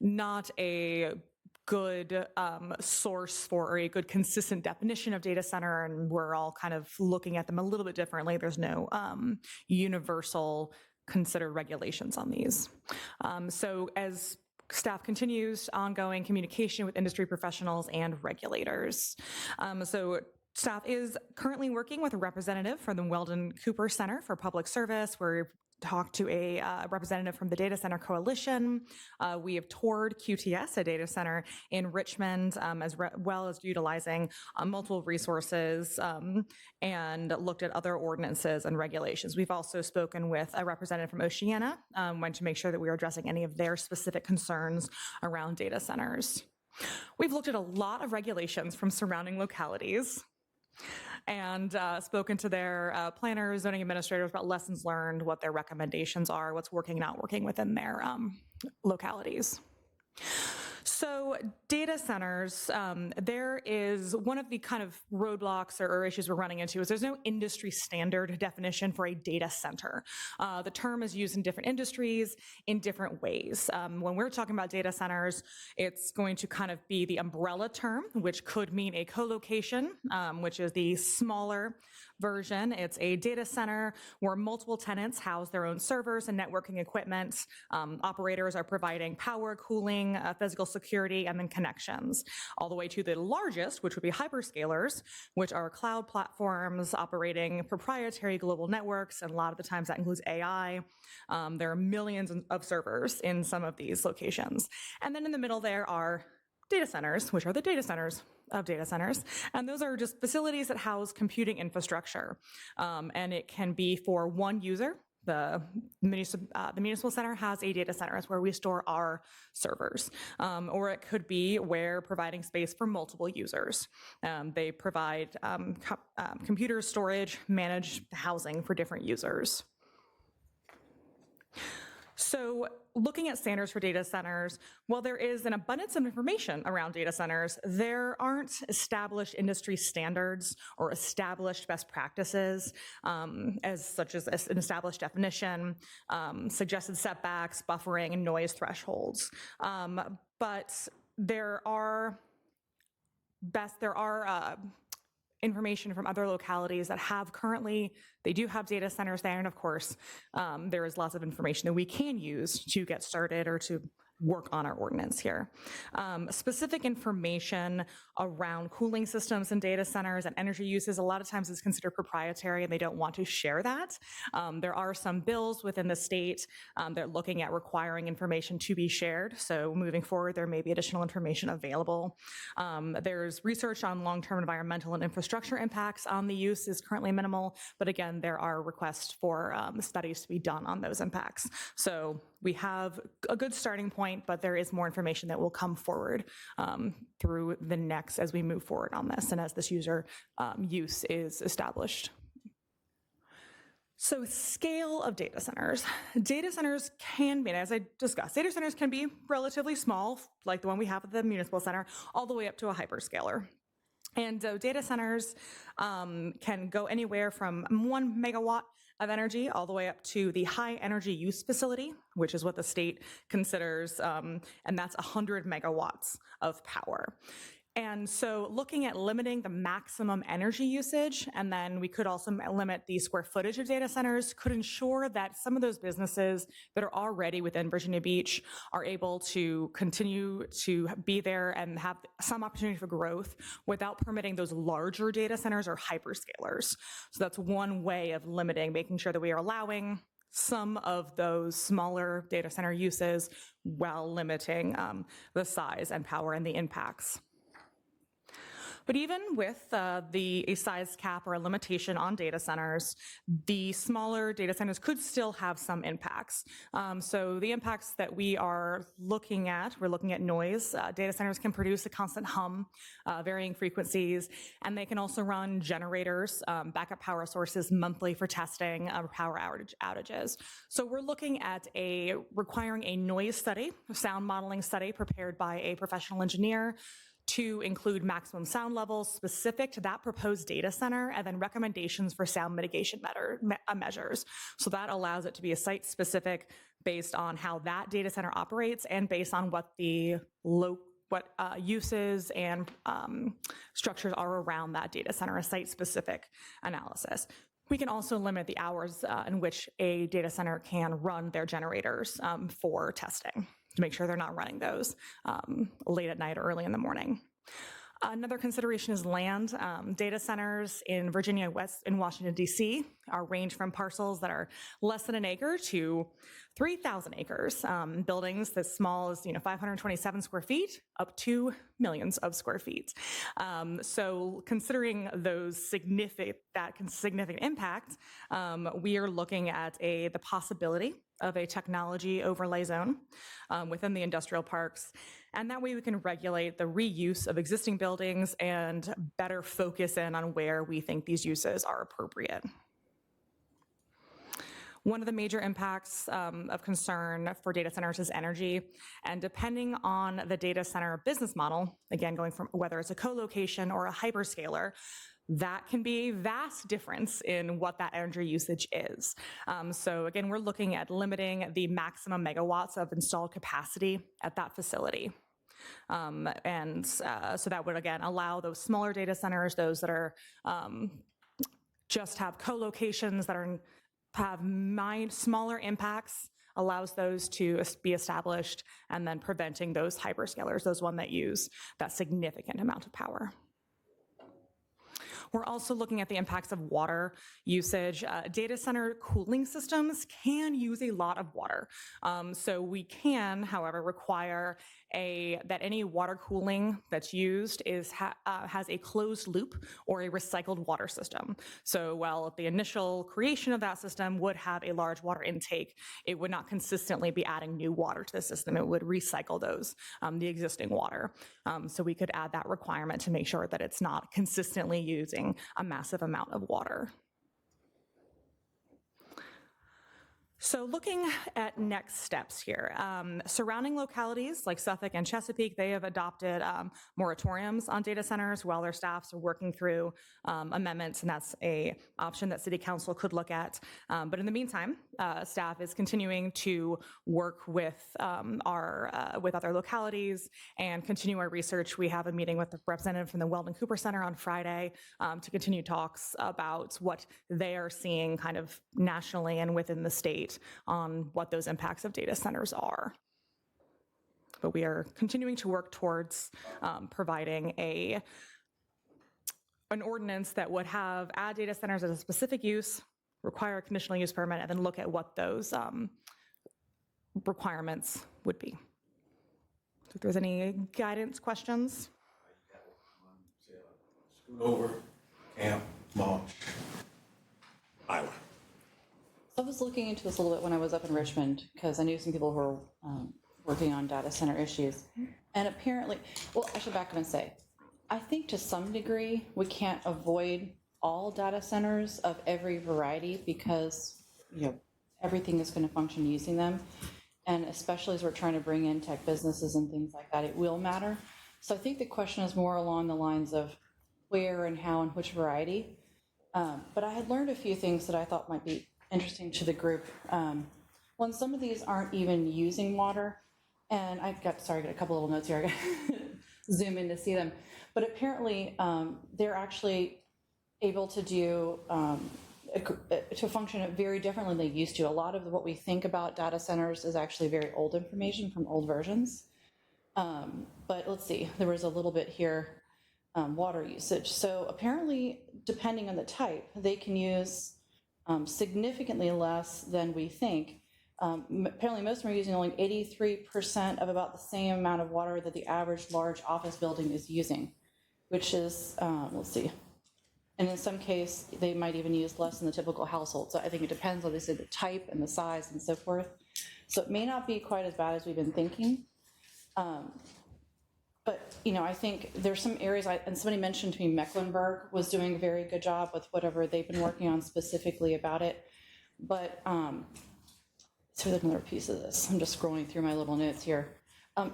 not a good source for or a good consistent definition of data center, and we're all kind of looking at them a little bit differently. There's no universal considered regulations on these. So as staff continues ongoing communication with industry professionals and regulators. So staff is currently working with a representative from the Weldon Cooper Center for Public Service. We're talked to a representative from the Data Center Coalition. We have toured QTS, a data center in Richmond, as well as utilizing multiple resources and looked at other ordinances and regulations. We've also spoken with a representative from Oceana, went to make sure that we are addressing any of their specific concerns around data centers. We've looked at a lot of regulations from surrounding localities and spoken to their planners, zoning administrators about lessons learned, what their recommendations are, what's working, not working within their localities. So data centers, there is one of the kind of roadblocks or issues we're running into is there's no industry standard definition for a data center. The term is used in different industries in different ways. When we're talking about data centers, it's going to kind of be the umbrella term, which could mean a co-location, which is the smaller version. It's a data center where multiple tenants house their own servers and networking equipment. Operators are providing power, cooling, physical security, and then connections, all the way to the largest, which would be hyperscalers, which are cloud platforms operating proprietary global networks, and a lot of the times that includes AI. There are millions of servers in some of these locations. And then in the middle there are data centers, which are the data centers of data centers. And those are just facilities that house computing infrastructure. And it can be for one user. The municipal center has a data center. It's where we store our servers. Or it could be where providing space for multiple users. They provide computer storage, manage housing for different users. So looking at standards for data centers, while there is an abundance of information around data centers, there aren't established industry standards or established best practices, such as an established definition, suggested setbacks, buffering, and noise thresholds. But there are information from other localities that they do have data centers there, and of course, there is lots of information that we can use to get started or to work on our ordinance here. Specific information around cooling systems and data centers and energy uses a lot of times is considered proprietary and they don't want to share that. There are some bills within the state that are looking at requiring information to be shared. So moving forward, there may be additional information available. There's research on long-term environmental and infrastructure impacts on the use is currently minimal, but again, there are requests for studies to be done on those impacts. So we have a good starting point, but there is more information that will come forward through the next as we move forward on this and as this user use is established. So scale of data centers. Data centers can be, as I discussed, data centers can be relatively small, like the one we have at the municipal center, all the way up to a hyperscaler. And so data centers can go anywhere from 1 megawatt of energy all the way up to the high energy use facility, which is what the state considers, and that's 100 megawatts of power. And so looking at limiting the maximum energy usage, and then we could also limit the square footage of data centers, could ensure that some of those businesses that are already within Virginia Beach are able to continue to be there and have some opportunity for growth without permitting those larger data centers or hyperscalers. So that's one way of limiting, making sure that we are allowing some of those smaller data center uses while limiting the size and power and the impacts. But even with a size cap or a limitation on data centers, the smaller data centers could still have some impacts. So the impacts that we're looking at noise. Data centers can produce a constant hum, varying frequencies, and they can also run generators, backup power sources monthly for testing power outages. So we're looking at requiring a noise study, a sound modeling study prepared by a professional engineer to include maximum sound levels specific to that proposed data center, and then recommendations for sound mitigation measures. So that allows it to be a site-specific based on how that data center operates and based on what the uses and structures are around that data center, a site-specific analysis. We can also limit the hours in which a data center can run their generators for testing, to make sure they're not running those late at night or early in the morning. Another consideration is land. Data centers in Virginia, in Washington, D.C. are range from parcels that are less than an acre to 3,000 acres. Buildings as small as 527 square feet up to millions of square feet. So considering those significant impact, we are looking at the possibility of a technology overlay zone within the industrial parks. And that way we can regulate the reuse of existing buildings and better focus in on where we think these uses are appropriate. One of the major impacts of concern for data centers is energy. And depending on the data center business model, again, going from whether it's a co-location or a hyperscaler, that can be a vast difference in what that energy usage is. So again, we're looking at limiting the maximum megawatts of installed capacity at that facility. So that would, again, allow those smaller data centers, those that are just have co-locations that have smaller impacts, allows those to be established, and then preventing those hyperscalers, those one that use that significant amount of power. We're also looking at the impacts of water usage. Data center cooling systems can use a lot of water. So we can, however, require that any water cooling that's used has a closed loop or a recycled water system. So while the initial creation of that system would have a large water intake, it would not consistently be adding new water to the system. It would recycle the existing water. So we could add that requirement to make sure that it's not consistently using a massive amount of water. So looking at next steps here, surrounding localities like Suffolk and Chesapeake, they have adopted moratoriums on data centers while their staffs are working through amendments, and that's an option that City Council could look at. But in the meantime, staff is continuing to work with other localities and continue our research. We have a meeting with the representative from the Weldon Cooper Center on Friday to continue talks about what they are seeing kind of nationally and within the state on what those impacts of data centers are. But we are continuing to work towards providing an ordinance that would add data centers as a specific use, require a conditional use permit, and then look at what those requirements would be. So if there's any guidance, questions? Scoot over, Camp, March, Iowa. I was looking into this a little bit when I was up in Richmond because I knew some people who were working on data center issues. And apparently, well, I should back up and say, I think to some degree we can't avoid all data centers of every variety because everything is going to function using them. And especially as we're trying to bring in tech businesses and things like that, it will matter. So I think the question is more along the lines of where and how and which variety. But I had learned a few things that I thought might be interesting to the group. One, some of these aren't even using water, and I got a couple little notes here. I got to zoom in to see them. But apparently, they're actually able to do to function very differently than they used to. A lot of what we think about data centers is actually very old information from old versions. But let's see, there was a little bit here, water usage. So apparently, depending on the type, they can use significantly less than we think. Apparently most of them are using only 83% of about the same amount of water that the average large office building is using, which is, let's see. And in some case, they might even use less than the typical household. So I think it depends, obviously, the type and the size and so forth. So it may not be quite as bad as we've been thinking. But, I think there's some areas, and somebody mentioned to me Mecklenburg was doing a very good job with whatever they've been working on specifically about it. But, so there's another piece of this. I'm just scrolling through my little notes here. And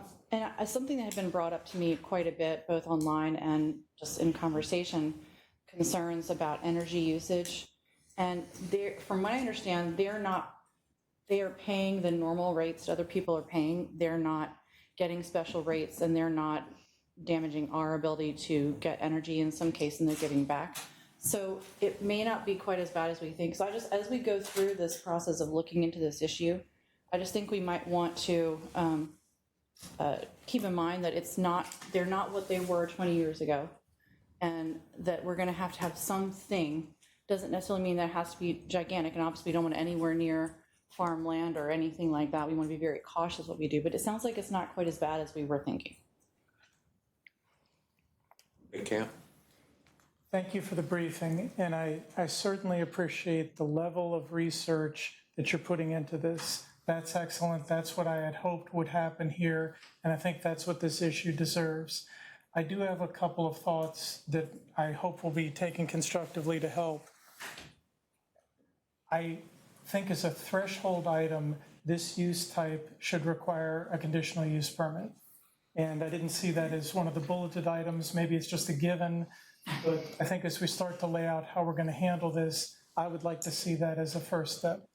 something that had been brought up to me quite a bit, both online and just in conversation, concerns about energy usage. And from what I understand, they are paying the normal rates that other people are paying. They're not getting special rates, and they're not damaging our ability to get energy in some cases, and they're giving back. So it may not be quite as bad as we think. So as we go through this process of looking into this issue, I just think we might want to keep in mind that they're not what they were 20 years ago, and that we're gonna have something. Doesn't necessarily mean that it has to be gigantic, and obviously we don't want it anywhere near farmland or anything like that. We want to be very cautious what we do, but it sounds like it's not quite as bad as we were thinking. Hey, Cam? Thank you for the briefing, and I certainly appreciate the level of research that you're putting into this. That's excellent. That's what I had hoped would happen here, and I think that's what this issue deserves. I do have a couple of thoughts that I hope will be taken constructively to help. I think as a threshold item, this use type should require a conditional use permit. And I didn't see that as one of the bulleted items. Maybe it's just a given, but I think as we start to lay out how we're going to handle this, I would like to see that as a first step.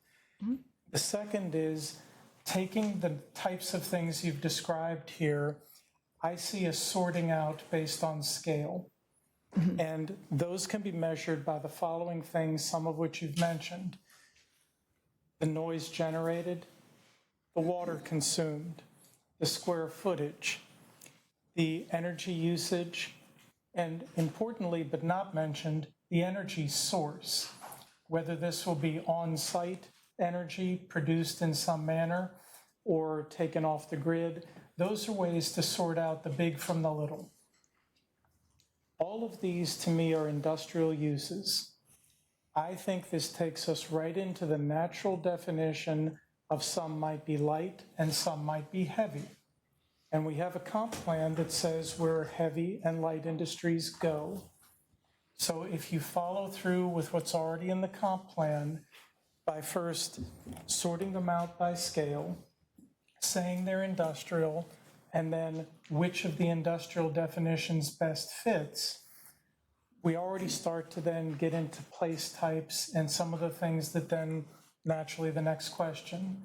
Mm-hmm. The second is taking the types of things you've described here. I see a sorting out based on scale. Mm-hmm. And those can be measured by the following things, some of which you've mentioned: the noise generated, the water consumed, the square footage, the energy usage, and importantly, but not mentioned, the energy source, whether this will be on-site energy produced in some manner or taken off the grid. Those are ways to sort out the big from the little. All of these, to me, are industrial uses. I think this takes us right into the natural definition of some might be light and some might be heavy. And we have a comp plan that says where heavy and light industries go. So if you follow through with what's already in the comp plan by first sorting them out by scale, saying they're industrial, and then which of the industrial definitions best fits, we already start to then get into place types and some of the things that then naturally the next question.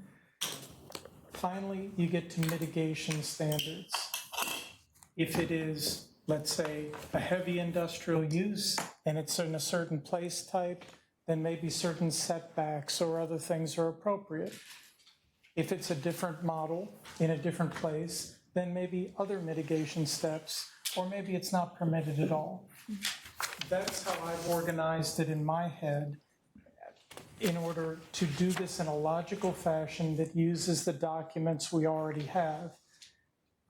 Finally, you get to mitigation standards. If it is, let's say, a heavy industrial use and it's in a certain place type, then maybe certain setbacks or other things are appropriate. If it's a different model in a different place, then maybe other mitigation steps, or maybe it's not permitted at all. That's how I've organized it in my head in order to do this in a logical fashion that uses the documents we already have.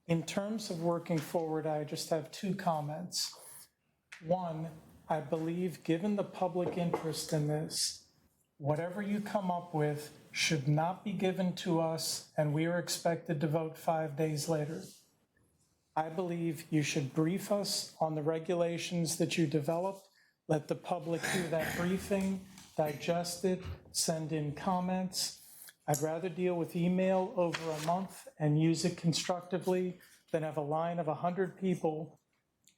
In terms of working forward, I just have two comments. One, I believe given the public interest in this, whatever you come up with should not be given to us and we are expected to vote 5 days later. I believe you should brief us on the regulations that you developed, let the public hear that briefing, digest it, send in comments. I'd rather deal with email over a month and use it constructively than have a line of 100 people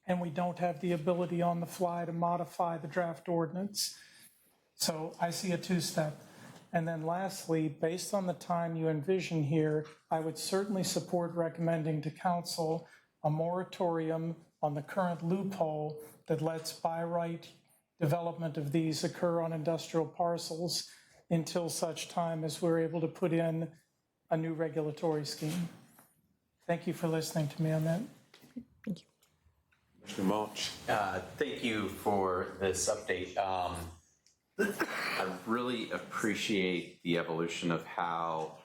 and we don't have the ability on the fly to modify the draft ordinance. So I see a two-step. And then lastly, based on the time you envision here, I would certainly support recommending to council a moratorium on the current loophole that lets by right development of these occur on industrial parcels until such time as we're able to put in a new regulatory scheme. Thank you for listening to me on that. Thank you. Mr. Mulch. Thank you for this update. I really appreciate the evolution of how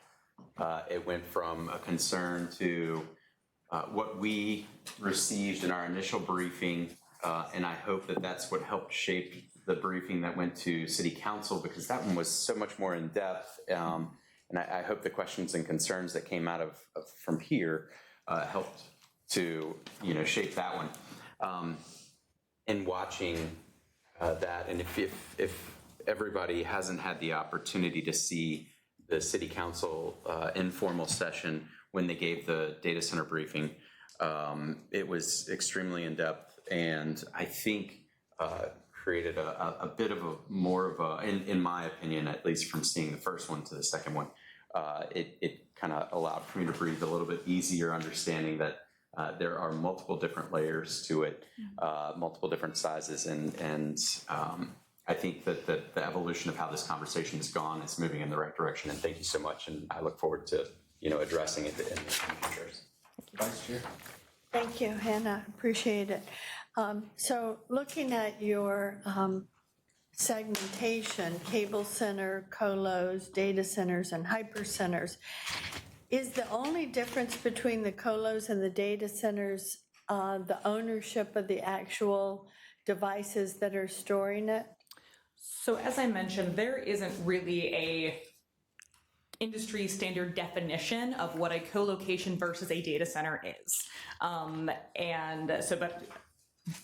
it went from a concern to what we received in our initial briefing, and I hope that that's what helped shape the briefing that went to City Council, because that one was so much more in depth, and I hope the questions and concerns that came out of from here helped to shape that one. In watching that, and if everybody hasn't had the opportunity to see the City Council informal session when they gave the data center briefing, it was extremely in-depth, and I think created a bit of a more of a, in my opinion, at least from seeing the first one to the second one, it kind of allowed for me to breathe a little bit easier, understanding that there are multiple different layers to it, multiple different sizes, and I think that the evolution of how this conversation has gone is moving in the right direction, and thank you so much, and I look forward to addressing it in the future. Vice Chair? Thank you, Hannah, appreciate it. So looking at your segmentation, cable center, colos, data centers, and hypercenters, is the only difference between the colos and the data centers the ownership of the actual devices that are storing it? So as I mentioned, there isn't really a industry standard definition of what a co-location versus a data center is. But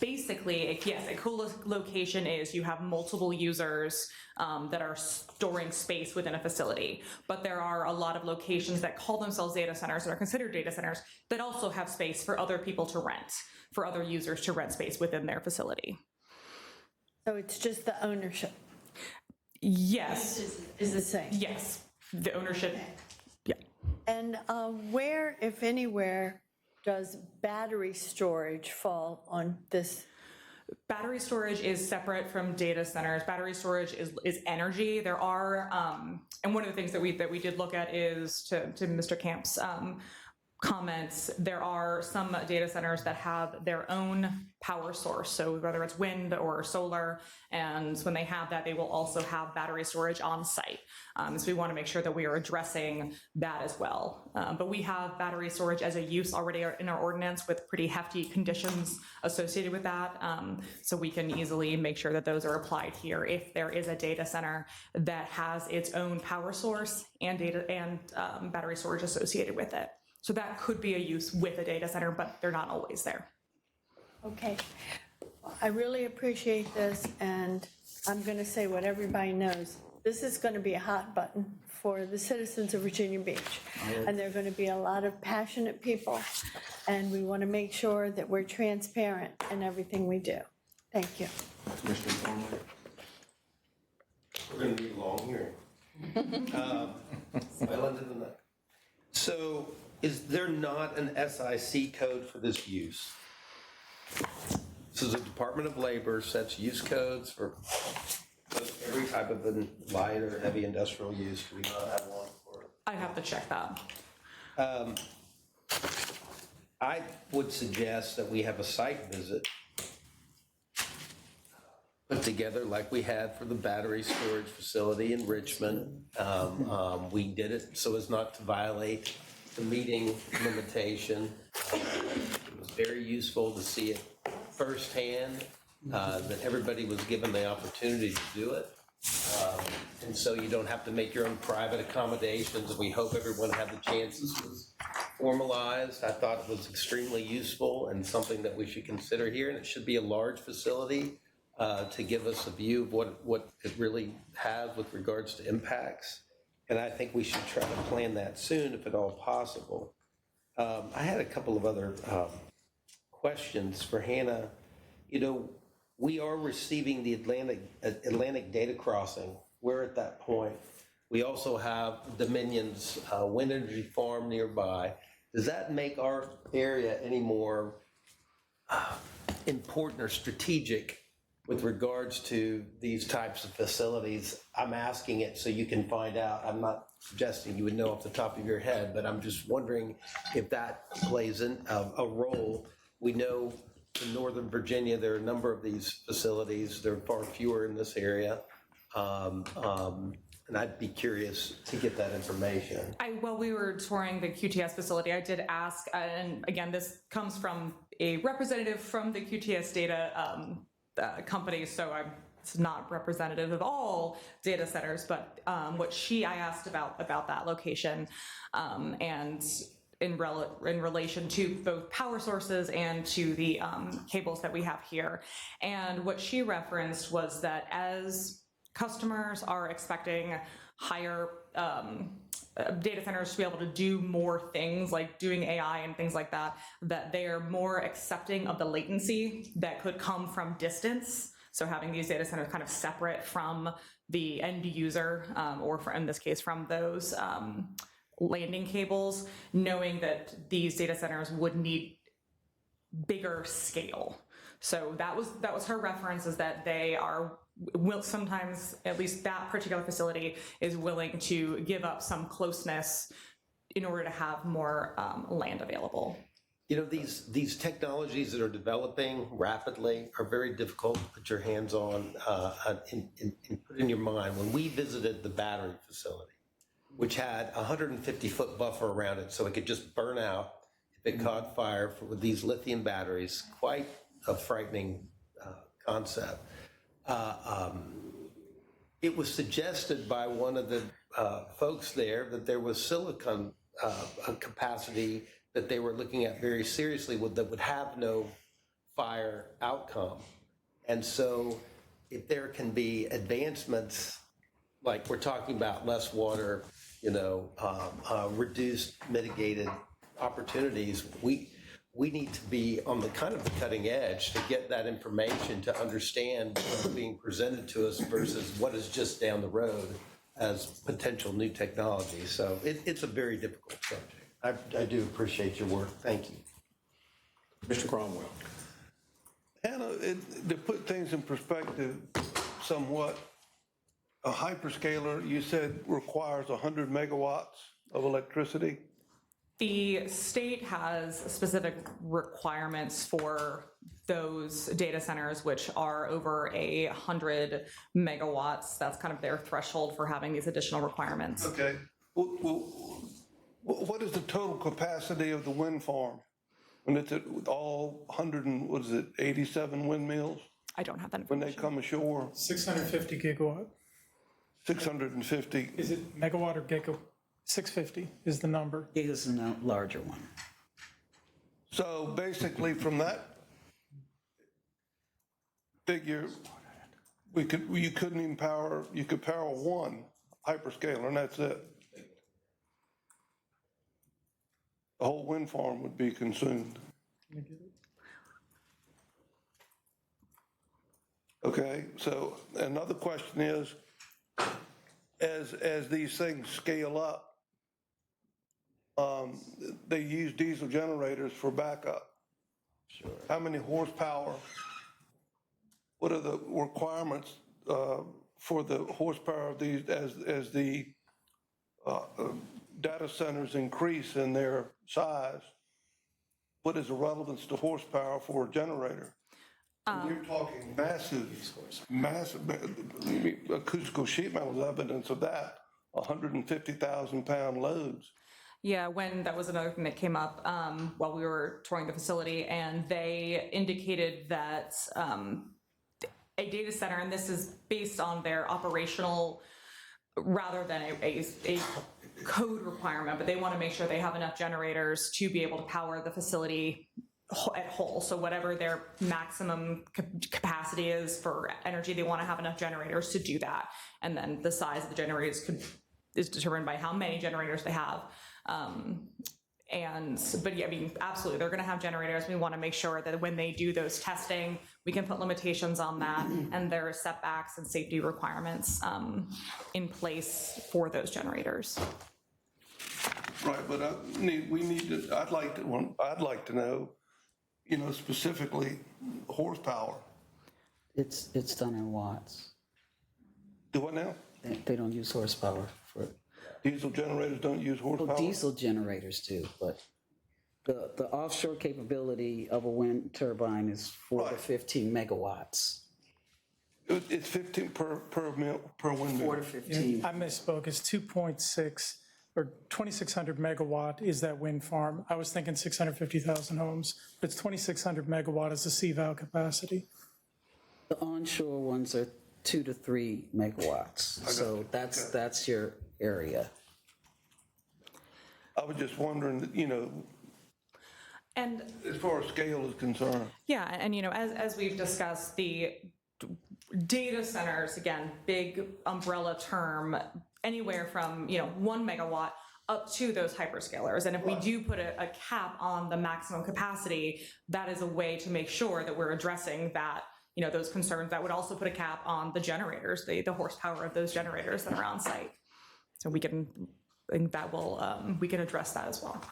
basically, yes, a co-location is you have multiple users that are storing space within a facility. But there are a lot of locations that call themselves data centers or are considered data centers that also have space for other people to rent, for other users to rent space within their facility. So it's just the ownership? Yes. Is the same? Yes. The ownership, yeah. And where, if anywhere, does battery storage fall on this? Battery storage is separate from data centers. Battery storage is energy. There are, and one of the things that we did look at is, to Mr. Camp's comments, there are some data centers that have their own power source. So whether it's wind or solar, and when they have that, they will also have battery storage on site. So we want to make sure that we are addressing that as well. But we have battery storage as a use already in our ordinance with pretty hefty conditions associated with that. So we can easily make sure that those are applied here if there is a data center that has its own power source and battery storage associated with it. So that could be a use with a data center, but they're not always there. Okay. I really appreciate this, and I'm going to say what everybody knows. This is going to be a hot button for the citizens of Virginia Beach, and there are going to be a lot of passionate people, and we want to make sure that we're transparent in everything we do. Thank you. Commissioner Thornley? We're going to need a long hearing. Well into the night. So is there not an SIC code for this use? So the Department of Labor sets use codes for every type of light or heavy industrial use. Do we not have one for it? I'd have to check that. I would suggest that we have a site visit put together like we had for the battery storage facility in Richmond. We did it so as not to violate the meeting limitation. It was very useful to see it firsthand, that everybody was given the opportunity to do it. And so you don't have to make your own private accommodations. We hope everyone had the chances was formalized. I thought it was extremely useful and something that we should consider here. And it should be a large facility to give us a view of what it really has with regards to impacts. And I think we should try to plan that soon if at all possible. I had a couple of other questions for Hannah. You know, we are receiving the Atlantic data crossing. We're at that point. We also have Dominion's wind energy farm nearby. Does that make our area any more important or strategic with regards to these types of facilities? I'm asking it so you can find out. I'm not suggesting you would know off the top of your head, but I'm just wondering if that plays a role. We know in Northern Virginia, there are a number of these facilities. There are far fewer in this area. And I'd be curious to get that information. While we were touring the QTS facility, I did ask, and again, this comes from a representative from the QTS data company, so it's not representative of all data centers, but I asked about that location, and in relation to both power sources and to the cables that we have here. And what she referenced was that as customers are expecting higher data centers to be able to do more things like doing AI and things like that, that they are more accepting of the latency that could come from distance. So having these data centers kind of separate from the end user, or in this case, from those landing cables, knowing that these data centers would need bigger scale. So that was her reference, is that they will sometimes, at least that particular facility is willing to give up some closeness in order to have more land available. You know, these technologies that are developing rapidly are very difficult to put your hands on and put in your mind. When we visited the battery facility, which had a 150-foot buffer around it so it could just burn out if it caught fire with these lithium batteries, quite a frightening concept. It was suggested by one of the folks there that there was silicon capacity that they were looking at very seriously that would have no fire outcome. And so if there can be advancements, like we're talking about less water, reduced mitigated opportunities, we need to be on the kind of the cutting edge to get that information to understand what's being presented to us versus what is just down the road as potential new technology. So it's a very difficult subject. I do appreciate your work. Thank you. Mr. Cromwell. Hannah, to put things in perspective somewhat, a hyperscaler, you said, requires 100 megawatts of electricity? The state has specific requirements for those data centers, which are over 100 megawatts. That's kind of their threshold for having these additional requirements. Okay. Well, what is the total capacity of the wind farm when it's at all 87 windmills? I don't have that when they come ashore. 650 gigawatt. 650. Is it megawatt or gigawatt? 650 is the number. It is a larger one. So basically, from that figure, you couldn't even power. You could power one hyperscaler, and that's it. The whole wind farm would be consumed. Okay, so another question is, as these things scale up, they use diesel generators for backup. Sure. How many horsepower? What are the requirements for the horsepower of these as the data centers increase in their size? What is the relevance to horsepower for a generator? You're talking massive acoustical sheet metal is evidence of that, 150,000 pound loads. Yeah, that was another thing that came up while we were touring the facility, and they indicated that a data center, and this is based on their operational rather than a code requirement, but they want to make sure they have enough generators to be able to power the facility at whole. So whatever their maximum capacity is for energy, they want to have enough generators to do that. And then the size of the generators is determined by how many generators they have. But yeah, I mean, absolutely, they're going to have generators. We want to make sure that when they do those testing, we can put limitations on that, and there are setbacks and safety requirements in place for those generators. Right, but I'd like to know, specifically horsepower. It's done in watts. Do what now? They don't use horsepower for it. Diesel generators don't use horsepower? Well, diesel generators do, but the offshore capability of a wind turbine is 4 to 15 megawatts. It's 15 per windmill. 4 to 15. I misspoke. It's 2.6 or 2,600 megawatt is that wind farm. I was thinking 650,000 homes. But it's 2,600 megawatt is the CVAL capacity. The onshore ones are 2 to 3 megawatts. So that's your area. I was just wondering, and as far as scale is concerned. Yeah, and as we've discussed, the data centers, again, big umbrella term, anywhere from 1 megawatt up to those hyperscalers. And if we do put a cap on the maximum capacity, that is a way to make sure that we're addressing that, those concerns. That would also put a cap on the generators, the horsepower of those generators that are on site. So we can address that as well.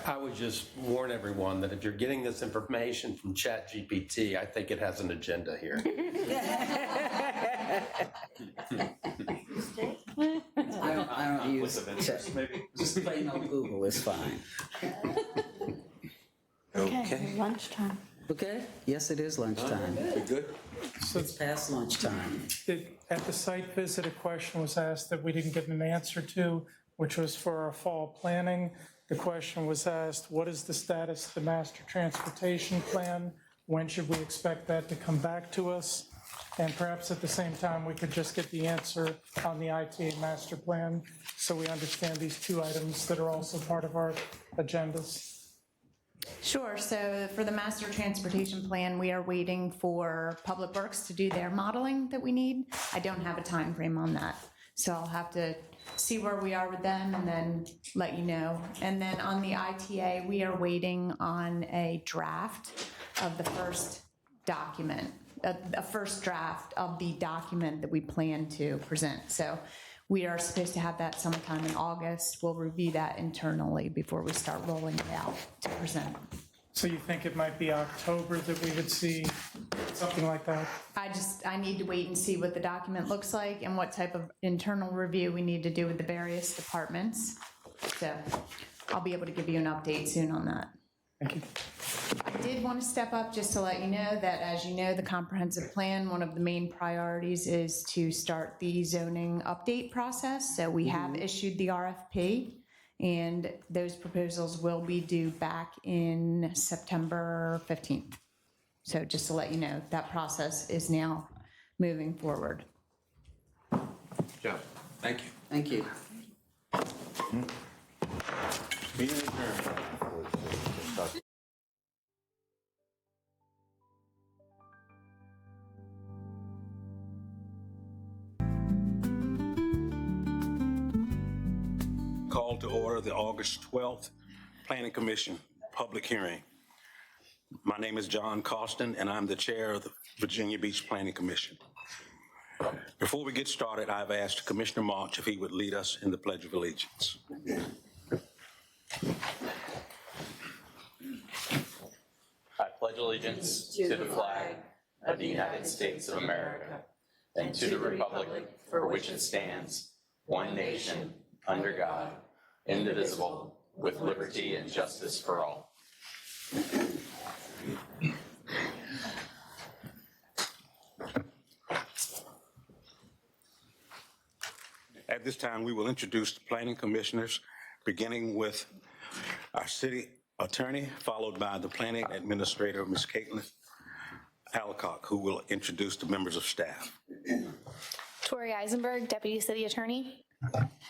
I would just warn everyone that if you're getting this information from ChatGPT, I think it has an agenda here. I don't use chat. Just plain old Google is fine. Okay, lunchtime. Okay, yes, it is lunchtime. We good? It's past lunchtime. At the site visit, a question was asked that we didn't get an answer to, which was for our fall planning. The question was asked, what is the status of the master transportation plan? When should we expect that to come back to us? And perhaps at the same time, we could just get the answer on the ITA master plan, so we understand these two items that are also part of our agendas. Sure, so for the master transportation plan, we are waiting for Public Works to do their modeling that we need. I don't have a time frame on that, so I'll have to see where we are with them and then let you know. And then on the ITA, we are waiting on a draft of the first document, a first draft of the document that we plan to present. So we are supposed to have that sometime in August. We'll review that internally before we start rolling it out to present. So you think it might be October that we would see something like that? I need to wait and see what the document looks like and what type of internal review we need to do with the various departments. So I'll be able to give you an update soon on that. Thank you. I did want to step up just to let you know that, as you know, the comprehensive plan, one of the main priorities is to start the zoning update process. So we have issued the RFP, and those proposals will be due back in September 15th. So just to let you know, that process is now moving forward. Joe, thank you. Thank you. Meeting adjourned. Call to order the August 12th Planning Commission public hearing. My name is John Costin, and I'm the chair of the Virginia Beach Planning Commission. Before we get started, I've asked Commissioner March if he would lead us in the Pledge of Allegiance. I pledge allegiance to the flag of the United States of America and to the republic for which it stands, one nation, under God, indivisible, with liberty and justice for all. At this time, we will introduce the planning commissioners, beginning with our city attorney, followed by the planning administrator, Ms. Caitlin Alcock, who will introduce the members of staff. Tori Eisenberg, Deputy City Attorney.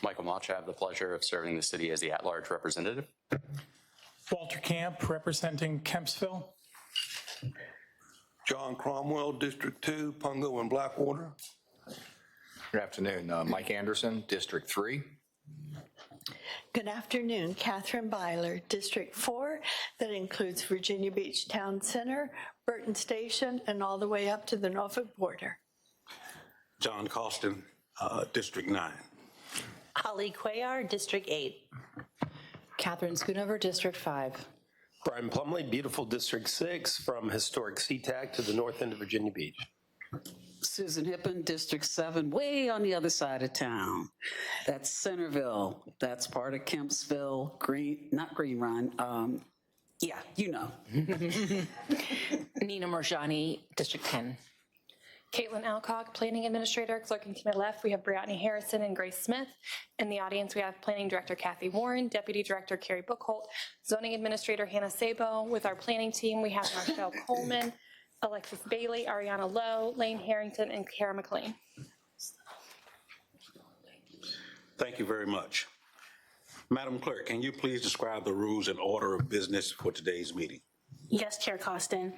Michael Mach, I have the pleasure of serving the city as the at-large representative. Walter Camp, representing Kempsville. John Cromwell, District 2, Pungo and Blackwater. Good afternoon. Mike Anderson, District 3. Good afternoon, Catherine Byler, District 4, that includes Virginia Beach Town Center, Burton Station, and all the way up to the Norfolk border. John Costin, District 9. Ali Cuellar, District 8. Catherine Schoonover, District 5. Brian Plumley, beautiful District 6, from historic SeaTac to the north end of Virginia Beach. Susan Hippen, District 7, way on the other side of town. That's Centerville. That's part of Kempsville, not Green Run. Yeah, you know. Nina Morjani, District 10. Caitlin Alcock, Planning Administrator. Clerking to my left, we have Brittany Harrison and Grace Smith. In the audience, we have Planning Director Kathy Warren, Deputy Director Carrie Buchholt, Zoning Administrator Hannah Sabo. With our planning team, we have Marshall Coleman, Alexis Bailey, Ariana Lowe, Lane Harrington, and Kara McLean. Thank you very much. Madam Clerk, can you please describe the rules and order of business for today's meeting? Yes, Chair Costin.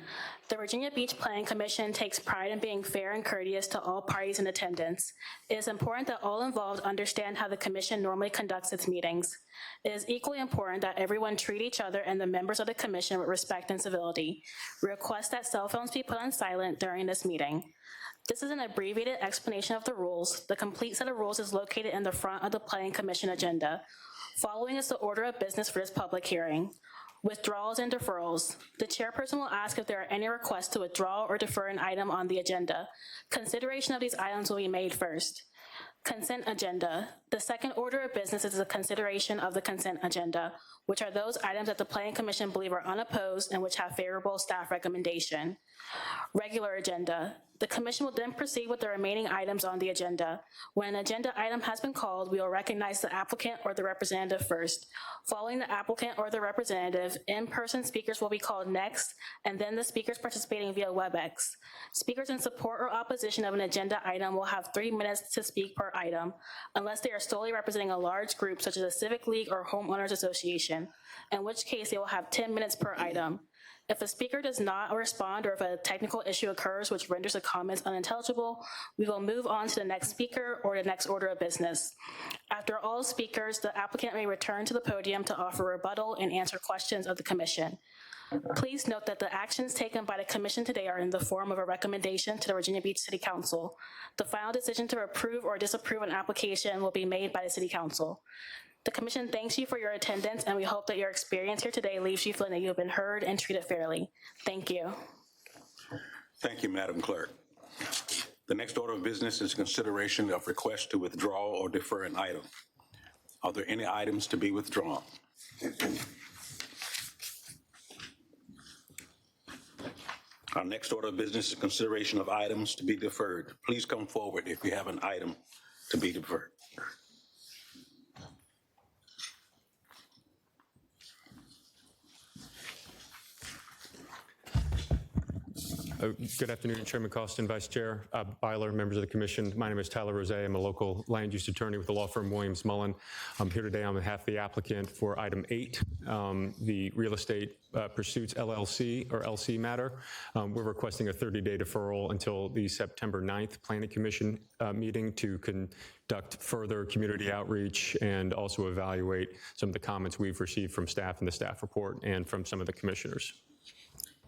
The Virginia Beach Planning Commission takes pride in being fair and courteous to all parties in attendance. It is important that all involved understand how the commission normally conducts its meetings. It is equally important that everyone treat each other and the members of the commission with respect and civility. We request that cell phones be put on silent during this meeting. This is an abbreviated explanation of the rules. The complete set of rules is located in the front of the Planning Commission agenda. Following is the order of business for this public hearing. Withdrawals and deferrals. The chairperson will ask if there are any requests to withdraw or defer an item on the agenda. Consideration of these items will be made first. Consent agenda. The second order of business is the consideration of the consent agenda, which are those items that the Planning Commission believe are unopposed and which have favorable staff recommendation. Regular agenda. The commission will then proceed with the remaining items on the agenda. When an agenda item has been called, we will recognize the applicant or the representative first. Following the applicant or the representative, in-person speakers will be called next, and then the speakers participating via WebEx. Speakers in support or opposition of an agenda item will have 3 minutes to speak per item, unless they are solely representing a large group such as a civic league or homeowners association, in which case they will have 10 minutes per item. If a speaker does not respond or if a technical issue occurs which renders the comments unintelligible, we will move on to the next speaker or the next order of business. After all speakers, the applicant may return to the podium to offer rebuttal and answer questions of the commission. Please note that the actions taken by the commission today are in the form of a recommendation to the Virginia Beach City Council. The final decision to approve or disapprove an application will be made by the City Council. The commission thanks you for your attendance, and we hope that your experience here today leaves you feeling that you have been heard and treated fairly. Thank you. Thank you, Madam Clerk. The next order of business is consideration of requests to withdraw or defer an item. Are there any items to be withdrawn? Our next order of business is consideration of items to be deferred. Please come forward if you have an item to be deferred. Good afternoon, Chairman Costin, Vice Chair Byler, members of the commission. My name is Tyler Rose. I'm a local land use attorney with the law firm Williams Mullen. I'm here today on behalf of the applicant for item 8, the Real Estate Pursuits LLC or LC matter. We're requesting a 30-day deferral until the September 9th Planning Commission meeting to conduct further community outreach and also evaluate some of the comments we've received from staff in the staff report and from some of the commissioners.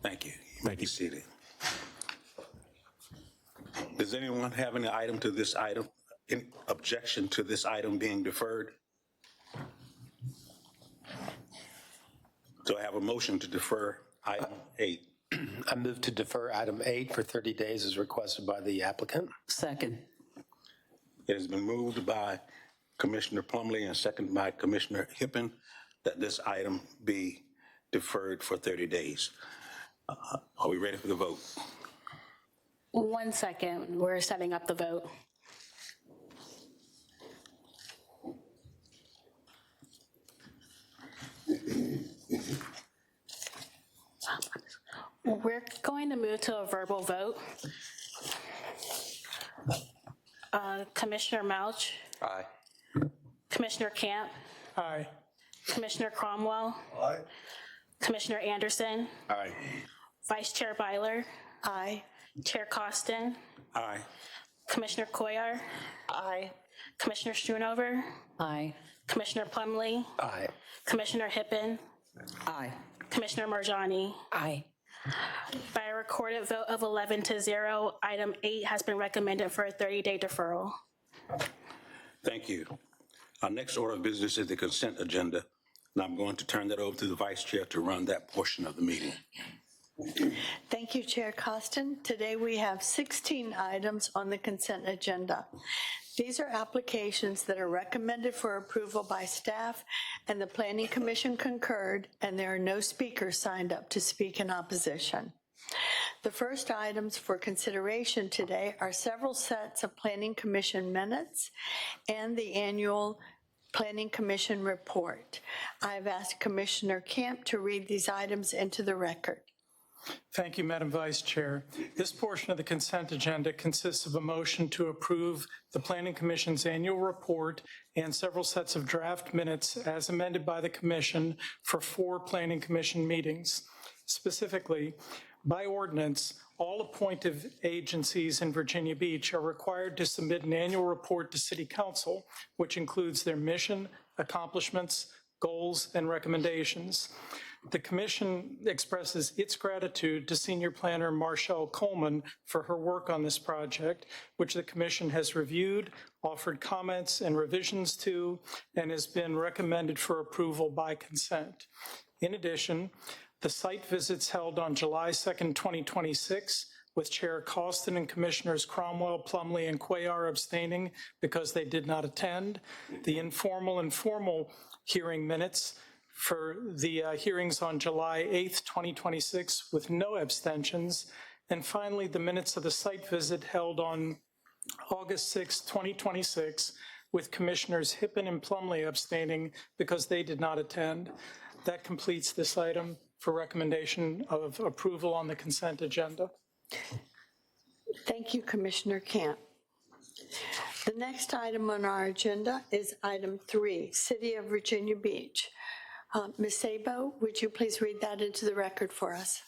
Thank you. You may be seated. Does anyone have any item to this item, any objection to this item being deferred? Do I have a motion to defer item 8? I move to defer item 8 for 30 days as requested by the applicant. Second. It has been moved by Commissioner Plumlee and seconded by Commissioner Hippen that this item be deferred for 30 days. Are we ready for the vote? 1 second, we're setting up the vote. We're going to move to a verbal vote. Commissioner Mouch? Aye. Commissioner Camp? Aye. Commissioner Cromwell? Aye. Commissioner Anderson? Aye. Vice Chair Byler? Aye. Chair Costin? Aye. Commissioner Coyar? Aye. Commissioner Schoonover? Aye. Commissioner Plumlee? Aye. Commissioner Hippen? Aye. Commissioner Marjani? Aye. By a recorded vote of 11-0, item 8 has been recommended for a 30-day deferral. Thank you. Our next order of business is the consent agenda, and I'm going to turn that over to the Vice Chair to run that portion of the meeting. Thank you, Chair Costin. Today we have 16 items on the consent agenda. These are applications that are recommended for approval by staff, and the Planning Commission concurred, and there are no speakers signed up to speak in opposition. The first items for consideration today are several sets of Planning Commission minutes and the annual Planning Commission report. I've asked Commissioner Camp to read these items into the record. Thank you, Madam Vice Chair. This portion of the consent agenda consists of a motion to approve the Planning Commission's annual report and several sets of draft minutes as amended by the Commission for 4 Planning Commission meetings. Specifically, by ordinance, all appointed agencies in Virginia Beach are required to submit an annual report to City Council, which includes their mission, accomplishments, goals, and recommendations. The Commission expresses its gratitude to Senior Planner Marshall Coleman for her work on this project, which the Commission has reviewed, offered comments and revisions to, and has been recommended for approval by consent. In addition, the site visits held on July 2nd, 2026, with Chair Costin and Commissioners Cromwell, Plumley, and Cuellar abstaining because they did not attend, the informal and formal hearing minutes for the hearings on July 8th, 2026, with no abstentions, and finally, the minutes of the site visit held on August 6th, 2026, with Commissioners Hippen and Plumley abstaining because they did not attend. That completes this item for recommendation of approval on the consent agenda. Thank you, Commissioner Camp. The next item on our agenda is item 3, City of Virginia Beach. Ms. Sabo, would you please read that into the record for us?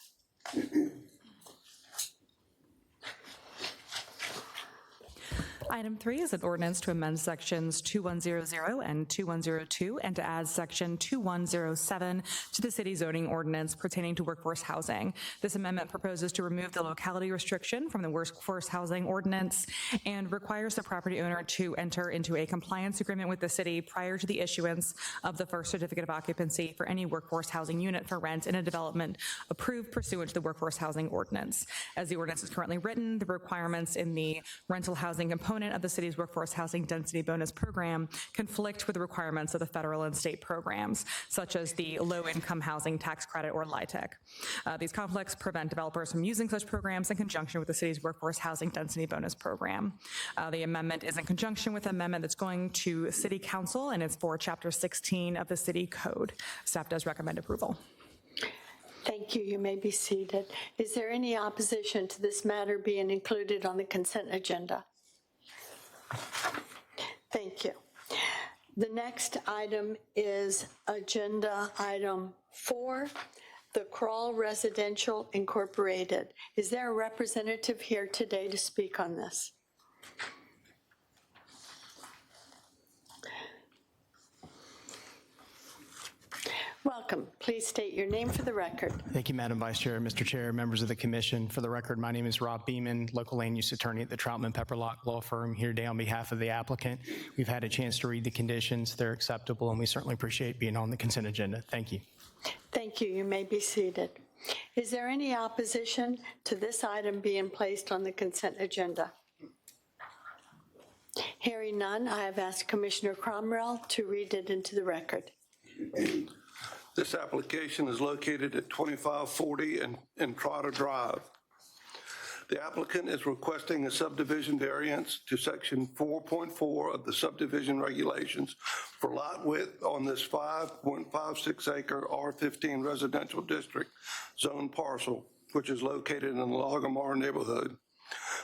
Item 3 is an ordinance to amend sections 2100 and 2102 and to add section 2107 to the city zoning ordinance pertaining to workforce housing. This amendment proposes to remove the locality restriction from the workforce housing ordinance and requires the property owner to enter into a compliance agreement with the city prior to the issuance of the first certificate of occupancy for any workforce housing unit for rent in a development approved pursuant to the workforce housing ordinance. As the ordinance is currently written, the requirements in the rental housing component of the city's workforce housing density bonus program conflict with the requirements of the federal and state programs, such as the low-income housing tax credit or LIHTC. These conflicts prevent developers from using such programs in conjunction with the city's workforce housing density bonus program. The amendment is in conjunction with an amendment that's going to City Council, and it's for Chapter 16 of the City Code. Staff does recommend approval. Thank you. You may be seated. Is there any opposition to this matter being included on the consent agenda? Thank you. The next item is agenda item 4, the Crawl Residential Incorporated. Is there a representative here today to speak on this? Welcome. Please state your name for the record. Thank you, Madam Vice Chair, Mr. Chair, members of the commission. For the record, my name is Rob Beeman, local land use attorney at the Troutman Pepperlock Law Firm, here today on behalf of the applicant. We've had a chance to read the conditions. They're acceptable, and we certainly appreciate being on the consent agenda. Thank you. Thank you. You may be seated. Is there any opposition to this item being placed on the consent agenda? Hearing none, I have asked Commissioner Cromwell to read it into the record. This application is located at 2540 Entrada Drive. The applicant is requesting a subdivision variance to section 4.4 of the subdivision regulations for lot width on this 5.56 acre R15 residential district zone parcel, which is located in the Lagomar neighborhood.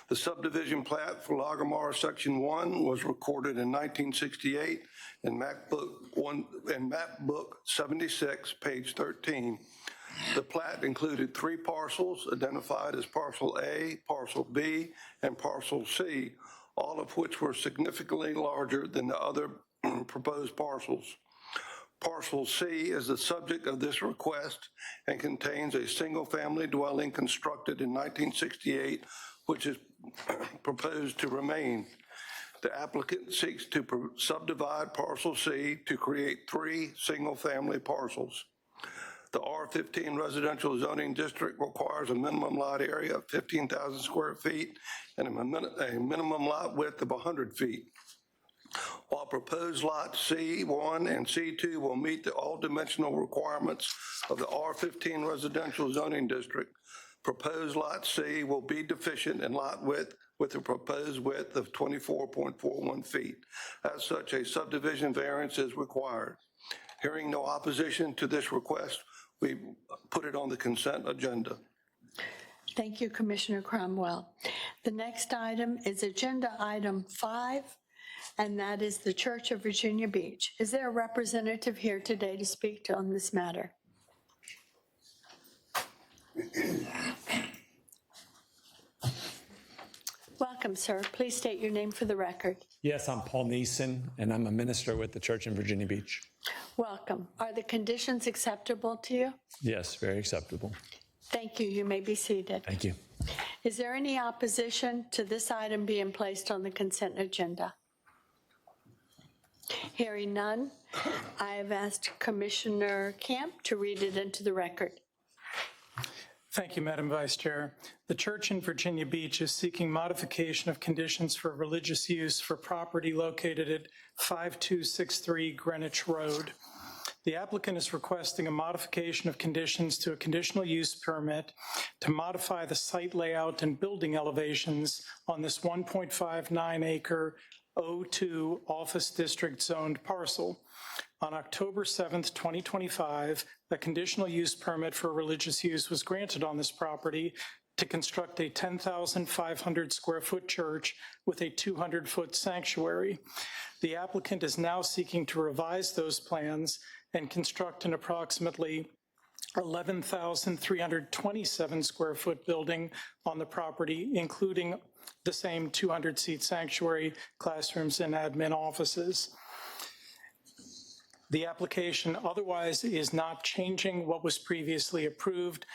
The subdivision plat for Lagomar Section 1 was recorded in 1968 in map book 76, page 13. The plat included 3 parcels identified as Parcel A, Parcel B, and Parcel C, all of which were significantly larger than the other proposed parcels. Parcel C is the subject of this request and contains a single-family dwelling constructed in 1968, which is proposed to remain. The applicant seeks to subdivide Parcel C to create 3 single-family parcels. The R15 residential zoning district requires a minimum lot area of 15,000 square feet and a minimum lot width of 100 feet. While proposed lot C1 and C2 will meet all dimensional requirements of the R15 residential zoning district, proposed lot C will be deficient in lot width with a proposed width of 24.41 feet. As such, a subdivision variance is required. Hearing no opposition to this request, we put it on the consent agenda. Thank you, Commissioner Cromwell. The next item is agenda item 5, and that is the Church of Virginia Beach. Is there a representative here today to speak on this matter? Welcome, sir. Please state your name for the record. Yes, I'm Paul Neeson, and I'm a minister with the Church in Virginia Beach. Welcome. Are the conditions acceptable to you? Yes, very acceptable. Thank you. You may be seated. Thank you. Is there any opposition to this item being placed on the consent agenda? Hearing none, I have asked Commissioner Camp to read it into the record. Thank you, Madam Vice Chair. The church in Virginia Beach is seeking modification of conditions for religious use for property located at 5263 Greenwich Road. The applicant is requesting a modification of conditions to a conditional use permit to modify the site layout and building elevations on this 1.59 acre O2 Office District zoned parcel. On October 7th, 2025, a conditional use permit for religious use was granted on this property to construct a 10,500 square foot church with a 200-foot sanctuary. The applicant is now seeking to revise those plans and construct an approximately 11,327 square foot building on the property, including the same 200-seat sanctuary, classrooms, and admin offices. The application otherwise is not changing what was previously approved,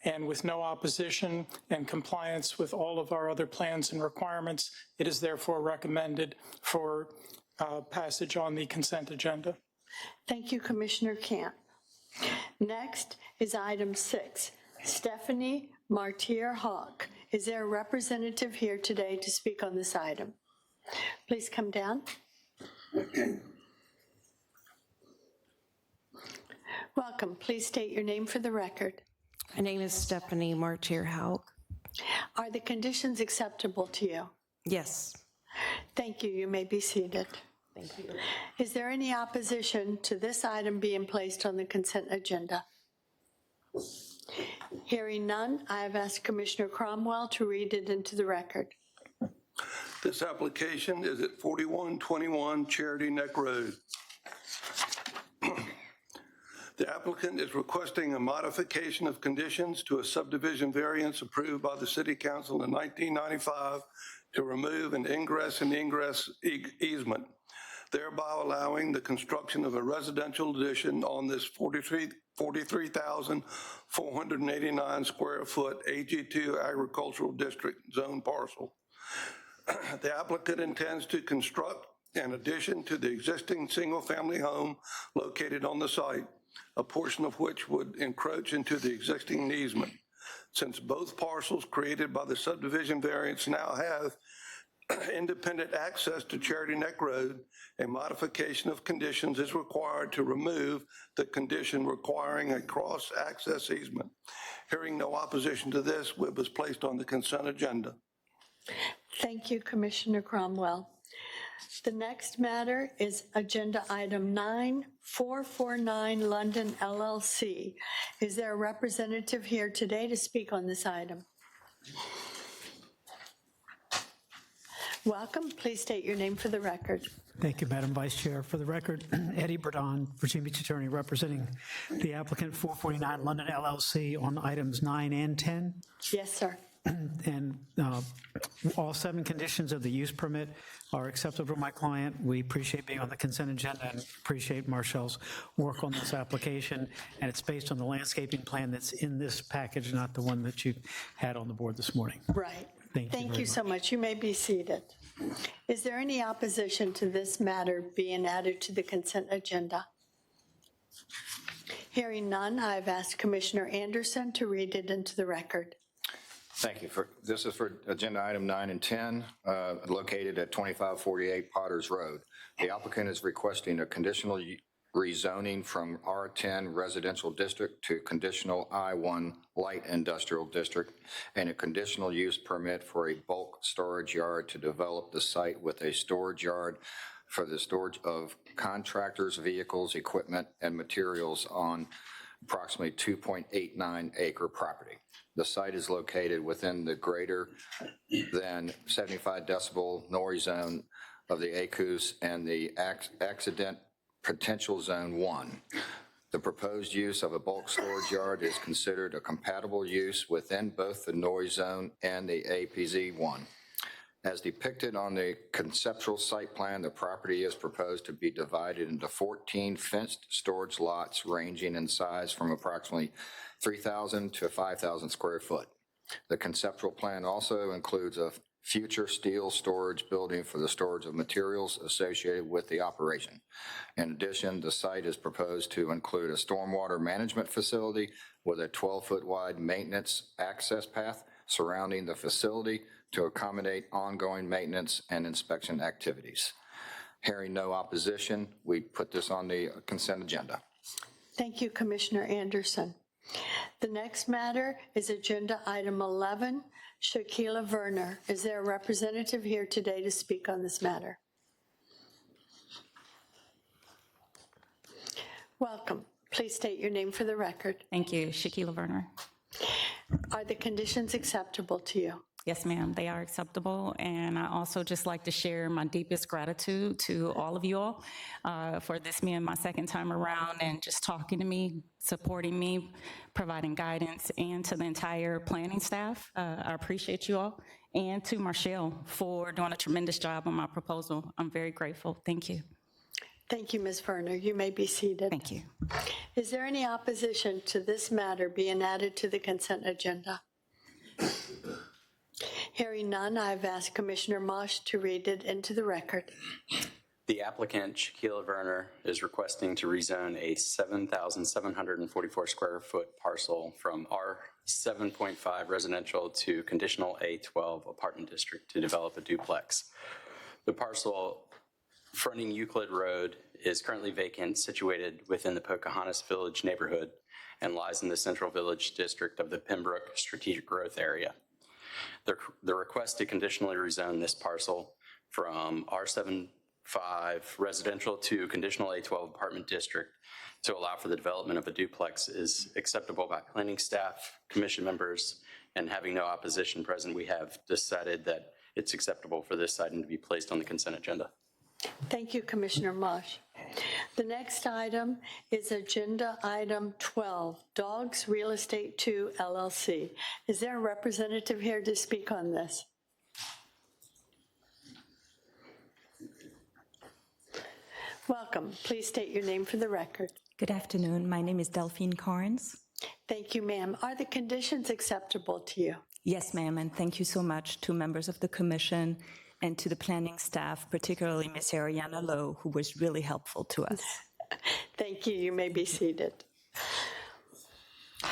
and with no opposition and compliance with all of our other plans and requirements, it is therefore recommended for passage on the consent agenda. Thank you, Commissioner Camp. Next is item 6, Stephanie Martier-Hawk. Is there a representative here today to speak on this item? Please come down. Welcome. Please state your name for the record. My name is Stephanie Martier-Hawk. Are the conditions acceptable to you? Yes. Thank you. You may be seated. Thank you. Is there any opposition to this item being placed on the consent agenda? Hearing none, I have asked Commissioner Cromwell to read it into the record. This application is at 4121 Charity Neck Road. The applicant is requesting a modification of conditions to a subdivision variance approved by the City Council in 1995 to remove an ingress and egress easement, thereby allowing the construction of a residential addition on this 43,489 square foot AG2 Agricultural District zone parcel. The applicant intends to construct an addition to the existing single-family home located on the site, a portion of which would encroach into the existing easement. Since both parcels created by the subdivision variance now have independent access to Charity Neck Road, a modification of conditions is required to remove the condition requiring a cross-access easement. Hearing no opposition to this, it was placed on the consent agenda. Thank you, Commissioner Cromwell. The next matter is agenda item 9449 London LLC. Is there a representative here today to speak on this item? Welcome. Please state your name for the record. Thank you, Madam Vice Chair. For the record, Eddie Burdon, Virginia Beach Attorney, representing the applicant 449 London LLC on items 9 and 10. Yes, sir. And all 7 conditions of the use permit are acceptable to my client. We appreciate being on the consent agenda and appreciate Marcel's work on this application. And it's based on the landscaping plan that's in this package, not the one that you had on the board this morning. Right. Thank you so much. You may be seated. Is there any opposition to this matter being added to the consent agenda? Hearing none, I've asked Commissioner Anderson to read it into the record. Thank you. This is for agenda item 9 and 10, located at 2548 Potters Road. The applicant is requesting a conditional rezoning from R10 Residential District to conditional I1 Light Industrial District and a conditional use permit for a bulk storage yard to develop the site with a storage yard for the storage of contractors' vehicles, equipment, and materials on approximately 2.89 acre property. The site is located within the greater than 75 decibel noise zone of the ACUS and the accident potential zone 1. The proposed use of a bulk storage yard is considered a compatible use within both the noise zone and the APZ 1. As depicted on the conceptual site plan, the property is proposed to be divided into 14 fenced storage lots ranging in size from approximately 3,000 to 5,000 square foot. The conceptual plan also includes a future steel storage building for the storage of materials associated with the operation. In addition, the site is proposed to include a stormwater management facility with a 12-foot wide maintenance access path surrounding the facility to accommodate ongoing maintenance and inspection activities. Hearing no opposition, we put this on the consent agenda. Thank you, Commissioner Anderson. The next matter is Agenda Item 11, Shaquila Werner. Is there a representative here today to speak on this matter? Welcome. Please state your name for the record. Thank you, Shaquila Werner. Are the conditions acceptable to you? Yes, ma'am, they are acceptable, and I also just like to share my deepest gratitude to all of you all for this being my second time around and just talking to me, supporting me, providing guidance, and to the entire planning staff. I appreciate you all, and to Marshall for doing a tremendous job on my proposal. I'm very grateful. Thank you. Thank you, Ms. Werner. You may be seated. Thank you. Is there any opposition to this matter being added to the consent agenda? Hearing none, I've asked Commissioner Mosh to read it into the record. The applicant, Shaquila Werner, is requesting to rezone a 7,744 square foot parcel from R7.5 residential to conditional A12 apartment district to develop a duplex. The parcel fronting Euclid Road is currently vacant, situated within the Pocahontas Village neighborhood, and lies in the Central Village district of the Pembroke Strategic Growth Area. The request to conditionally rezone this parcel from R7.5 residential to conditional A12 apartment district to allow for the development of a duplex is acceptable by planning staff, commission members, and having no opposition present, we have decided that it's acceptable for this item to be placed on the consent agenda. Thank you, Commissioner Mosh. The next item is Agenda Item 12, Dogs Real Estate 2 LLC. Is there a representative here to speak on this? Welcome. Please state your name for the record. Good afternoon. My name is Delphine Carnes. Thank you, ma'am. Are the conditions acceptable to you? Yes, ma'am, and thank you so much to members of the commission and to the planning staff, particularly Ms. Ariana Lowe, who was really helpful to us. Thank you. You may be seated.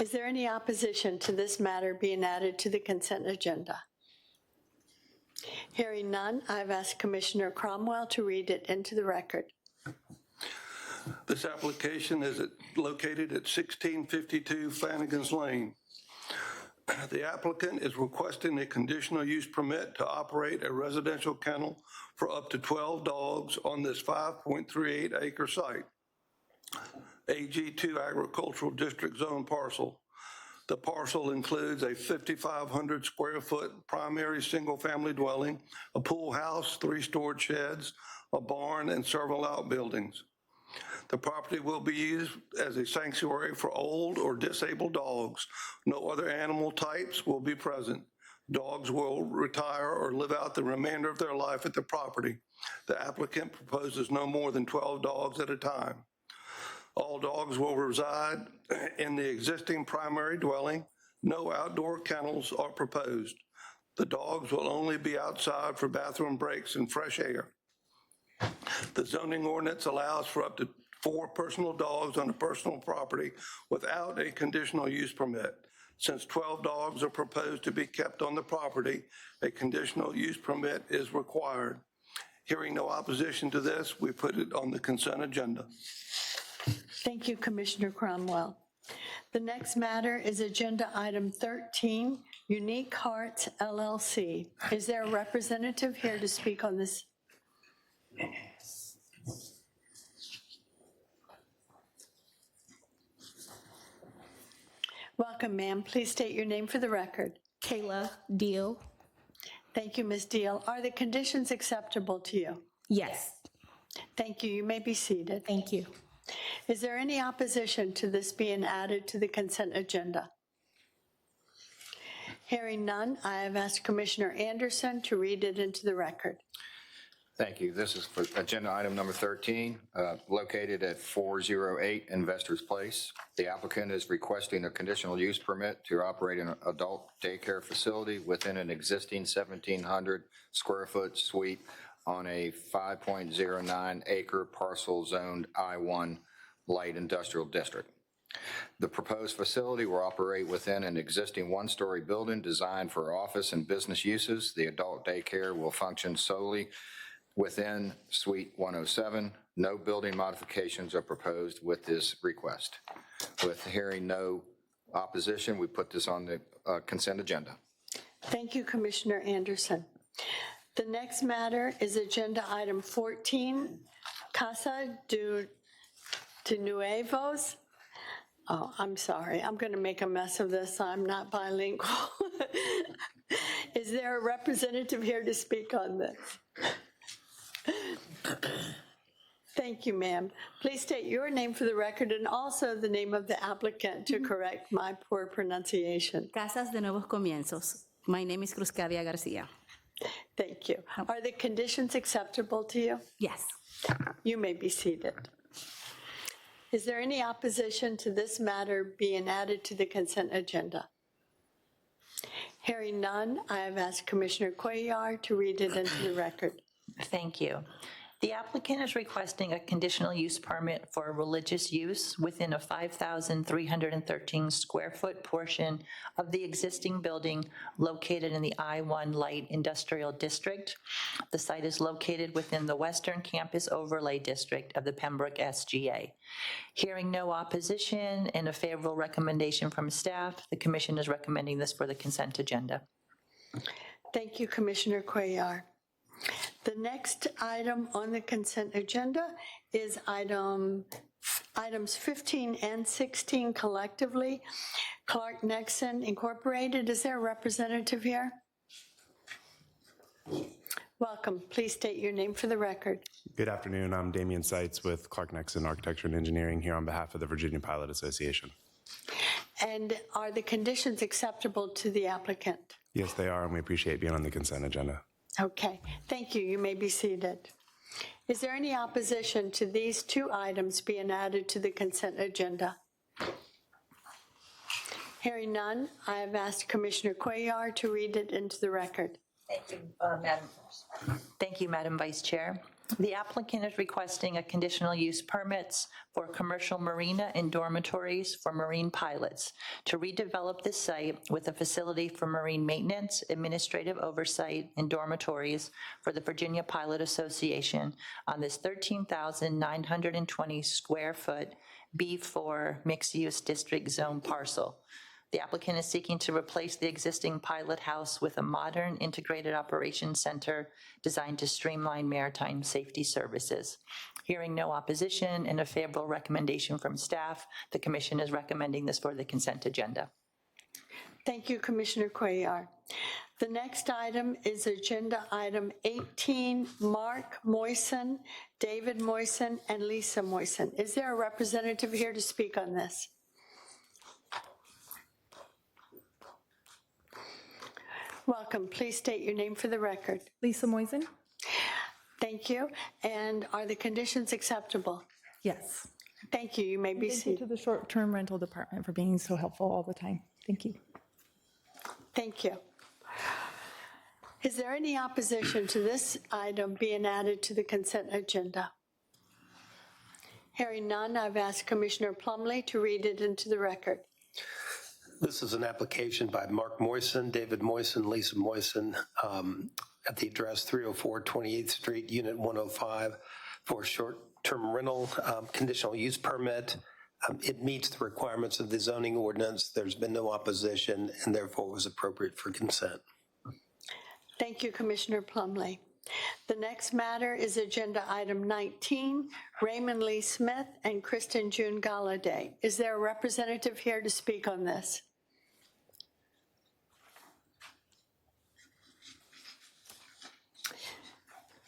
Is there any opposition to this matter being added to the consent agenda? Hearing none, I've asked Commissioner Cromwell to read it into the record. This application is located at 1652 Flanagan's Lane. The applicant is requesting a conditional use permit to operate a residential kennel for up to 12 dogs on this 5.38 acre site, AG2 Agricultural District Zone parcel. The parcel includes a 5,500 square foot primary single family dwelling, a pool house, 3 storage sheds, a barn, and several outbuildings. The property will be used as a sanctuary for old or disabled dogs. No other animal types will be present. Dogs will retire or live out the remainder of their life at the property. The applicant proposes no more than 12 dogs at a time. All dogs will reside in the existing primary dwelling. No outdoor kennels are proposed. The dogs will only be outside for bathroom breaks and fresh air. The zoning ordinance allows for up to 4 personal dogs on a personal property without a conditional use permit. Since 12 dogs are proposed to be kept on the property, a conditional use permit is required. Hearing no opposition to this, we put it on the consent agenda. Thank you, Commissioner Cromwell. The next matter is Agenda Item 13, Unique Hearts LLC. Is there a representative here to speak on this? Welcome, ma'am. Please state your name for the record. Kayla Deal. Thank you, Ms. Deal. Are the conditions acceptable to you? Yes. Thank you. You may be seated. Thank you. Is there any opposition to this being added to the consent agenda? Hearing none, I have asked Commissioner Anderson to read it into the record. Thank you. This is for agenda item number 13, located at 408 Investors Place. The applicant is requesting a conditional use permit to operate an adult daycare facility within an existing 1,700 square foot suite on a 5.09 acre parcel zoned I-1 light industrial district. The proposed facility will operate within an existing one-story building designed for office and business uses. The adult daycare will function solely within Suite 107. No building modifications are proposed with this request. With hearing no opposition, we put this on the consent agenda. Thank you, Commissioner Anderson. The next matter is agenda item 14, Casa de Nuevos. Oh, I'm sorry. I'm going to make a mess of this. I'm not bilingual. Is there a representative here to speak on this? Thank you, ma'am. Please state your name for the record and also the name of the applicant to correct my poor pronunciation. Casas de Nuevos Comienzos. My name is Cruzcadia Garcia. Thank you. Are the conditions acceptable to you? Yes. You may be seated. Is there any opposition to this matter being added to the consent agenda? Hearing none, I have asked Commissioner Cuellar to read it into the record. Thank you. The applicant is requesting a conditional use permit for a religious use within a 5,313 square foot portion of the existing building located in the I-1 Light Industrial District. The site is located within the Western Campus Overlay District of the Pembroke SGA. Hearing no opposition and a favorable recommendation from staff, the commission is recommending this for the consent agenda. Thank you, Commissioner Cuellar. The next item on the consent agenda is items 15 and 16 collectively. Clark Nexen Incorporated, is there a representative here? Welcome. Please state your name for the record. Good afternoon. I'm Damian Seitz with Clark Nexen Architecture and Engineering here on behalf of the Virginia Pilot Association. And are the conditions acceptable to the applicant? Yes, they are, and we appreciate being on the consent agenda. Okay, thank you. You may be seated. Is there any opposition to these two items being added to the consent agenda? Hearing none, I have asked Commissioner Cuellar to read it into the record. Thank you, Madam Vice Chair. The applicant is requesting a conditional use permits for commercial marina and dormitories for marine pilots to redevelop this site with a facility for marine maintenance, administrative oversight, and dormitories for the Virginia Pilot Association on this 13,920 square foot B4 mixed-use district zone parcel. The applicant is seeking to replace the existing pilot house with a modern integrated operations center designed to streamline maritime safety services. Hearing no opposition and a favorable recommendation from staff, the commission is recommending this for the consent agenda. Thank you, Commissioner Cuellar. The next item is agenda item 18, Mark Moisen, David Moisen, and Lisa Moisen. Is there a representative here to speak on this? Welcome. Please state your name for the record. Lisa Moisen. Thank you. And are the conditions acceptable? Yes. Thank you. You may be Thank you seated. to the short-term rental department for being so helpful all the time. Thank you. Thank you. Is there any opposition to this item being added to the consent agenda? Hearing none, I've asked Commissioner Plumlee to read it into the record. This is an application by Mark Moisen, David Moisen, Lisa Moisen, at the address 304 28th Street, Unit 105, for short-term rental conditional use permit. It meets the requirements of the zoning ordinance. There's been no opposition, and therefore was appropriate for consent. Thank you, Commissioner Plumlee. The next matter is agenda item 19, Raymond Lee Smith and Kristen June Galladay. Is there a representative here to speak on this?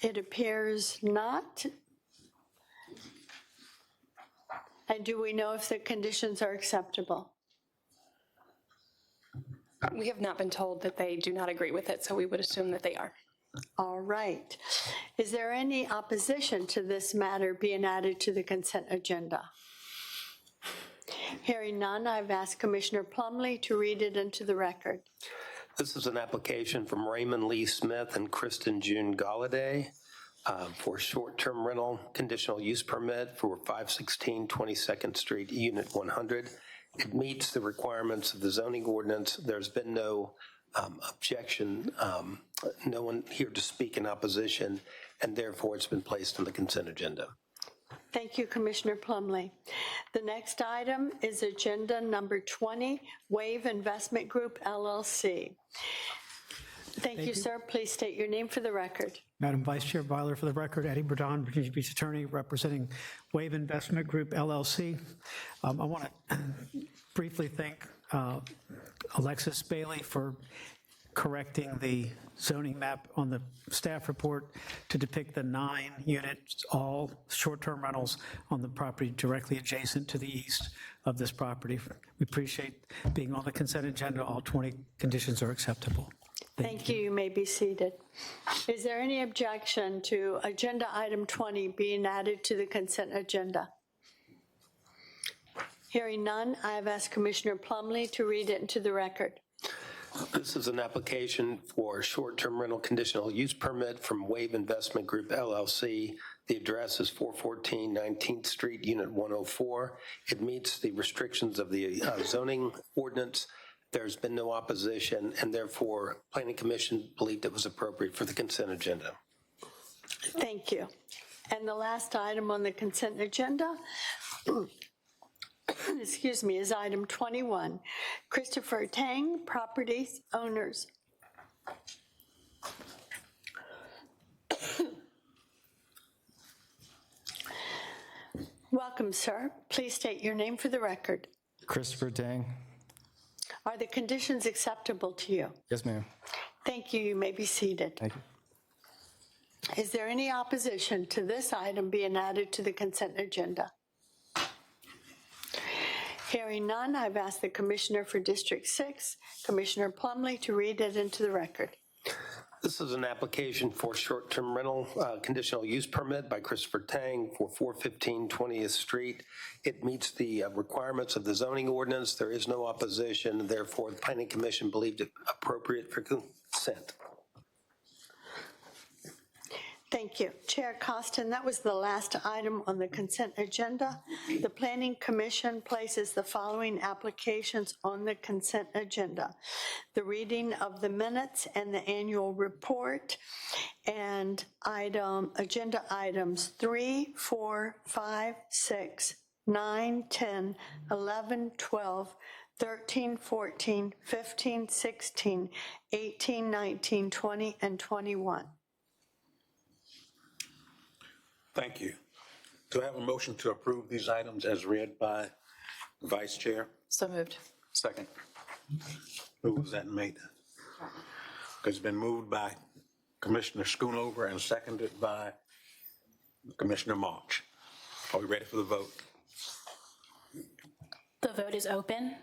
It appears not. And do we know if the conditions are acceptable? We have not been told that they do not agree with it, so we would assume that they are. All right. Is there any opposition to this matter being added to the consent agenda? Hearing none, I've asked Commissioner Plumlee to read it into the record. This is an application from Raymond Lee Smith and Kristen June Galladay for short-term rental conditional use permit for 516 22nd Street, Unit 100. It meets the requirements of the zoning ordinance. There's been no objection, no one here to speak in opposition, and therefore it's been placed on the consent agenda. Thank you, Commissioner Plumlee. The next item is agenda number 20, Wave Investment Group, LLC. Thank you, sir. Please state your name for the record. Madam Vice Chair Byler, for the record, Eddie Burdon, Virginia Beach Attorney, representing Wave Investment Group, LLC. I want to briefly thank Alexis Bailey for correcting the zoning map on the staff report to depict the 9 units, all short-term rentals on the property directly adjacent to the east of this property. We appreciate being on the consent agenda. All 20 conditions are acceptable. Thank you. You may be seated. Is there any objection to agenda item 20 being added to the consent agenda? Hearing none, I have asked Commissioner Plumlee to read it into the record. This is an application for short-term rental conditional use permit from Wave Investment Group, LLC. The address is 414 19th Street, Unit 104. It meets the restrictions of the zoning ordinance. There's been no opposition, and therefore, Planning Commission believed it was appropriate for the consent agenda. Thank you. And the last item on the consent agenda excuse me, is item 21, Christopher Tang, Properties Owners. Welcome, sir. Please state your name for the record. Christopher Tang. Are the conditions acceptable to you? Yes, ma'am. Thank you. You may be seated. Thank you. Is there any opposition to this item being added to the consent agenda? Hearing none, I've asked the Commissioner for District 6, Commissioner Plumlee, to read it into the record. This is an application for short-term rental conditional use permit by Christopher Tang for 415 20th Street. It meets the requirements of the zoning ordinance. There is no opposition, and therefore the Planning Commission believed it appropriate for consent. Thank you. Chair Costin, that was the last item on the consent agenda. The Planning Commission places the following applications on the consent agenda: the reading of the minutes and the annual report, and agenda items 3, 4, 5, 6, 9, 10, 11, 12, 13, 14, 15, 16, 18, 19, 20, and 21. Thank you. Do I have a motion to approve these items as read by the Vice Chair? So moved. Second. Who was that made? It's been moved by Commissioner Schoonover and seconded by Commissioner March. Are we ready for the vote? The vote is open.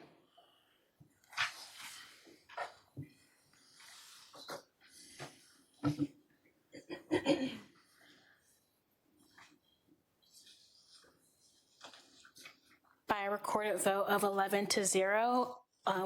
By a recorded vote of 11-0,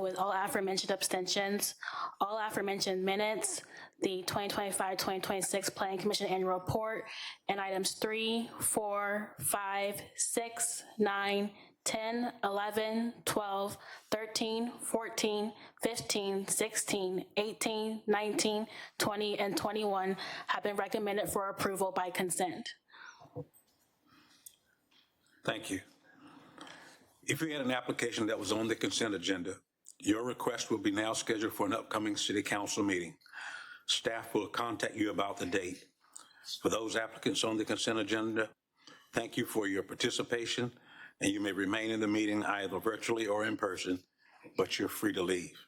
with all aforementioned abstentions, all aforementioned minutes, the 2025-2026 Planning Commission Annual Report, and items 3, 4, 5, 6, 9, 10, 11, 12, 13, 14, 15, 16, 18, 19, 20, and 21 have been recommended for approval by consent. Thank you. If you had an application that was on the consent agenda, your request will be now scheduled for an upcoming City Council meeting. Staff will contact you about the date. For those applicants on the consent agenda, thank you for your participation, and you may remain in the meeting either virtually or in person, but you're free to leave.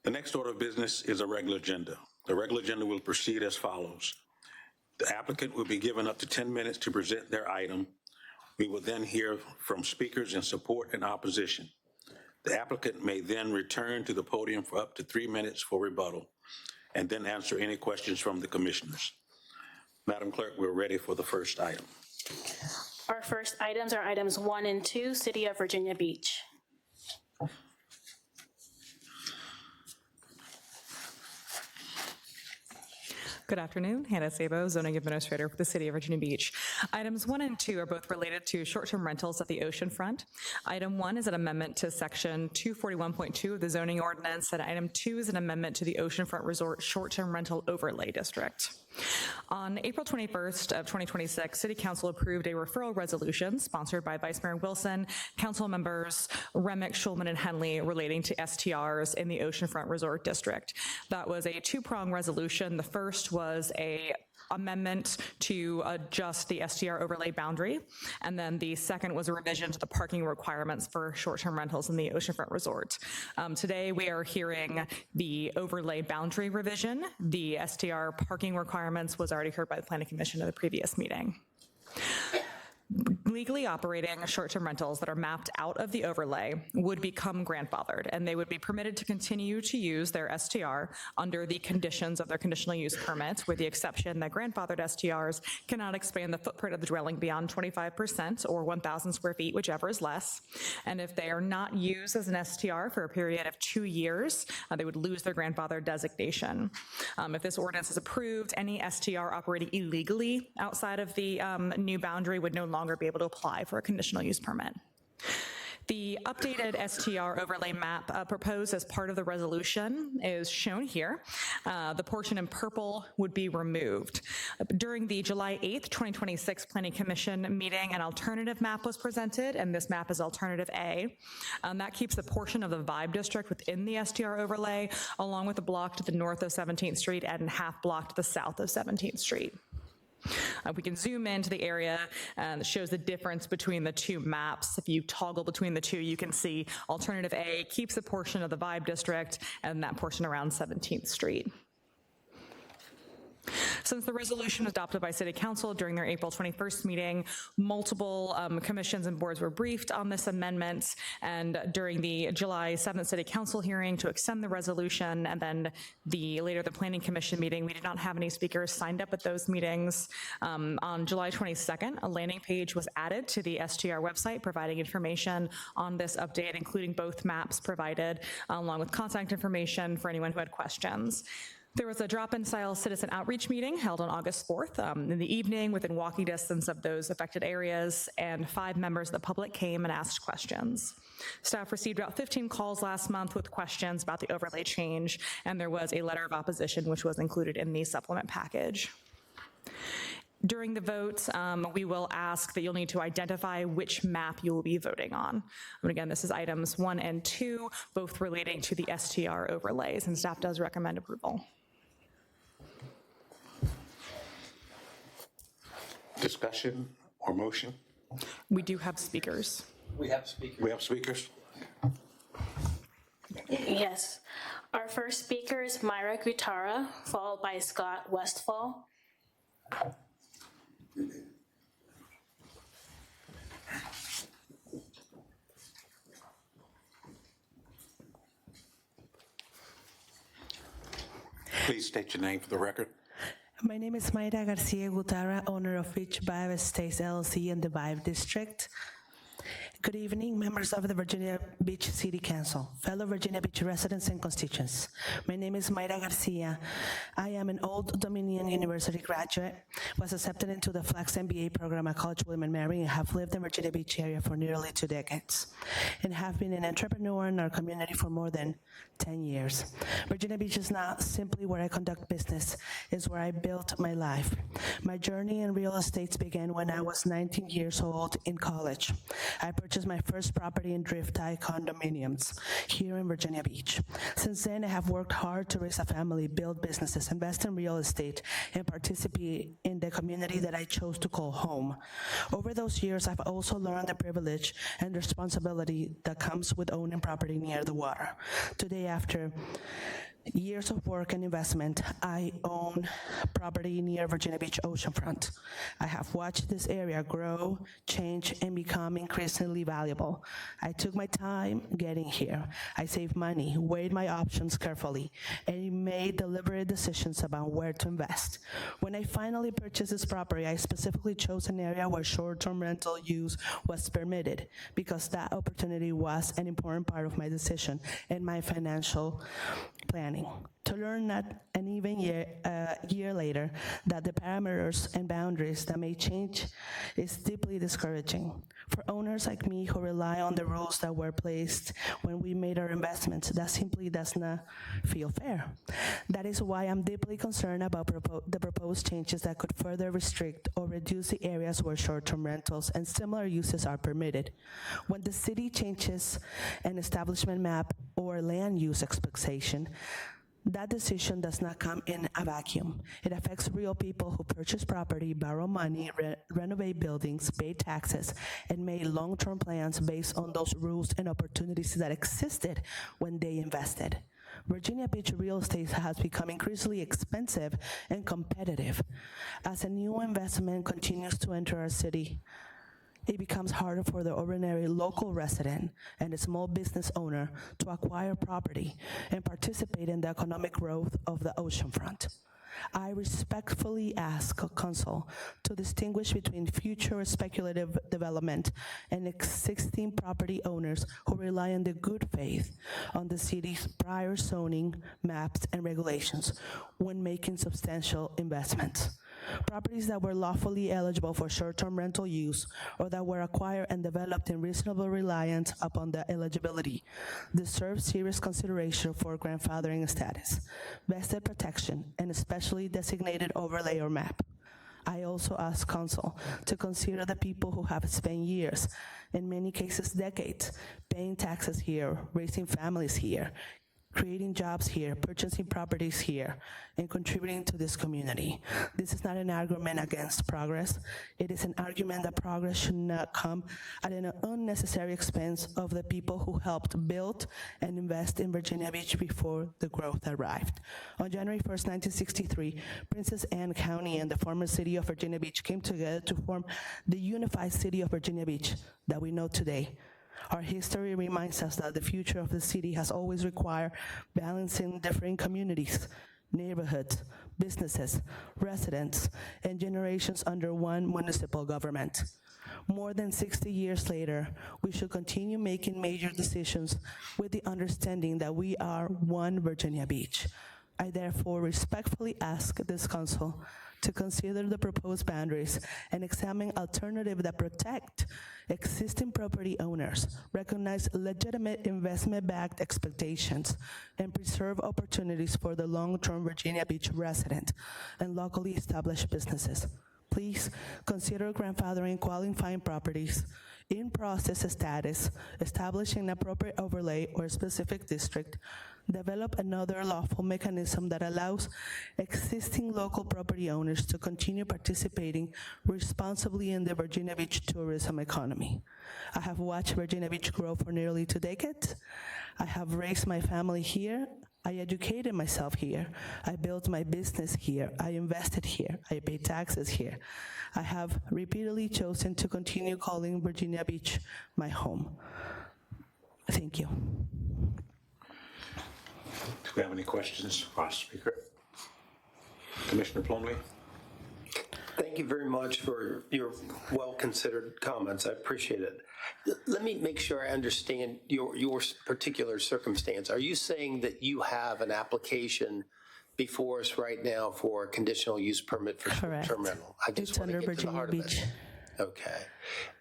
The next order of business is a regular agenda. The regular agenda will proceed as follows. The applicant will be given up to 10 minutes to present their item. We will then hear from speakers in support and opposition. The applicant may then return to the podium for up to 3 minutes for rebuttal. and then answer any questions from the commissioners. Madam Clerk, we're ready for the first item. Our first items are items 1 and 2, City of Virginia Beach. Good afternoon, Hannah Sabo, Zoning Administrator for the City of Virginia Beach. Items 1 and 2 are both related to short-term rentals at the oceanfront. Item 1 is an amendment to Section 241.2 of the zoning ordinance, and item 2 is an amendment to the Oceanfront Resort Short-Term Rental Overlay District. On April 21st of 2026, City Council approved a referral resolution sponsored by Vice Mayor Wilson, council members Remick, Schulman, and Henley relating to STRs in the Oceanfront Resort District. That was a two-pronged resolution. The first was a amendment to adjust the STR overlay boundary, and then the second was a revision to the parking requirements for short-term rentals in the Oceanfront Resort. Today we are hearing the overlay boundary revision. The STR parking requirements was already heard by the Planning Commission at the previous meeting. Legally operating short-term rentals that are mapped out of the overlay would become grandfathered, and they would be permitted to continue to use their STR under the conditions of their conditional use permit, with the exception that grandfathered STRs cannot expand the footprint of the dwelling beyond 25% or 1,000 square feet, whichever is less. And if they are not used as an STR for a period of 2 years, they would lose their grandfather designation. If this ordinance is approved, any STR operating illegally outside of the new boundary would no longer be able to apply for a conditional use permit. The updated STR overlay map proposed as part of the resolution is shown here. The portion in purple would be removed. During the July 8th, 2026 Planning Commission meeting, an alternative map was presented, and this map is Alternative A. That keeps the portion of the Vibe District within the STR overlay, along with the block to the north of 17th Street and half block to the south of 17th Street. We can zoom into the area that shows the difference between the two maps. If you toggle between the two, you can see Alternative A keeps a portion of the Vibe District and that portion around 17th Street. Since the resolution adopted by City Council during their April 21st meeting, multiple commissions and boards were briefed on this amendment, and during the July 7th City Council hearing to extend the resolution, and then later the Planning Commission meeting, we did not have any speakers signed up at those meetings. On July 22nd, a landing page was added to the STR website providing information on this update, including both maps provided, along with contact information for anyone who had questions. There was a drop-in style citizen outreach meeting held on August 4th in the evening within walking distance of those affected areas, and 5 members of the public came and asked questions. Staff received about 15 calls last month with questions about the overlay change, and there was a letter of opposition which was included in the supplement package. During the vote, we will ask that you'll need to identify which map you will be voting on. And again, this is items 1 and 2, both relating to the STR overlays, and staff does recommend approval. Discussion or motion? We do have speakers. We have speakers. Yes. Our first speaker is Myra Gutara, followed by Scott Westfall. Please state your name for the record. My name is Mayra Garcia Gutara, owner of Beach Vibe Estates LLC in the Vibe District. Good evening, members of the Virginia Beach City Council, fellow Virginia Beach residents and constituents. My name is Mayra Garcia. I am an Old Dominion University graduate, was accepted into the Flex MBA program at College William & Mary, and have lived in Virginia Beach area for nearly 2 decades, and have been an entrepreneur in our community for more than 10 years. Virginia Beach is not simply where I conduct business, it's where I built my life. My journey in real estate began when I was 19 years old in college. I purchased my first property in Drift Eye condominiums here in Virginia Beach. Since then, I have worked hard to raise a family, build businesses, invest in real estate, and participate in the community that I chose to call home. Over those years, I've also learned the privilege and responsibility that comes with owning property near the water. Today, after years of work and investment, I own property near Virginia Beach oceanfront. I have watched this area grow, change, and become increasingly valuable. I took my time getting here. I saved money, weighed my options carefully, and made deliberate decisions about where to invest. When I finally purchased this property, I specifically chose an area where short-term rental use was permitted because that opportunity was an important part of my decision and my financial planning. To learn that an even year later that the parameters and boundaries that may change is deeply discouraging. For owners like me who rely on the rules that were placed when we made our investments, that simply does not feel fair. That is why I'm deeply concerned about the proposed changes that could further restrict or reduce the areas where short-term rentals and similar uses are permitted. When the city changes an establishment map or land use expectation, that decision does not come in a vacuum. It affects real people who purchase property, borrow money, renovate buildings, pay taxes, and made long-term plans based on those rules and opportunities that existed when they invested. Virginia Beach real estate has become increasingly expensive and competitive. As a new investment continues to enter our city, it becomes harder for the ordinary local resident and a small business owner to acquire property and participate in the economic growth of the oceanfront. I respectfully ask Council to distinguish between future speculative development and existing property owners who rely on the good faith on the city's prior zoning, maps, and regulations when making substantial investments. Properties that were lawfully eligible for short-term rental use or that were acquired and developed in reasonable reliance upon the eligibility deserve serious consideration for grandfathering status, vested protection, and especially designated overlay or map. I also ask Council to consider the people who have spent years, in many cases decades, paying taxes here, raising families here, creating jobs here, purchasing properties here, and contributing to this community. This is not an argument against progress. It is an argument that progress should not come at an unnecessary expense of the people who helped build and invest in Virginia Beach before the growth arrived. On January 1st, 1963, Princess Anne County and the former city of Virginia Beach came together to form the unified city of Virginia Beach that we know today. Our history reminds us that the future of the city has always required balancing different communities, neighborhoods, businesses, residents, and generations under one municipal government. More than 60 years later, we should continue making major decisions with the understanding that we are one Virginia Beach. I therefore respectfully ask this Council to consider the proposed boundaries and examine alternatives that protect existing property owners, recognize legitimate investment-backed expectations, and preserve opportunities for the long-term Virginia Beach resident and locally established businesses. Please consider grandfathering qualifying properties in process status, establishing an appropriate overlay or specific district, develop another lawful mechanism that allows existing local property owners to continue participating responsibly in the Virginia Beach tourism economy. I have watched Virginia Beach grow for nearly 2 decades. I have raised my family here. I educated myself here. I built my business here. I invested here. I paid taxes here. I have repeatedly chosen to continue calling Virginia Beach my home. Thank you. Do we have any questions for our speaker? Commissioner Plumlee? Thank you very much for your well-considered comments. I appreciate it. Let me make sure I understand your particular circumstance. Are you saying that you have an application before us right now for a conditional use permit for short-term rental? I just want to get to the heart of it. Okay.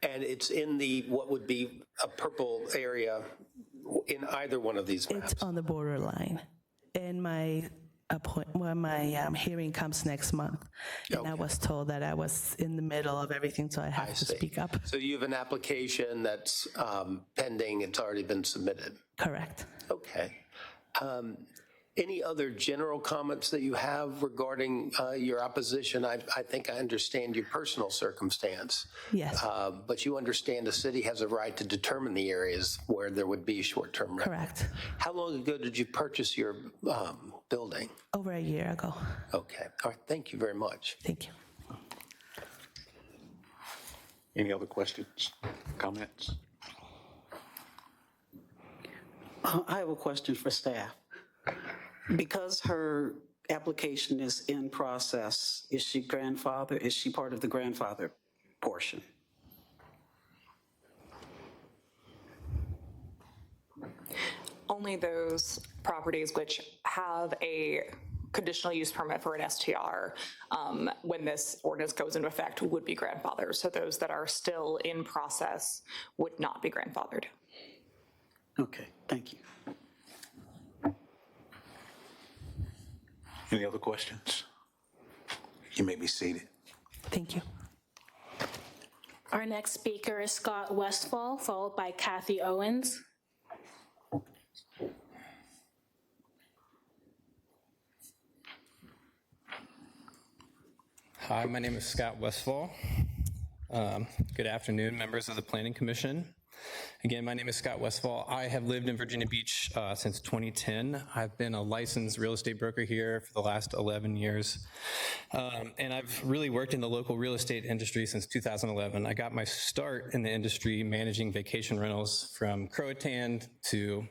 And it's in the, what would be a purple area in either one of these maps? It's on the borderline. And my hearing comes next month, and I was told that I was in the middle of everything, so I have to speak up. So you have an application that's pending, it's already been submitted? Correct. Okay. Any other general comments that you have regarding your opposition? I think I understand your personal circumstance. Yes. But you understand the city has a right to determine the areas where there would be short-term rental. Correct. How long ago did you purchase your building? Over a year ago. Okay. All right. Thank you very much. Thank you. Any other questions, comments? I have a question for staff. Because her application is in process, is she grandfather? Is she part of the grandfather portion? Only those properties which have a conditional use permit for an STR when this ordinance goes into effect would be grandfathered. So those that are still in process would not be grandfathered. Okay, thank you. Any other questions? You may be seated. Thank you. Our next speaker is Scott Westfall, followed by Kathy Owens. Hi, my name is Scott Westfall. Good afternoon, members of the Planning Commission. Again, my name is Scott Westfall. I have lived in Virginia Beach since 2010. I've been a licensed real estate broker here for the last 11 years. And I've really worked in the local real estate industry since 2011. I got my start in the industry managing vacation rentals from Croatan to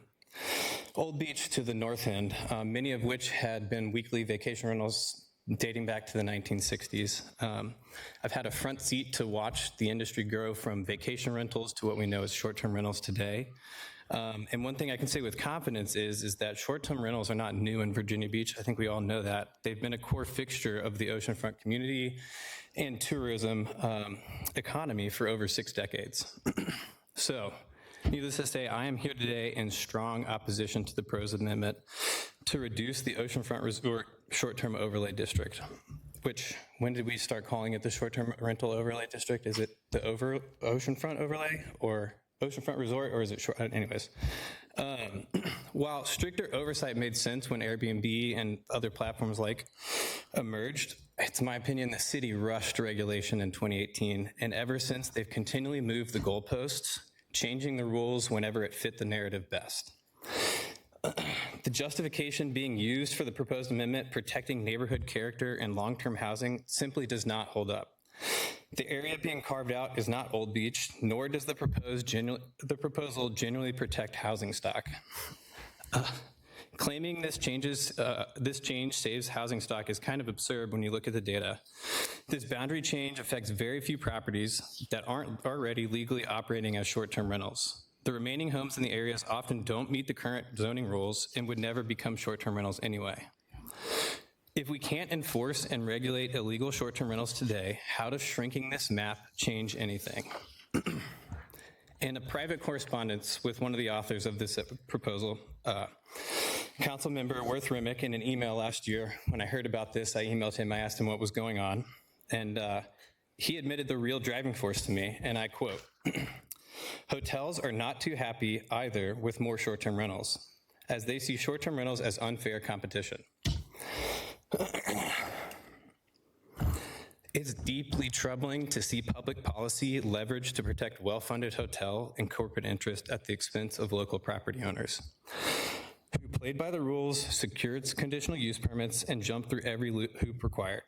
Old Beach to the North End, many of which had been weekly vacation rentals dating back to the 1960s. I've had a front seat to watch the industry grow from vacation rentals to what we know as short-term rentals today. And one thing I can say with confidence is that short-term rentals are not new in Virginia Beach. I think we all know that. They've been a core fixture of the oceanfront community and tourism economy for over 6 decades. So, needless to say, I am here today in strong opposition to the proposed amendment to reduce the oceanfront resort short-term overlay district, which, when did we start calling it the short-term rental overlay district? Is it the oceanfront overlay or oceanfront resort, or is it short? Anyways, while stricter oversight made sense when Airbnb and other platforms like emerged, it's my opinion the city rushed regulation in 2018, and ever since they've continually moved the goalposts, changing the rules whenever it fit the narrative best. The justification being used for the proposed amendment protecting neighborhood character and long-term housing simply does not hold up. The area being carved out is not Old Beach, nor does the proposal genuinely protect housing stock. Claiming this change saves housing stock is kind of absurd when you look at the data. This boundary change affects very few properties that aren't already legally operating as short-term rentals. The remaining homes in the areas often don't meet the current zoning rules and would never become short-term rentals anyway. If we can't enforce and regulate illegal short-term rentals today, how does shrinking this map change anything? In a private correspondence with one of the authors of this proposal, Councilmember Worth Remick, in an email last year, when I heard about this, I emailed him, I asked him what was going on, and he admitted the real driving force to me, and I quote, "Hotels are not too happy either with more short-term rentals, as they see short-term rentals as unfair competition. It's deeply troubling to see public policy leveraged to protect well-funded hotel and corporate interest at the expense of local property owners, who played by the rules, secured conditional use permits, and jumped through every hoop required.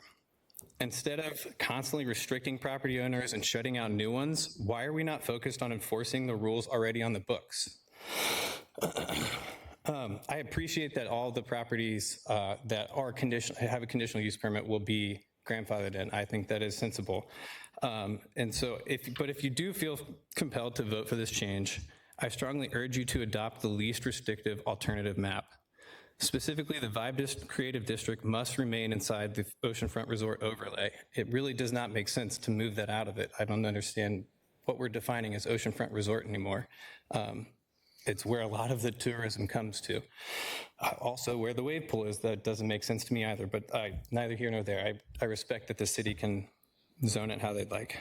Instead of constantly restricting property owners and shutting out new ones, why are we not focused on enforcing the rules already on the books? I appreciate that all the properties that are have a conditional use permit will be grandfathered in. I think that is sensible. And so, if you do feel compelled to vote for this change, I strongly urge you to adopt the least restrictive alternative map. Specifically, the Vibe Creative District must remain inside the oceanfront resort overlay. It really does not make sense to move that out of it. I don't understand what we're defining as oceanfront resort anymore. It's where a lot of the tourism comes to. Also, where the wave pool is, that doesn't make sense to me either, but neither here nor there. I respect that the city can zone it how they'd like.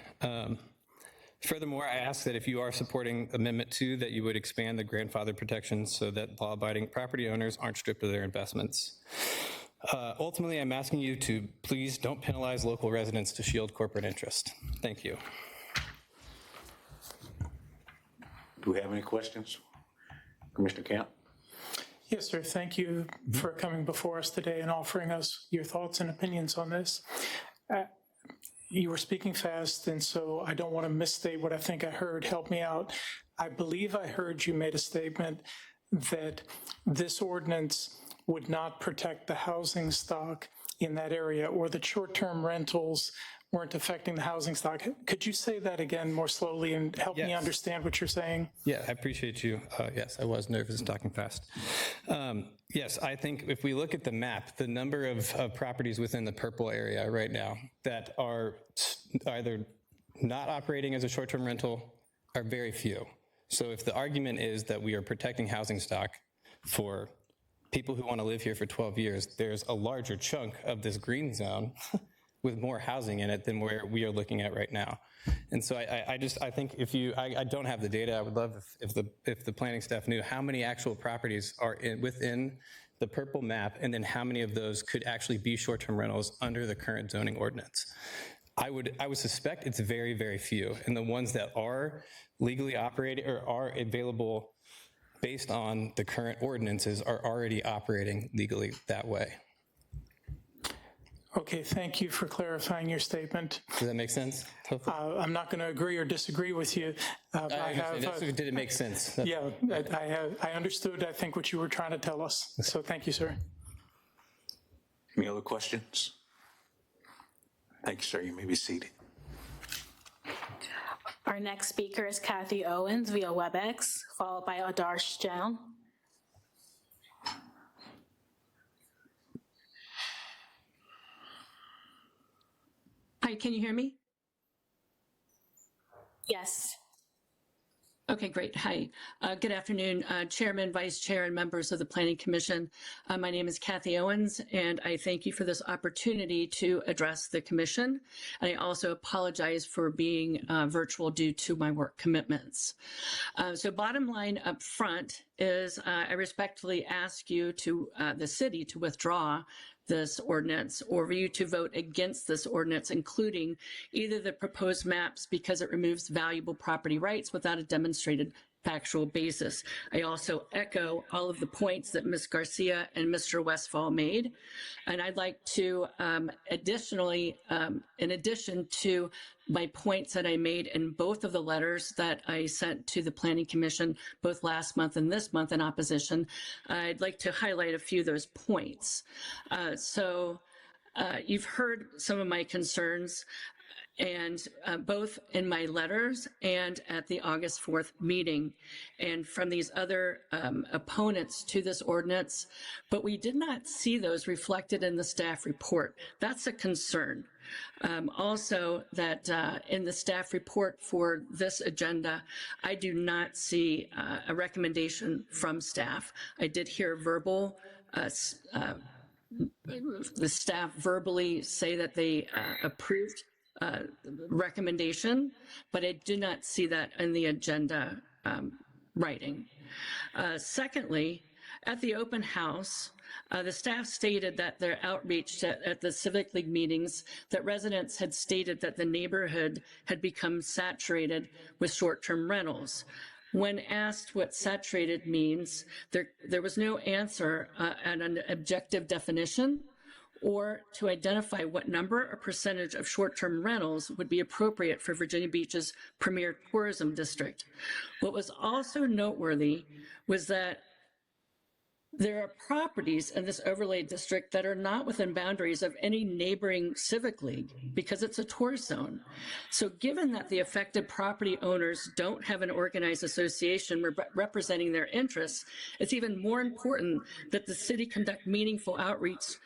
Furthermore, I ask that if you are supporting Amendment 2, that you would expand the grandfather protections so that law-abiding property owners aren't stripped of their investments. Ultimately, I'm asking you to please don't penalize local residents to shield corporate interest. Thank you. Do we have any questions? Commissioner Camp? Yes, sir. Thank you for coming before us today and offering us your thoughts and opinions on this. You were speaking fast, and so I don't want to misstate what I think I heard. Help me out. I believe I heard you made a statement that this ordinance would not protect the housing stock in that area, or that short-term rentals weren't affecting the housing stock. Could you say that again more slowly and help me understand what you're saying? Yeah, I appreciate you. Yes, I was nervous and talking fast. Yes, I think if we look at the map, the number of properties within the purple area right now that are either not operating as a short-term rental are very few. So if the argument is that we are protecting housing stock for people who want to live here for 12 years, there's a larger chunk of this green zone with more housing in it than where we are looking at right now. And so I think if you, I don't have the data. I would love if the planning staff knew how many actual properties are within the purple map, and then how many of those could actually be short-term rentals under the current zoning ordinance. I would suspect it's very, very few. And the ones that are legally operating or are available based on the current ordinances are already operating legally that way. Okay, thank you for clarifying your statement. Does that make sense? I'm not going to agree or disagree with you. Did it make sense? Yeah, I understood, I think, what you were trying to tell us. So thank you, sir. Any other questions? Thank you, sir. You may be seated. Our next speaker is Kathy Owens via WebEx, followed by Adarsh Jain. Hi, can you hear me? Yes. Okay, great. Hi. Good afternoon, Chairman, Vice Chair, and members of the Planning Commission. My name is Kathy Owens, and I thank you for this opportunity to address the Commission. And I also apologize for being virtual due to my work commitments. So bottom line up front is I respectfully ask you to, the city, to withdraw this ordinance, or for you to vote against this ordinance, including either the proposed maps because it removes valuable property rights without a demonstrated factual basis. I also echo all of the points that Ms. Garcia and Mr. Westfall made. And I'd like to additionally, in addition to my points that I made in both of the letters that I sent to the Planning Commission, both last month and this month in opposition, I'd like to highlight a few of those points. You've heard some of my concerns, and both in my letters and at the August 4th meeting, and from these other opponents to this ordinance, but we did not see those reflected in the staff report. That's a concern. Also, that in the staff report for this agenda, I do not see a recommendation from staff. I did hear verbal, the staff verbally say that they approved recommendation, but I did not see that in the agenda writing. Secondly, at the open house, the staff stated that their outreach at the Civic League meetings, that residents had stated that the neighborhood had become saturated with short-term rentals. When asked what saturated means, there was no answer and an objective definition, or to identify what number or percentage of short-term rentals would be appropriate for Virginia Beach's premier tourism district. What was also noteworthy was that there are properties in this overlay district that are not within boundaries of any neighboring civic league because it's a tourist zone. So given that the affected property owners don't have an organized association representing their interests, it's even more important that the city conduct meaningful outreach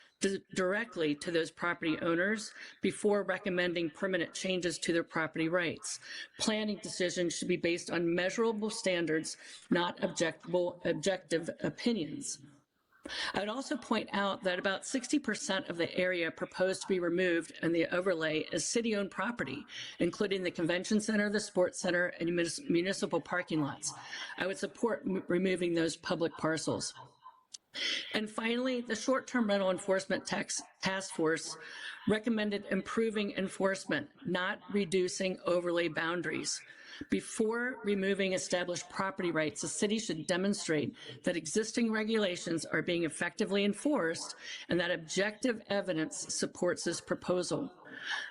directly to those property owners before recommending permanent changes to their property rights. Planning decisions should be based on measurable standards, not objective opinions. I would also point out that about 60% of the area proposed to be removed in the overlay is city-owned property, including the convention center, the sports center, and municipal parking lots. I would support removing those public parcels. And finally, the short-term rental enforcement task force recommended improving enforcement, not reducing overlay boundaries. Before removing established property rights, the city should demonstrate that existing regulations are being effectively enforced and that objective evidence supports this proposal.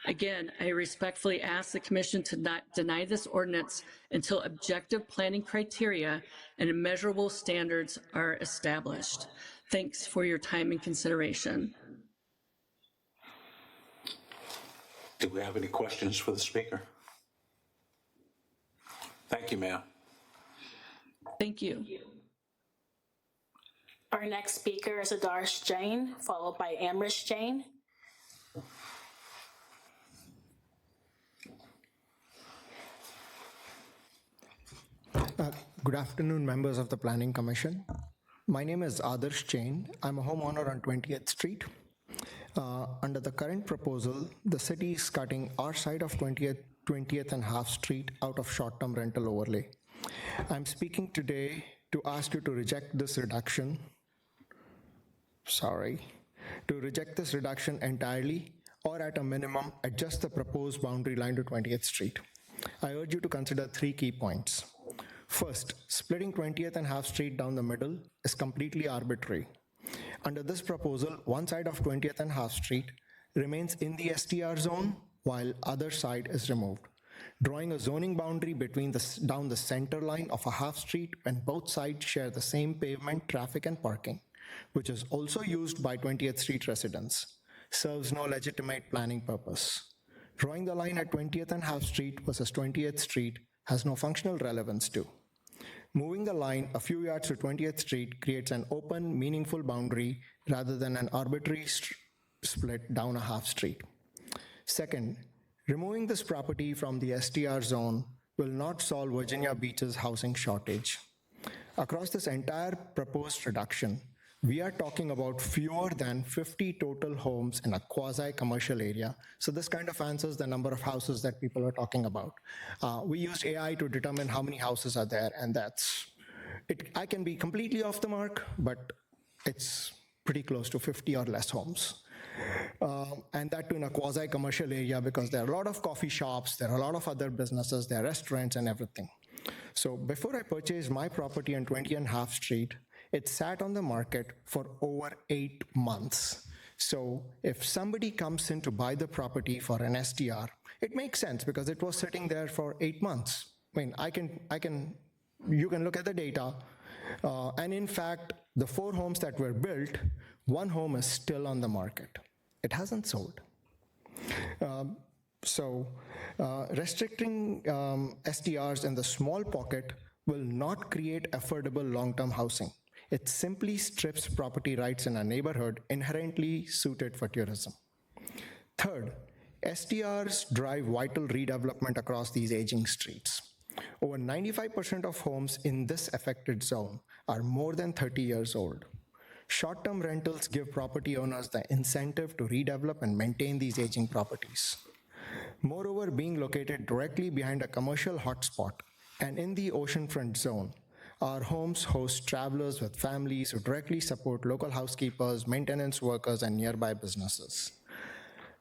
Again, I respectfully ask the Commission to not deny this ordinance until objective planning criteria and immeasurable standards are established. Thanks for your time and consideration. Do we have any questions for the speaker? Thank you, ma'am. Thank you. Our next speaker is Adarsh Jain, followed by Amrish Jain. Good afternoon, members of the Planning Commission. My name is Adarsh Jain. I'm a homeowner on 20th Street. Under the current proposal, the city is cutting our side of 20th and Half Street out of short-term rental overlay. I'm speaking today to ask you to reject this reduction. To reject this reduction entirely, or at a minimum, adjust the proposed boundary line to 20th Street. I urge you to consider 3 key points. First, splitting 20th and Half Street down the middle is completely arbitrary. Under this proposal, one side of 20th and Half Street remains in the STR zone, while other side is removed, drawing a zoning boundary down the center line of a half street when both sides share the same pavement, traffic, and parking, which is also used by 20th Street residents, serves no legitimate planning purpose. Drawing the line at 20th and Half Street versus 20th Street has no functional relevance too. Moving the line a few yards to 20th Street creates an open, meaningful boundary rather than an arbitrary split down a half street. Second, removing this property from the STR zone will not solve Virginia Beach's housing shortage. Across this entire proposed reduction, we are talking about fewer than 50 total homes in a quasi-commercial area. So this kind of answers the number of houses that people are talking about. We used AI to determine how many houses are there, and I can be completely off the mark, but it's pretty close to 50 or less homes. And that too in a quasi-commercial area, because there are a lot of coffee shops, there are a lot of other businesses, there are restaurants and everything. So before I purchased my property on 20 and Half Street, it sat on the market for over 8 months. So if somebody comes in to buy the property for an STR, it makes sense because it was sitting there for 8 months. I mean, you can look at the data. And in fact, the 4 homes that were built, 1 home is still on the market. It hasn't sold. Restricting STRs in the small pocket will not create affordable long-term housing. It simply strips property rights in a neighborhood inherently suited for tourism. Third, STRs drive vital redevelopment across these aging streets. Over 95% of homes in this affected zone are more than 30 years old. Short-term rentals give property owners the incentive to redevelop and maintain these aging properties. Moreover, being located directly behind a commercial hotspot and in the oceanfront zone, our homes host travelers with families who directly support local housekeepers, maintenance workers, and nearby businesses.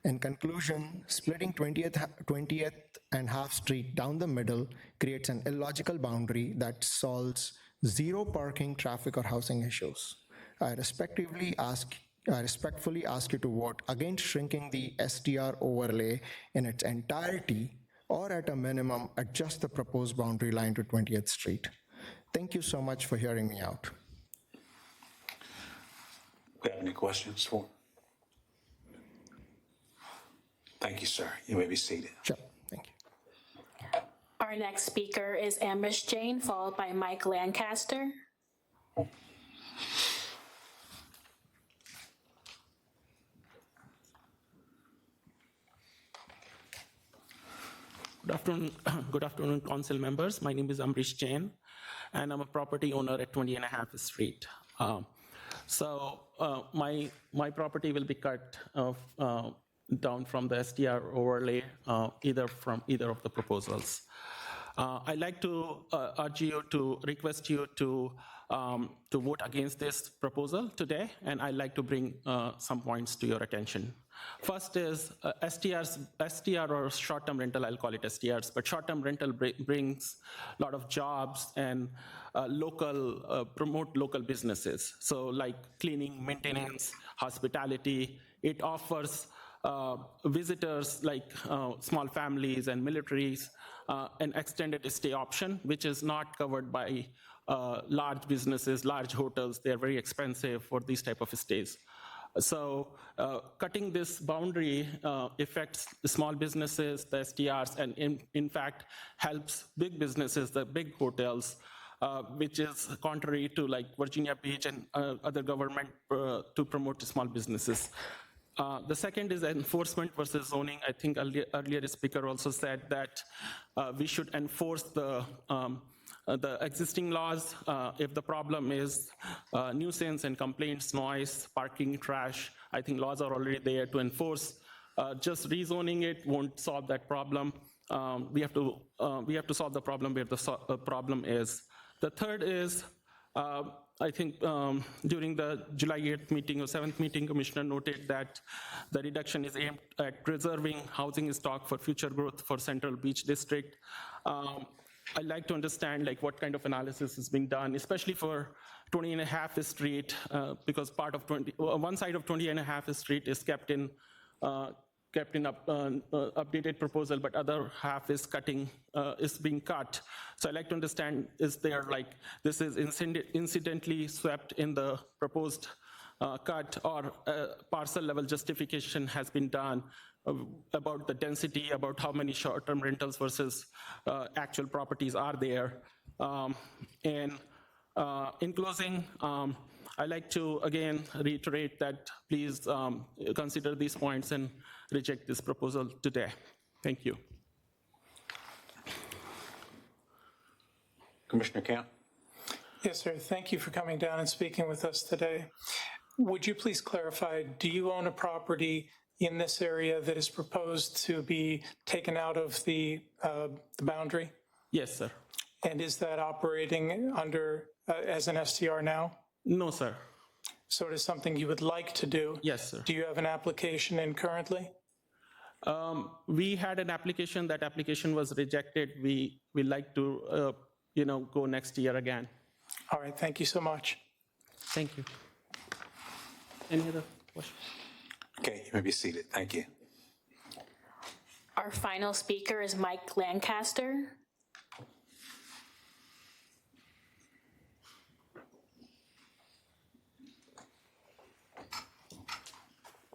In conclusion, splitting 20th and Half Street down the middle creates an illogical boundary that solves 0 parking, traffic, or housing issues. I respectfully ask you to vote against shrinking the STR overlay in its entirety, or at a minimum, adjust the proposed boundary line to 20th Street. Thank you so much for hearing me out. Do you have any questions for? Thank you, sir. You may be seated. Sure. Thank you. Our next speaker is Amrish Jain, followed by Mike Lancaster. Good afternoon, council members. My name is Amrish Jain, and I'm a property owner at 20 and a Half Street. So my property will be cut down from the STR overlay, either of the proposals. I'd like to request you to vote against this proposal today, and I'd like to bring some points to your attention. First is STR or short-term rental, I'll call it STRs, but short-term rental brings a lot of jobs and promote local businesses. So like cleaning, maintenance, hospitality. It offers visitors like small families and militaries an extended stay option, which is not covered by large businesses, large hotels. They're very expensive for these type of stays. So cutting this boundary affects the small businesses, the STRs, and in fact helps big businesses, the big hotels, which is contrary to like Virginia Beach and other government to promote small businesses. The second is enforcement versus zoning. I think earlier speaker also said that we should enforce the existing laws. If the problem is nuisance and complaints, noise, parking, trash, I think laws are already there to enforce. Just rezoning it won't solve that problem. We have to solve the problem where the problem is. The third is, I think during the July 8th meeting or 7th meeting, Commissioner noted that the reduction is aimed at preserving housing stock for future growth for Central Beach District. I'd like to understand like what kind of analysis is being done, especially for 20.5 Street, because part of one side of 20.5 Street is kept in updated proposal, but other half is being cut. So I'd like to understand, is there like, this is incidentally swept in the proposed cut, or parcel level justification has been done about the density, about how many short-term rentals versus actual properties are there. And in closing, I'd like to again reiterate that please consider these points and reject this proposal today. Thank you. Commissioner Camp? Yes, sir. Thank you for coming down and speaking with us today. Would you please clarify, do you own a property in this area that is proposed to be taken out of the boundary? Yes, sir. And is that operating under as an STR now? No, sir. So it is something you would like to do? Yes, sir. Do you have an application in currently? We had an application. That application was rejected. We like to, go next year again. All right. Thank you so much. Thank you. Any other questions? Okay, you may be seated. Thank you. Our final speaker is Mike Lancaster.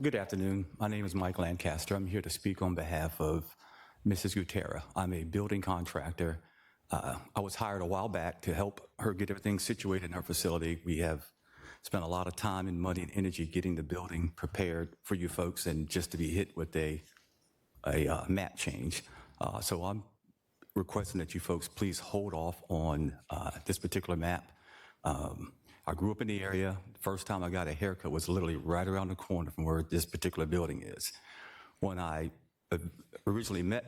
Good afternoon. My name is Mike Lancaster. I'm here to speak on behalf of Mrs. Gutierrez. I'm a building contractor. I was hired a while back to help her get everything situated in her facility. We have spent a lot of time and money and energy getting the building prepared for you folks, and just to be hit with a map change. So I'm requesting that you folks please hold off on this particular map. I grew up in the area. The first time I got a haircut was literally right around the corner from where this particular building is. When I originally met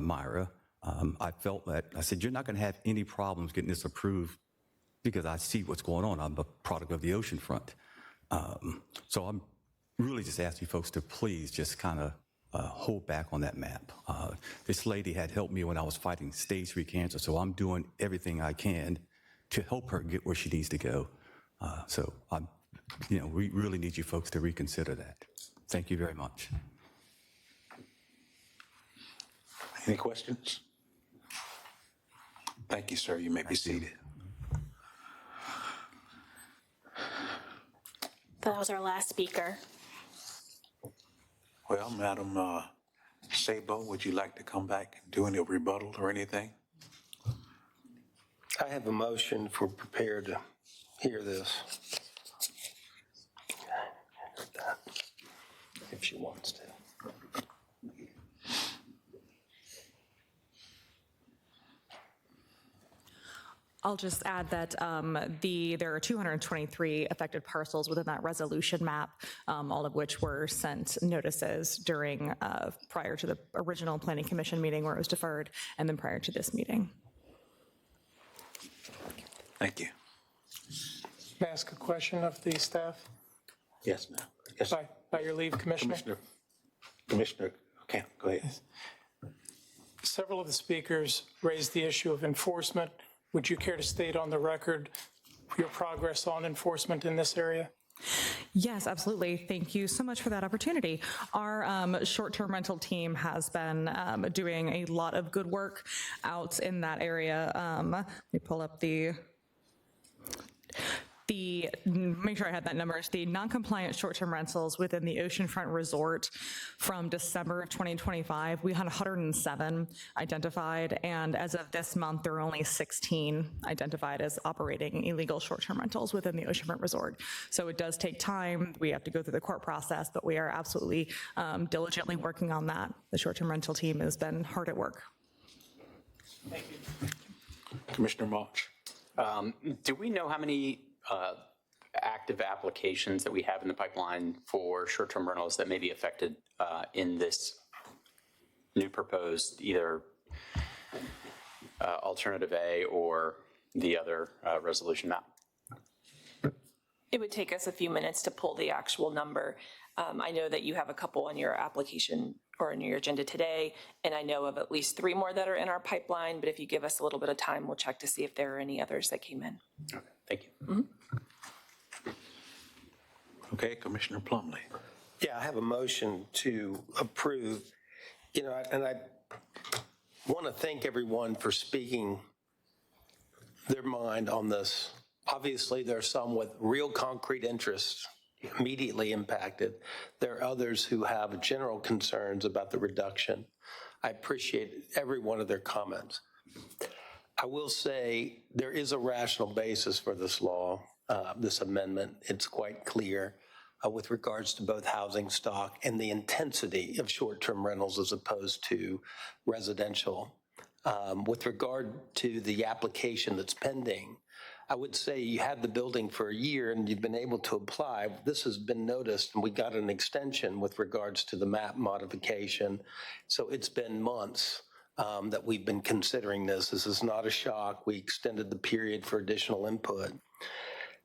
Myra, I felt that, I said, you're not going to have any problems getting this approved because I see what's going on. I'm a product of the oceanfront. So I'm really just asking you folks to please just kind of hold back on that map. This lady had helped me when I was fighting stage 3 cancer, so I'm doing everything I can to help her get where she needs to go. So we really need you folks to reconsider that. Thank you very much. Any questions? Thank you, sir. You may be seated. That was our last speaker. Well, Madam Sabo, would you like to come back and do any rebuttal or anything? I have a motion for prepared to hear this. If she wants to. I'll just add that there are 223 affected parcels within that resolution map, all of which were sent notices during prior to the original Planning Commission meeting where it was deferred, and then prior to this meeting. Thank you. May I ask a question of the staff? Yes, ma'am. Yes, By your leave, Commissioner. Commissioner, okay, go ahead. Several of the speakers raised the issue of enforcement. Would you care to state on the record your progress on enforcement in this area? Yes, absolutely. Thank you so much for that opportunity. Our short-term rental team has been doing a lot of good work out in that area. Let me pull up make sure I had that numbers, the non-compliant short-term rentals within the Oceanfront Resort from December of 2025, we had 107 identified, and as of this month, there are only 16 identified as operating illegal short-term rentals within the Oceanfront Resort. So it does take time. We have to go through the court process, but we are absolutely diligently working on that. The short-term rental team has been hard at work. Thank you. Commissioner March. Do we know how many active applications that we have in the pipeline for short-term rentals that may be affected in this new proposed either alternative A or the other resolution map? It would take us a few minutes to pull the actual number. I know that you have a couple on your application or in your agenda today, and I know of at least 3 more that are in our pipeline, but if you give us a little bit of time, we'll check to see if there are any others that came in. Okay, thank you. Mm-hmm. Okay, Commissioner Plumley. Yeah, I have a motion to approve, and I want to thank everyone for speaking their mind on this. Obviously, there are some with real concrete interests immediately impacted. There are others who have general concerns about the reduction. I appreciate every one of their comments. I will say there is a rational basis for this law, this amendment. It's quite clear with regards to both housing stock and the intensity of short-term rentals as opposed to residential. With regard to the application that's pending, I would say you had the building for a year and you've been able to apply. This has been noticed, and we got an extension with regards to the map modification. So it's been months that we've been considering this. This is not a shock. We extended the period for additional input.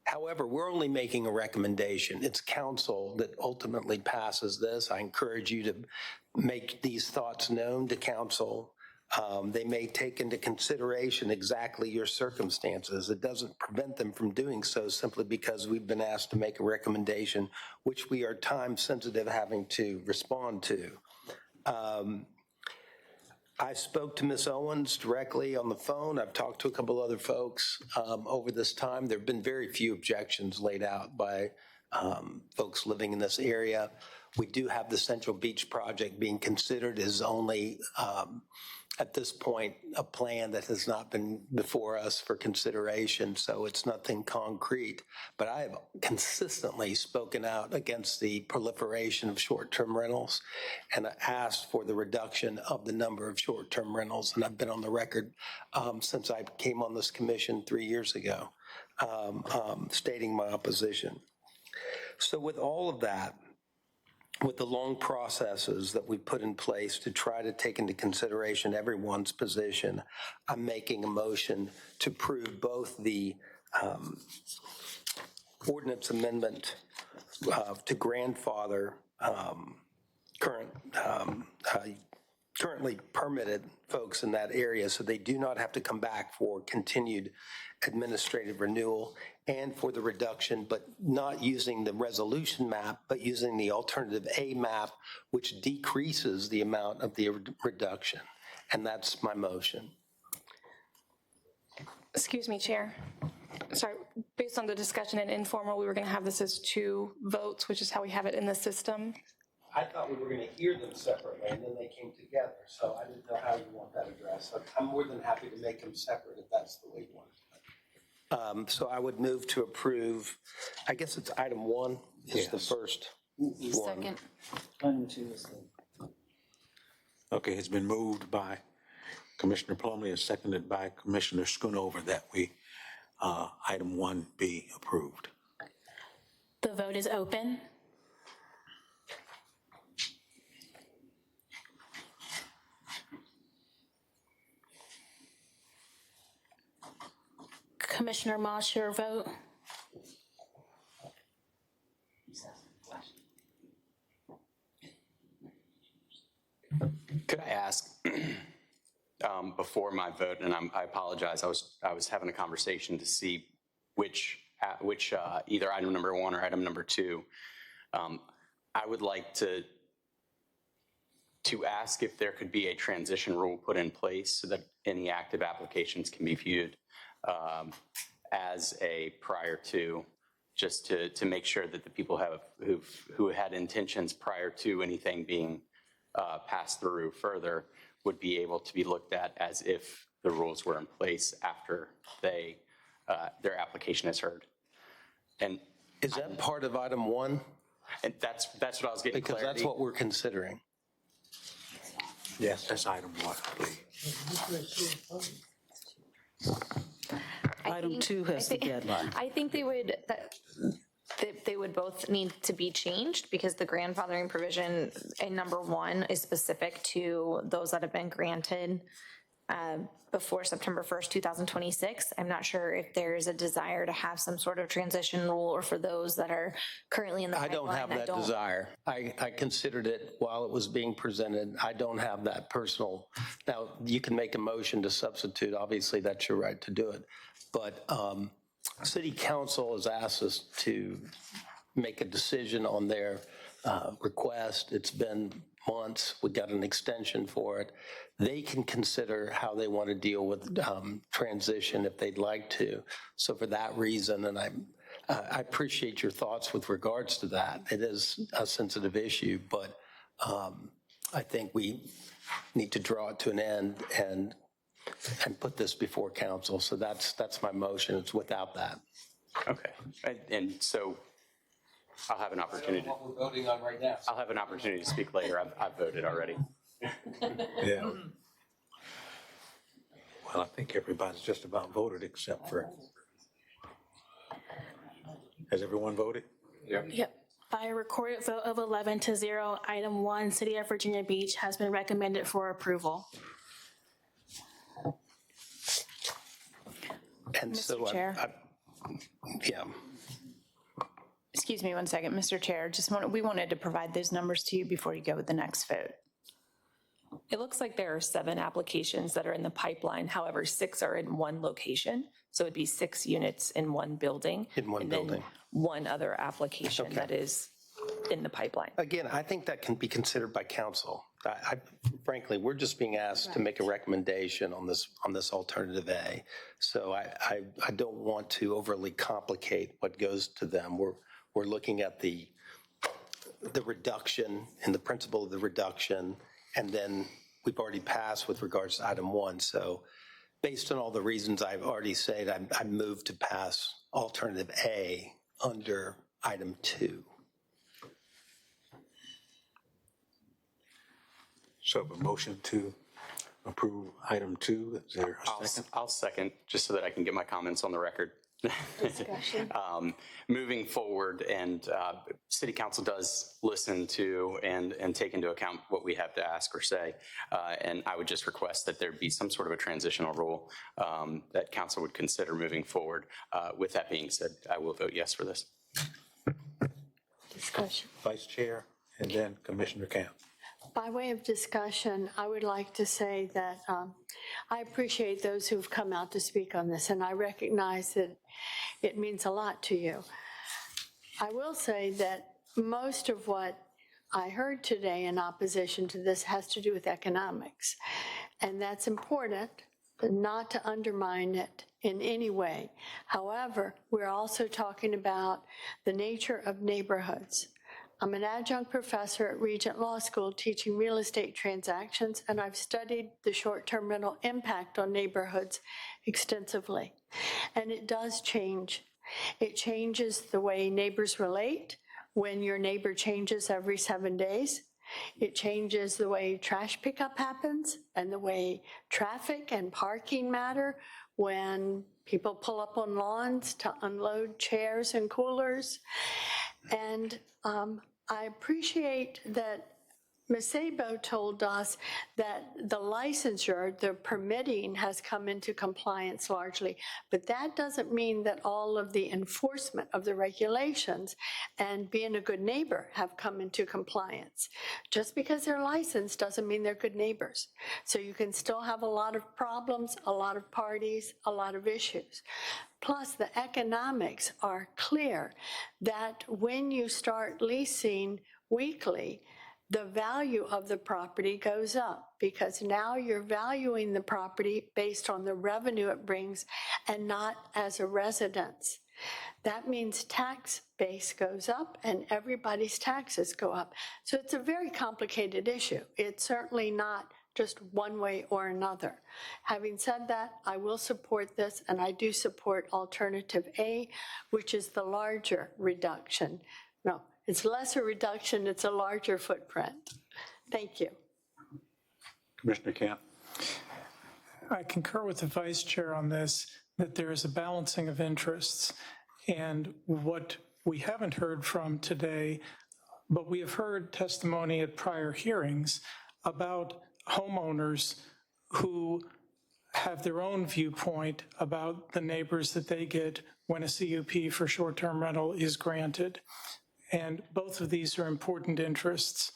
However, we're only making a recommendation. It's council that ultimately passes this. I encourage you to make these thoughts known to council. They may take into consideration exactly your circumstances. It doesn't prevent them from doing so simply because we've been asked to make a recommendation, which we are time sensitive having to respond to. I spoke to Ms. Owens directly on the phone. I've talked to a couple other folks over this time. There have been very few objections laid out by folks living in this area. We do have the Central Beach project being considered as only, at this point, a plan that has not been before us for consideration, so it's nothing concrete. But I have consistently spoken out against the proliferation of short-term rentals, and I asked for the reduction of the number of short-term rentals, and I've been on the record since I came on this commission 3 years ago, stating my opposition. So with all of that, with the long processes that we put in place to try to take into consideration everyone's position, I'm making a motion to approve both the ordinance amendment to grandfather currently permitted folks in that area so they do not have to come back for continued administrative renewal, and for the reduction, but not using the resolution map, but using the alternative A map, which decreases the amount of the reduction. And that's my motion. Excuse me, Chair. Sorry, based on the discussion and informal, we were going to have this as 2 votes, which is how we have it in the system. I thought we were going to hear them separately, and then they came together. So I didn't know how you want that addressed. So I'm more than happy to make them separate if that's the way you want it. So I would move to approve, I guess it's item 1 is the first one. Second. Okay, it's been moved by Commissioner Plumley and seconded by Commissioner Schoonover that we item 1 be approved. The vote is open. Commissioner Moss, your vote? Could I ask, before my vote, and I apologize, I was having a conversation to see which either item number 1 or item number 2. I would like to ask if there could be a transition rule put in place so that any active applications can be viewed as a prior to, just to make sure that the people who had intentions prior to anything being passed through further would be able to be looked at as if the rules were in place after their application is heard. And is that part of item 1? And that's what I was getting because clarity. that's what we're considering. Yes, that's item 1, please. Item 2 has the deadline. I think they would both need to be changed because the grandfathering provision in number 1 is specific to those that have been granted before September 1st, 2026. I'm not sure if there's a desire to have some sort of transition rule or for those that are currently in the pipeline. I don't have that desire. I considered it while it was being presented. I don't have that personal. Now, you can make a motion to substitute. Obviously, that's your right to do it. But City Council has asked us to make a decision on their request. It's been months. We got an extension for it. They can consider how they want to deal with transition if they'd like to. So for that reason, and I appreciate your thoughts with regards to that. It is a sensitive issue, but I think we need to draw it to an end and put this before council. So that's my motion. It's without that. Okay, and so I'll have an opportunity. What we're voting on right now. I'll have an opportunity to speak later. I've voted already. Yeah. Well, I think everybody's just about voted except for, has everyone voted? Yep. By a recorded vote of 11-0, item 1, City of Virginia Beach, has been recommended for approval. And Mr. so Chair. Yeah. Excuse me one second, Mr. Chair. We wanted to provide those numbers to you before you go with the next vote. It looks like there are 7 applications that are in the pipeline. However, 6 are in one location. So it'd be 6 units in one building. In one building. One other application that is in the pipeline. Again, I think that can be considered by council. Frankly, we're just being asked to make a recommendation on this alternative A. So I don't want to overly complicate what goes to them. We're looking at the reduction and the principle of the reduction, and then we've already passed with regards to item 1. So based on all the reasons I've already said, I moved to pass alternative A under item 2. So a motion to approve item 2. Is there a second? I'll second, just so that I can get my comments on the record. Discussion. Moving forward, and City Council does listen to and take into account what we have to ask or say. And I would just request that there be some sort of a transitional rule that Council would consider moving forward. With that being said, I will vote yes for this. Discussion. Vice Chair and then Commissioner Camp. By way of discussion, I would like to say that I appreciate those who've come out to speak on this, and I recognize that it means a lot to you. I will say that most of what I heard today in opposition to this has to do with economics, and that's important, but not to undermine it in any way. However, we're also talking about the nature of neighborhoods. I'm an adjunct professor at Regent Law School teaching real estate transactions, and I've studied the short-term rental impact on neighborhoods extensively. And it does change. It changes the way neighbors relate when your neighbor changes every 7 days. It changes the way trash pickup happens and the way traffic and parking matter when People pull up on lawns to unload chairs and coolers. And I appreciate that Ms. Sabo told us that the licensure, the permitting has come into compliance largely, but that doesn't mean that all of the enforcement of the regulations and being a good neighbor have come into compliance. Just because they're licensed doesn't mean they're good neighbors. So you can still have a lot of problems, a lot of parties, a lot of issues. Plus, the economics are clear that when you start leasing weekly, the value of the property goes up because now you're valuing the property based on the revenue it brings and not as a residence. That means tax base goes up and everybody's taxes go up. So it's a very complicated issue. It's certainly not just one way or another. Having said that, I will support this, and I do support alternative A, which is the larger reduction. No, it's less a reduction, it's a larger footprint. Thank you. Commissioner Camp. I concur with the vice chair on this, that there is a balancing of interests. And what we haven't heard from today, but we have heard testimony at prior hearings about homeowners who have their own viewpoint about the neighbors that they get when a CUP for short-term rental is granted. And both of these are important interests: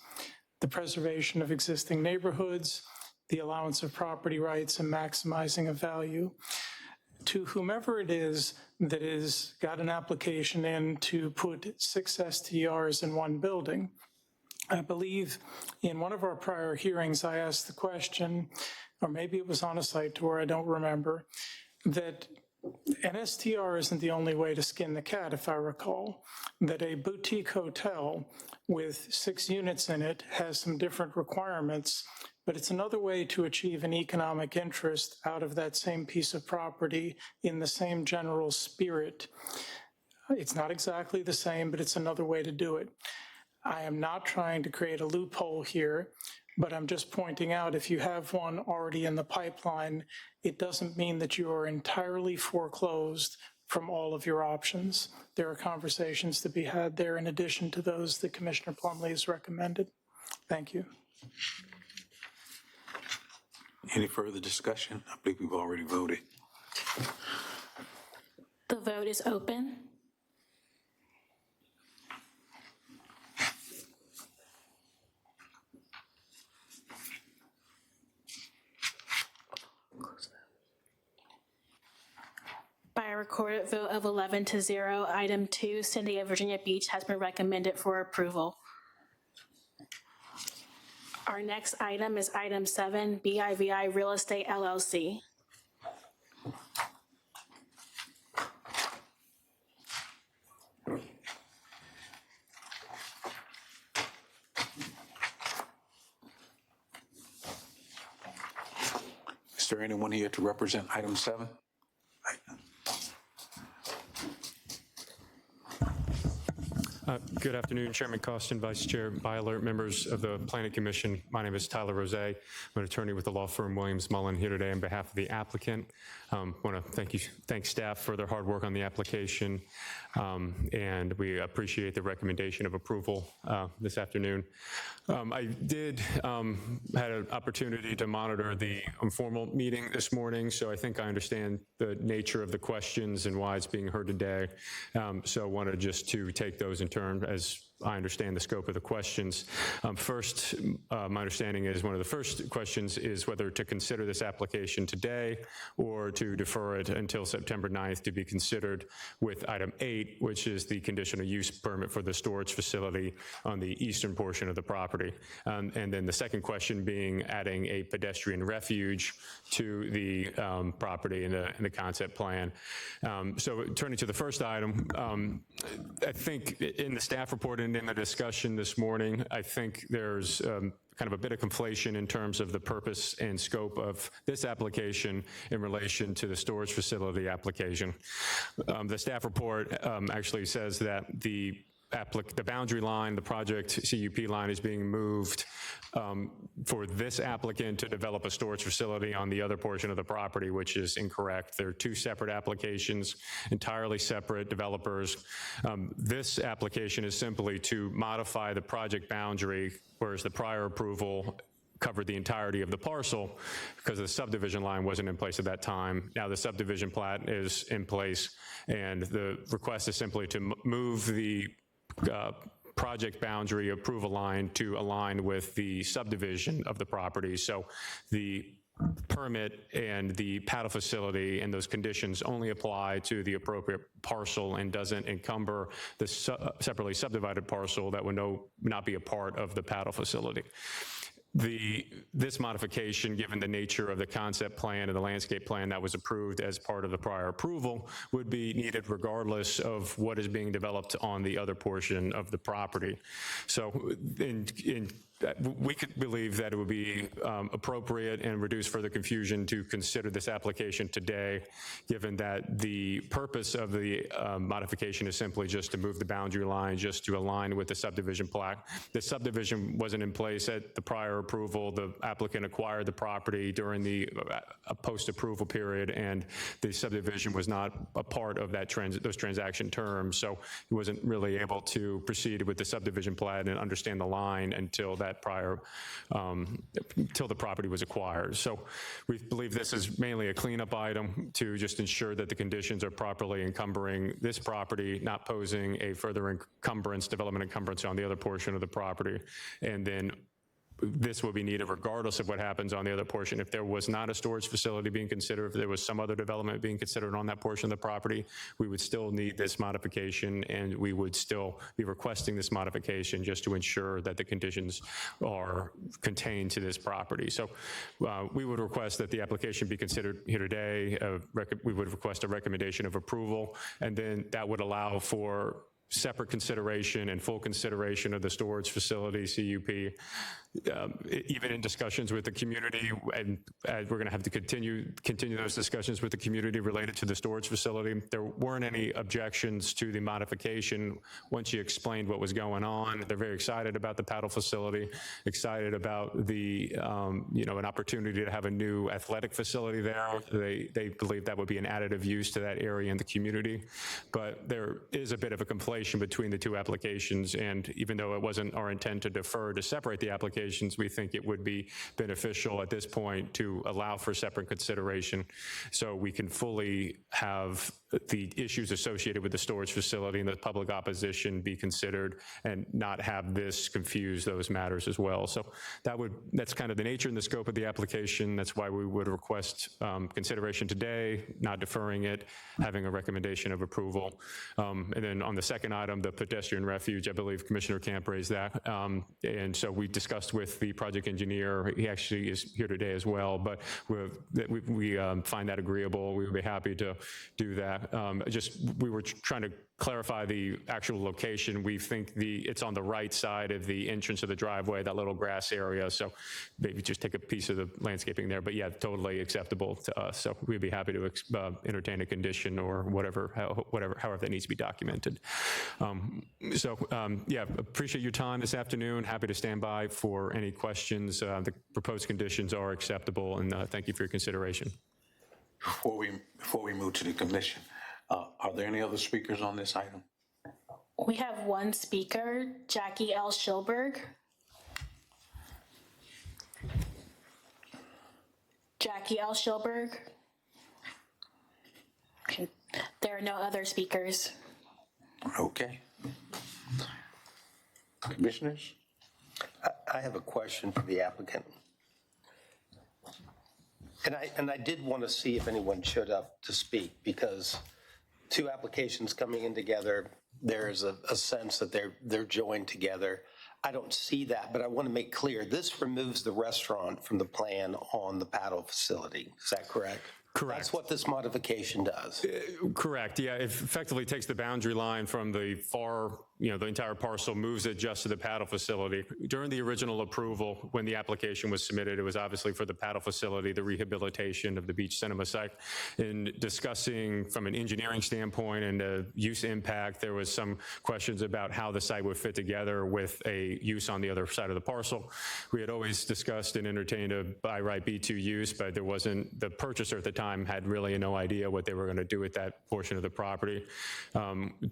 the preservation of existing neighborhoods, the allowance of property rights, and maximizing of value. To whomever it is that has got an application in to put 6 STRs in one building, I believe in one of our prior hearings, I asked the question, or maybe it was on a site tour, I don't remember, that an STR isn't the only way to skin the cat, if I recall, that a boutique hotel with 6 units in it has some different requirements, but it's another way to achieve an economic interest out of that same piece of property in the same general spirit. It's not exactly the same, but it's another way to do it. I am not trying to create a loophole here, but I'm just pointing out if you have one already in the pipeline, it doesn't mean that you are entirely foreclosed from all of your options. There are conversations to be had there in addition to those that Commissioner Plumlee has recommended. Thank you. Any further discussion? I believe we've already voted. The vote is open. By a recorded vote of 11-0, item 2, City of Virginia Beach, has been recommended for approval. Our next item is item 7, BIVI Real Estate LLC. Is there anyone here to represent item 7? Good afternoon, Chairman Costin, Vice Chair Byler, members of the Planning Commission. My name is Tyler Rose. I'm an attorney with the law firm Williams Mullen here today on behalf of the applicant. I want to thank staff for their hard work on the application, and we appreciate the recommendation of approval this afternoon. I had an opportunity to monitor the informal meeting this morning, so I think I understand the nature of the questions and why it's being heard today. So I wanted just to take those in turn as I understand the scope of the questions. First, my understanding is one of the first questions is whether to consider this application today or to defer it until September 9th to be considered with item 8, which is the conditional use permit for the storage facility on the eastern portion of the property. And then the second question being adding a pedestrian refuge to the property in the concept plan. So turning to the first item, I think in the staff report and in the discussion this morning, I think there's kind of a bit of conflation in terms of the purpose and scope of this application in relation to the storage facility application. The staff report actually says that the the boundary line, the project CUP line is being moved for this applicant to develop a storage facility on the other portion of the property, which is incorrect. They're two separate applications, entirely separate developers. This application is simply to modify the project boundary, whereas the prior approval covered the entirety of the parcel because the subdivision line wasn't in place at that time. Now the subdivision plat is in place, and the request is simply to move the project boundary approval line to align with the subdivision of the property. So the permit and the paddle facility and those conditions only apply to the appropriate parcel and doesn't encumber the separately subdivided parcel that would not be a part of the paddle facility. This modification, given the nature of the concept plan and the landscape plan that was approved as part of the prior approval, would be needed regardless of what is being developed on the other portion of the property. So we could believe that it would be appropriate and reduce further confusion to consider this application today, given that the purpose of the modification is simply just to move the boundary line, just to align with the subdivision plat. The subdivision wasn't in place at the prior approval. The applicant acquired the property during the post-approval period, and the subdivision was not a part of that those transaction terms, so he wasn't really able to proceed with the subdivision plat and understand the line until that till the property was acquired. So we believe this is mainly a cleanup item to just ensure that the conditions are properly encumbering this property, not posing a further development encumbrance on the other portion of the property. And then this will be needed regardless of what happens on the other portion. If there was not a storage facility being considered, if there was some other development being considered on that portion of the property, we would still need this modification, and we would still be requesting this modification just to ensure that the conditions are contained to this property. So we would request that the application be considered here today. We would request a recommendation of approval, and then that would allow for separate consideration and full consideration of the storage facility, CUP, even in discussions with the community, and we're going to have to continue those discussions with the community related to the storage facility. There weren't any objections to the modification once you explained what was going on. They're very excited about the paddle facility, excited about the an opportunity to have a new athletic facility there. They believe that would be an additive use to that area in the community, but there is a bit of a conflation between the two applications, and even though it wasn't our intent to defer to separate the applications, we think it would be beneficial at this point to allow for separate consideration so we can fully have the issues associated with the storage facility and the public opposition be considered and not have this confuse those matters as well. So that's kind of the nature and the scope of the application. That's why we would request consideration today, not deferring it, having a recommendation of approval. And then on the second item, the pedestrian refuge, I believe Commissioner Camp raised that. And so we discussed with the project engineer. He actually is here today as well, but we find that agreeable. We would be happy to do that. We were trying to clarify the actual location. We think it's on the right side of the entrance of the driveway, that little grass area. So maybe just take a piece of the landscaping there. But yeah, totally acceptable to us. So we'd be happy to entertain a condition or however that needs to be documented. Yeah, appreciate your time this afternoon. Happy to stand by for any questions. The proposed conditions are acceptable, and thank you for your consideration. Before we move to the commission, are there any other speakers on this item? We have one speaker, Jackie L. Schilberg. Jackie L. Schilberg. Okay. There are no other speakers. Okay. Commissioners? I have a question for the applicant. And I did want to see if anyone showed up to speak, because two applications coming in together, there's a sense that they're joined together. I don't see that, but I want to make clear, this removes the restaurant from the plan on the paddle facility. Is that correct? Correct. That's what this modification does. Correct. Yeah, it effectively takes the boundary line from the far the entire parcel moves it just to the paddle facility. During the original approval, when the application was submitted, it was obviously for the paddle facility, the rehabilitation of the beach cinema site. In discussing from an engineering standpoint and a use impact, there was some questions about how the site would fit together with a use on the other side of the parcel. We had always discussed and entertained a by right B2 use, but there wasn't, the purchaser at the time had really no idea what they were going to do with that portion of the property.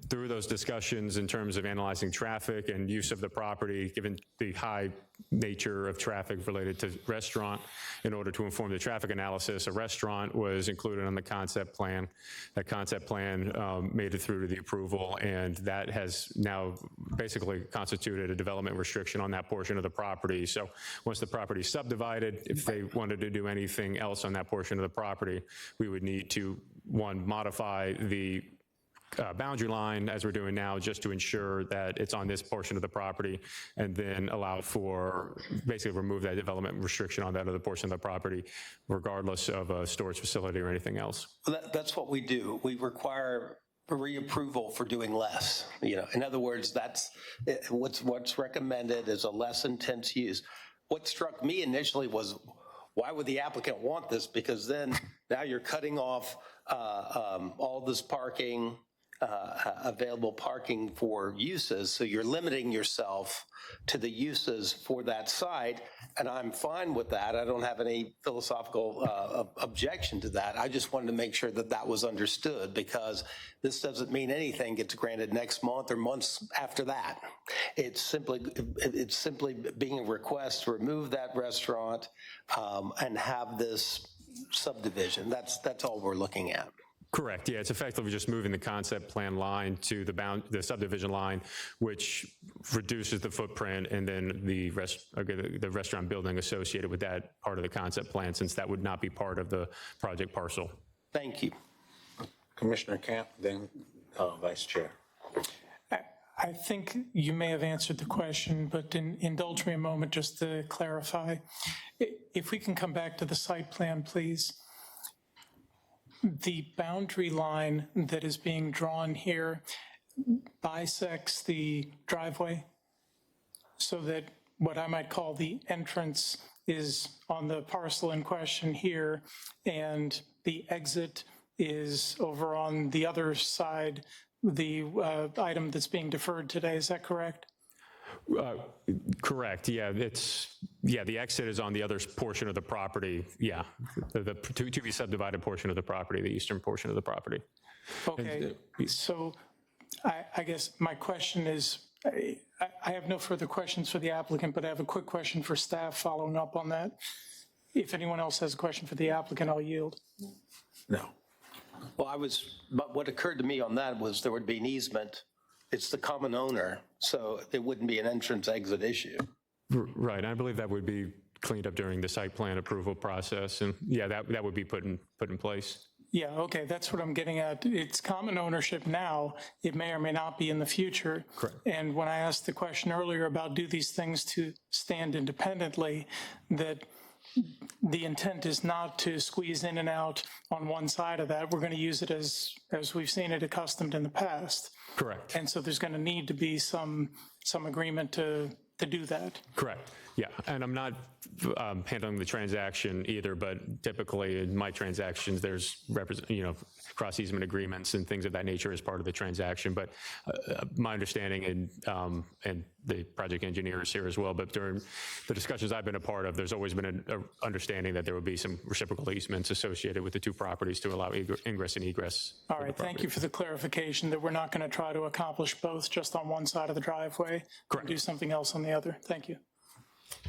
Through those discussions in terms of analyzing traffic and use of the property, given the high nature of traffic related to restaurant, in order to inform the traffic analysis, a restaurant was included on the concept plan. That concept plan made it through to the approval, and that has now basically constituted a development restriction on that portion of the property. So once the property is subdivided, if they wanted to do anything else on that portion of the property, we would need to, one, modify the boundary line as we're doing now, just to ensure that it's on this portion of the property, and then allow for, basically remove that development restriction on that other portion of the property, regardless of a storage facility or anything else. Well, that's what we do. We require a reapproval for doing less. In other words, that's what's recommended is a less intense use. What struck me initially was, why would the applicant want this? Because then now you're cutting off all this parking, available parking for uses, so you're limiting yourself to the uses for that site, and I'm fine with that. I don't have any philosophical objection to that. I just wanted to make sure that that was understood, because this doesn't mean anything gets granted next month or months after that. It's simply being a request to remove that restaurant and have this subdivision. That's all we're looking at. Correct. Yeah, it's effectively just moving the concept plan line to the subdivision line, which reduces the footprint, and then the restaurant building associated with that part of the concept plan, since that would not be part of the project parcel. Thank you. Commissioner Camp, then Vice Chair. I think you may have answered the question, but indulge me a moment just to clarify. If we can come back to the site plan, please. The boundary line that is being drawn here bisects the driveway, so that what I might call the entrance is on the parcel in question here, and the exit is over on the other side, the item that's being deferred today. Is that correct? Correct. Yeah, the exit is on the other portion of the property. Yeah, the to be subdivided portion of the property, the eastern portion of the property. Okay. So I guess my question is, I have no further questions for the applicant, but I have a quick question for staff following up on that. If anyone else has a question for the applicant, I'll yield. No. Well, but what occurred to me on that was there would be an easement. It's the common owner, so it wouldn't be an entrance-exit issue. Right. I believe that would be cleaned up during the site plan approval process, and yeah, that would be put in place. Yeah, okay, that's what I'm getting at. It's common ownership now. It may or may not be in the future. Correct. And when I asked the question earlier about do these things to stand independently, that the intent is not to squeeze in and out on one side of that. We're going to use it as we've seen it accustomed in the past. Correct. And so there's going to need to be some agreement to do that. Correct. Yeah, and I'm not handling the transaction either, but typically in my transactions, there's cross easement agreements and things of that nature as part of the transaction. But my understanding, and the project engineers here as well, but during the discussions I've been a part of, there's always been an understanding that there would be some reciprocal easements associated with the two properties to allow ingress and egress. All right, thank you for the clarification that we're not going to try to accomplish both just on one side of the driveway. Correct. And do something else on the other. Thank you.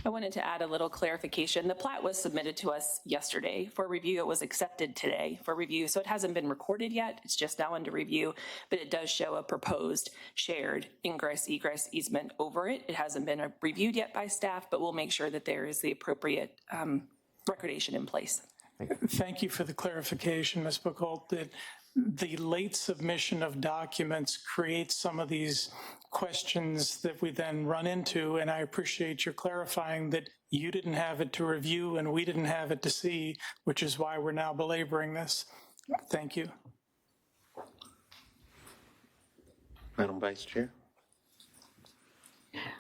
I wanted to add a little clarification. The plat was submitted to us yesterday for review. It was accepted today for review, so it hasn't been recorded yet. It's just now under review, but it does show a proposed shared ingress-egress easement over it. It hasn't been reviewed yet by staff, but we'll make sure that there is the appropriate recordation in place. Thank you for the clarification, Ms. Buchholz, that the late submission of documents creates some of these questions that we then run into, and I appreciate your clarifying that you didn't have it to review and we didn't have it to see, which is why we're now belaboring this. Thank you. Madam Vice Chair.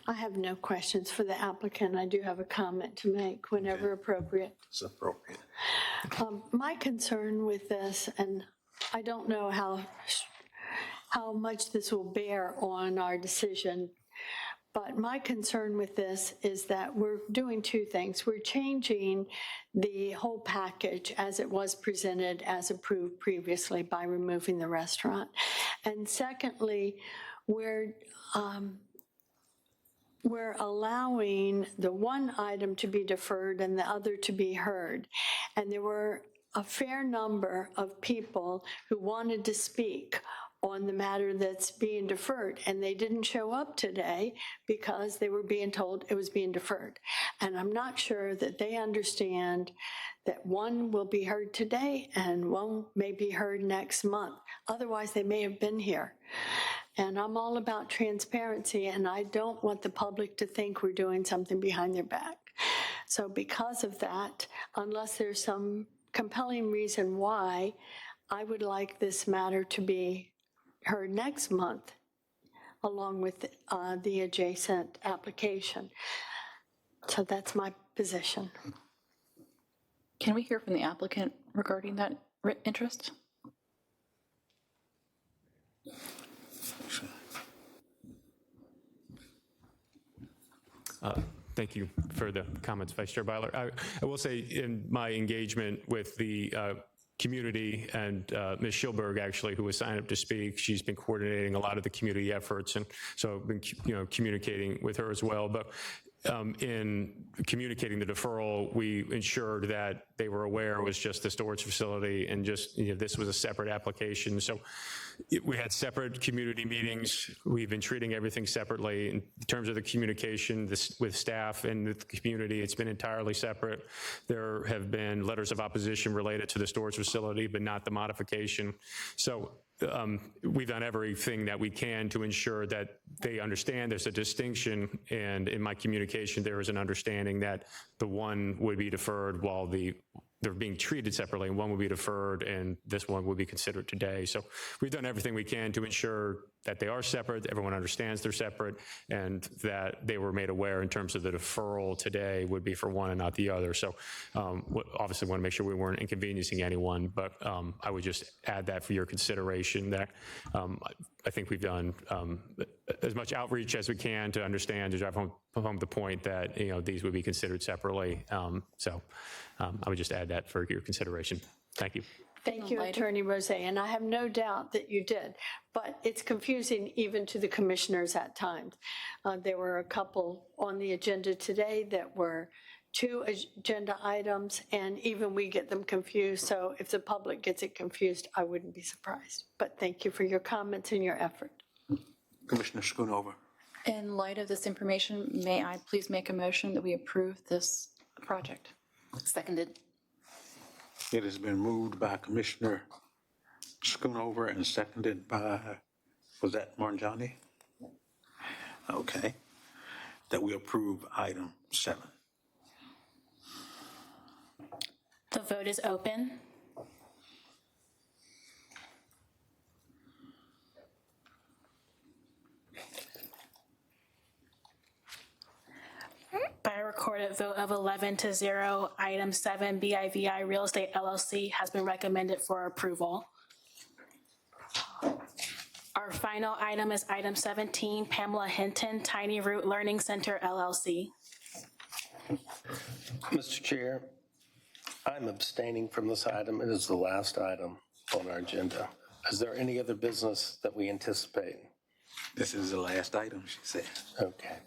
I have no questions for the applicant. I do have a comment to make whenever appropriate. It's appropriate. My concern with this, and I don't know how much this will bear on our decision, but my concern with this is that we're doing two things. We're changing the whole package as it was presented as approved previously by removing the restaurant. And secondly, we're allowing the one item to be deferred and the other to be heard. And there were a fair number of people who wanted to speak on the matter that's being deferred, and they didn't show up today because they were being told it was being deferred. And I'm not sure that they understand that one will be heard today and one may be heard next month. Otherwise, they may have been here. And I'm all about transparency, and I don't want the public to think we're doing something behind their back. So because of that, unless there's some compelling reason why, I would like this matter to be heard next month, along with the adjacent application. So that's my position. Can we hear from the applicant regarding that interest? Thank you for the comments, Vice Chair Byler. I will say in my engagement with the community and Ms. Schilberg, actually, who was signed up to speak, she's been coordinating a lot of the community efforts, and so I've been communicating with her as well. But in communicating the deferral, we ensured that they were aware it was just the storage facility and just this was a separate application. So we had separate community meetings. We've been treating everything separately. In terms of the communication with staff and with the community, it's been entirely separate. There have been letters of opposition related to the storage facility, but not the modification. So we've done everything that we can to ensure that they understand there's a distinction, and in my communication there is an understanding that the one would be deferred while they're being treated separately, and one will be deferred and this one will be considered today. So we've done everything we can to ensure that they are separate, everyone understands they're separate, and that they were made aware in terms of the deferral today would be for one and not the other. So obviously want to make sure we weren't inconveniencing anyone, but I would just add that for your consideration that I think we've done as much outreach as we can to understand, to drive home the point that these would be considered separately. I would just add that for your consideration. Thank you. Thank you, Attorney Rose, and I have no doubt that you did, but it's confusing even to the commissioners at times. There were a couple on the agenda today that were 2 agenda items, and even we get them confused, so if the public gets it confused, I wouldn't be surprised. But thank you for your comments and your effort. Commissioner Schoonover. In light of this information, may I please make a motion that we approve this project? Seconded. It has been moved by Commissioner Schoonover and seconded by, was that Marjani? Okay. That we approve item 7. The vote is open. By a recorded vote of 11-0, item 7, BIVI Real Estate LLC has been recommended for approval. Our final item is item 17, Pamela Hinton, Tiny Root Learning Center LLC. Mr. Chair, I'm abstaining from this item. It is the last item on our agenda. Is there any other business that we anticipate? This is the last item, she said. Okay.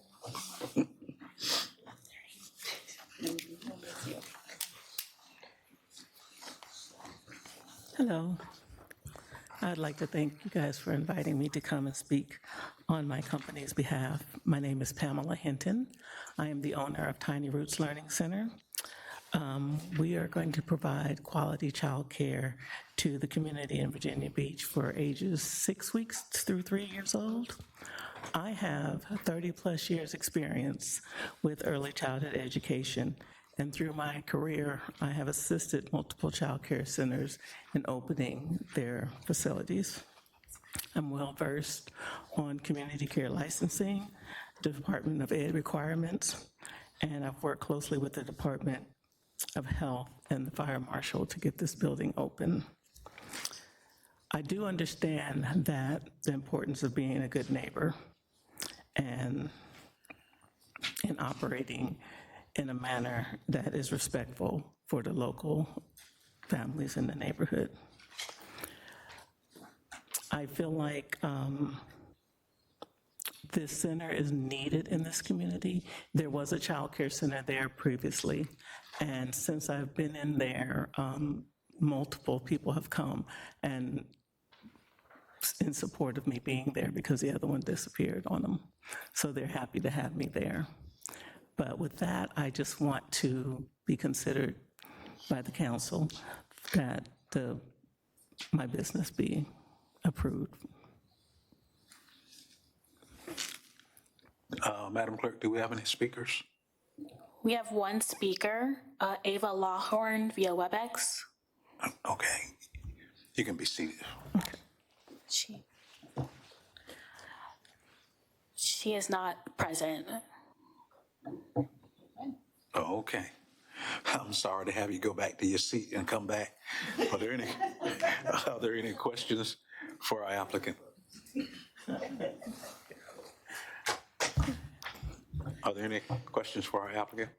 Hello. I'd like to thank you guys for inviting me to come and speak on my company's behalf. My name is Pamela Hinton. I am the owner of Tiny Roots Learning Center. We are going to provide quality child care to the community in Virginia Beach for ages 6 weeks through 3 years old. I have 30-plus years experience with early childhood education, and through my career, I have assisted multiple child care centers in opening their facilities. I'm well-versed on community care licensing, Department of Ed requirements, and I've worked closely with the Department of Health and the Fire Marshal to get this building open. I do understand that the importance of being a good neighbor and in operating in a manner that is respectful for the local families in the neighborhood. I feel like this center is needed in this community. There was a child care center there previously, and since I've been in there, multiple people have come and in support of me being there because the other one disappeared on them. So they're happy to have me there. But with that, I just want to be considered by the council that my business be approved. Madam Clerk, do we have any speakers? We have one speaker, Ava Lawhorn via WebEx. Okay, you can be seated. She is not present. Oh, okay. I'm sorry to have you go back to your seat and come back. Are there any questions for our applicant? Are there any questions for our applicant?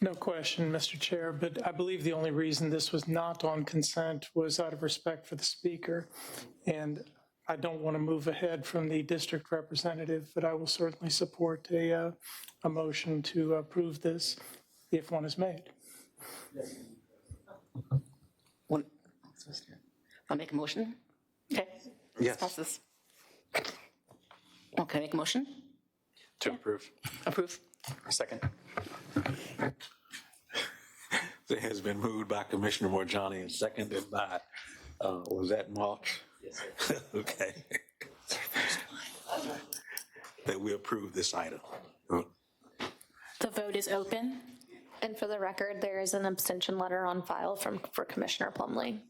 No question, Mr. Chair, but I believe the only reason this was not on consent was out of respect for the speaker. And I don't want to move ahead from the district representative, but I will certainly support a motion to approve this if one is made. I'll make a motion. Okay. Yes. Pass this. Okay, make a motion? To approve. Approve. Second. It has been moved by Commissioner Morjani and seconded by, was that March? Yes, sir. Okay. That we approve this item. The vote is open. And for the record, there is an abstention letter on file for Commissioner Plumlee.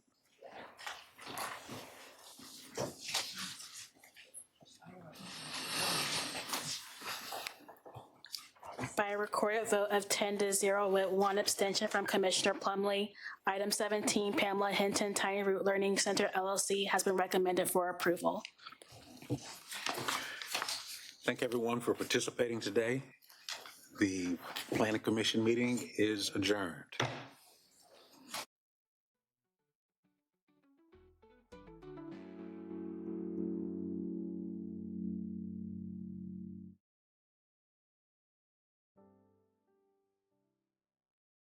By a recorded vote of 10-0 with one abstention from Commissioner Plumlee, item 17, Pamela Hinton Tiny Root Learning Center LLC has been recommended for approval. Thank everyone for participating today. The Planning Commission meeting is adjourned.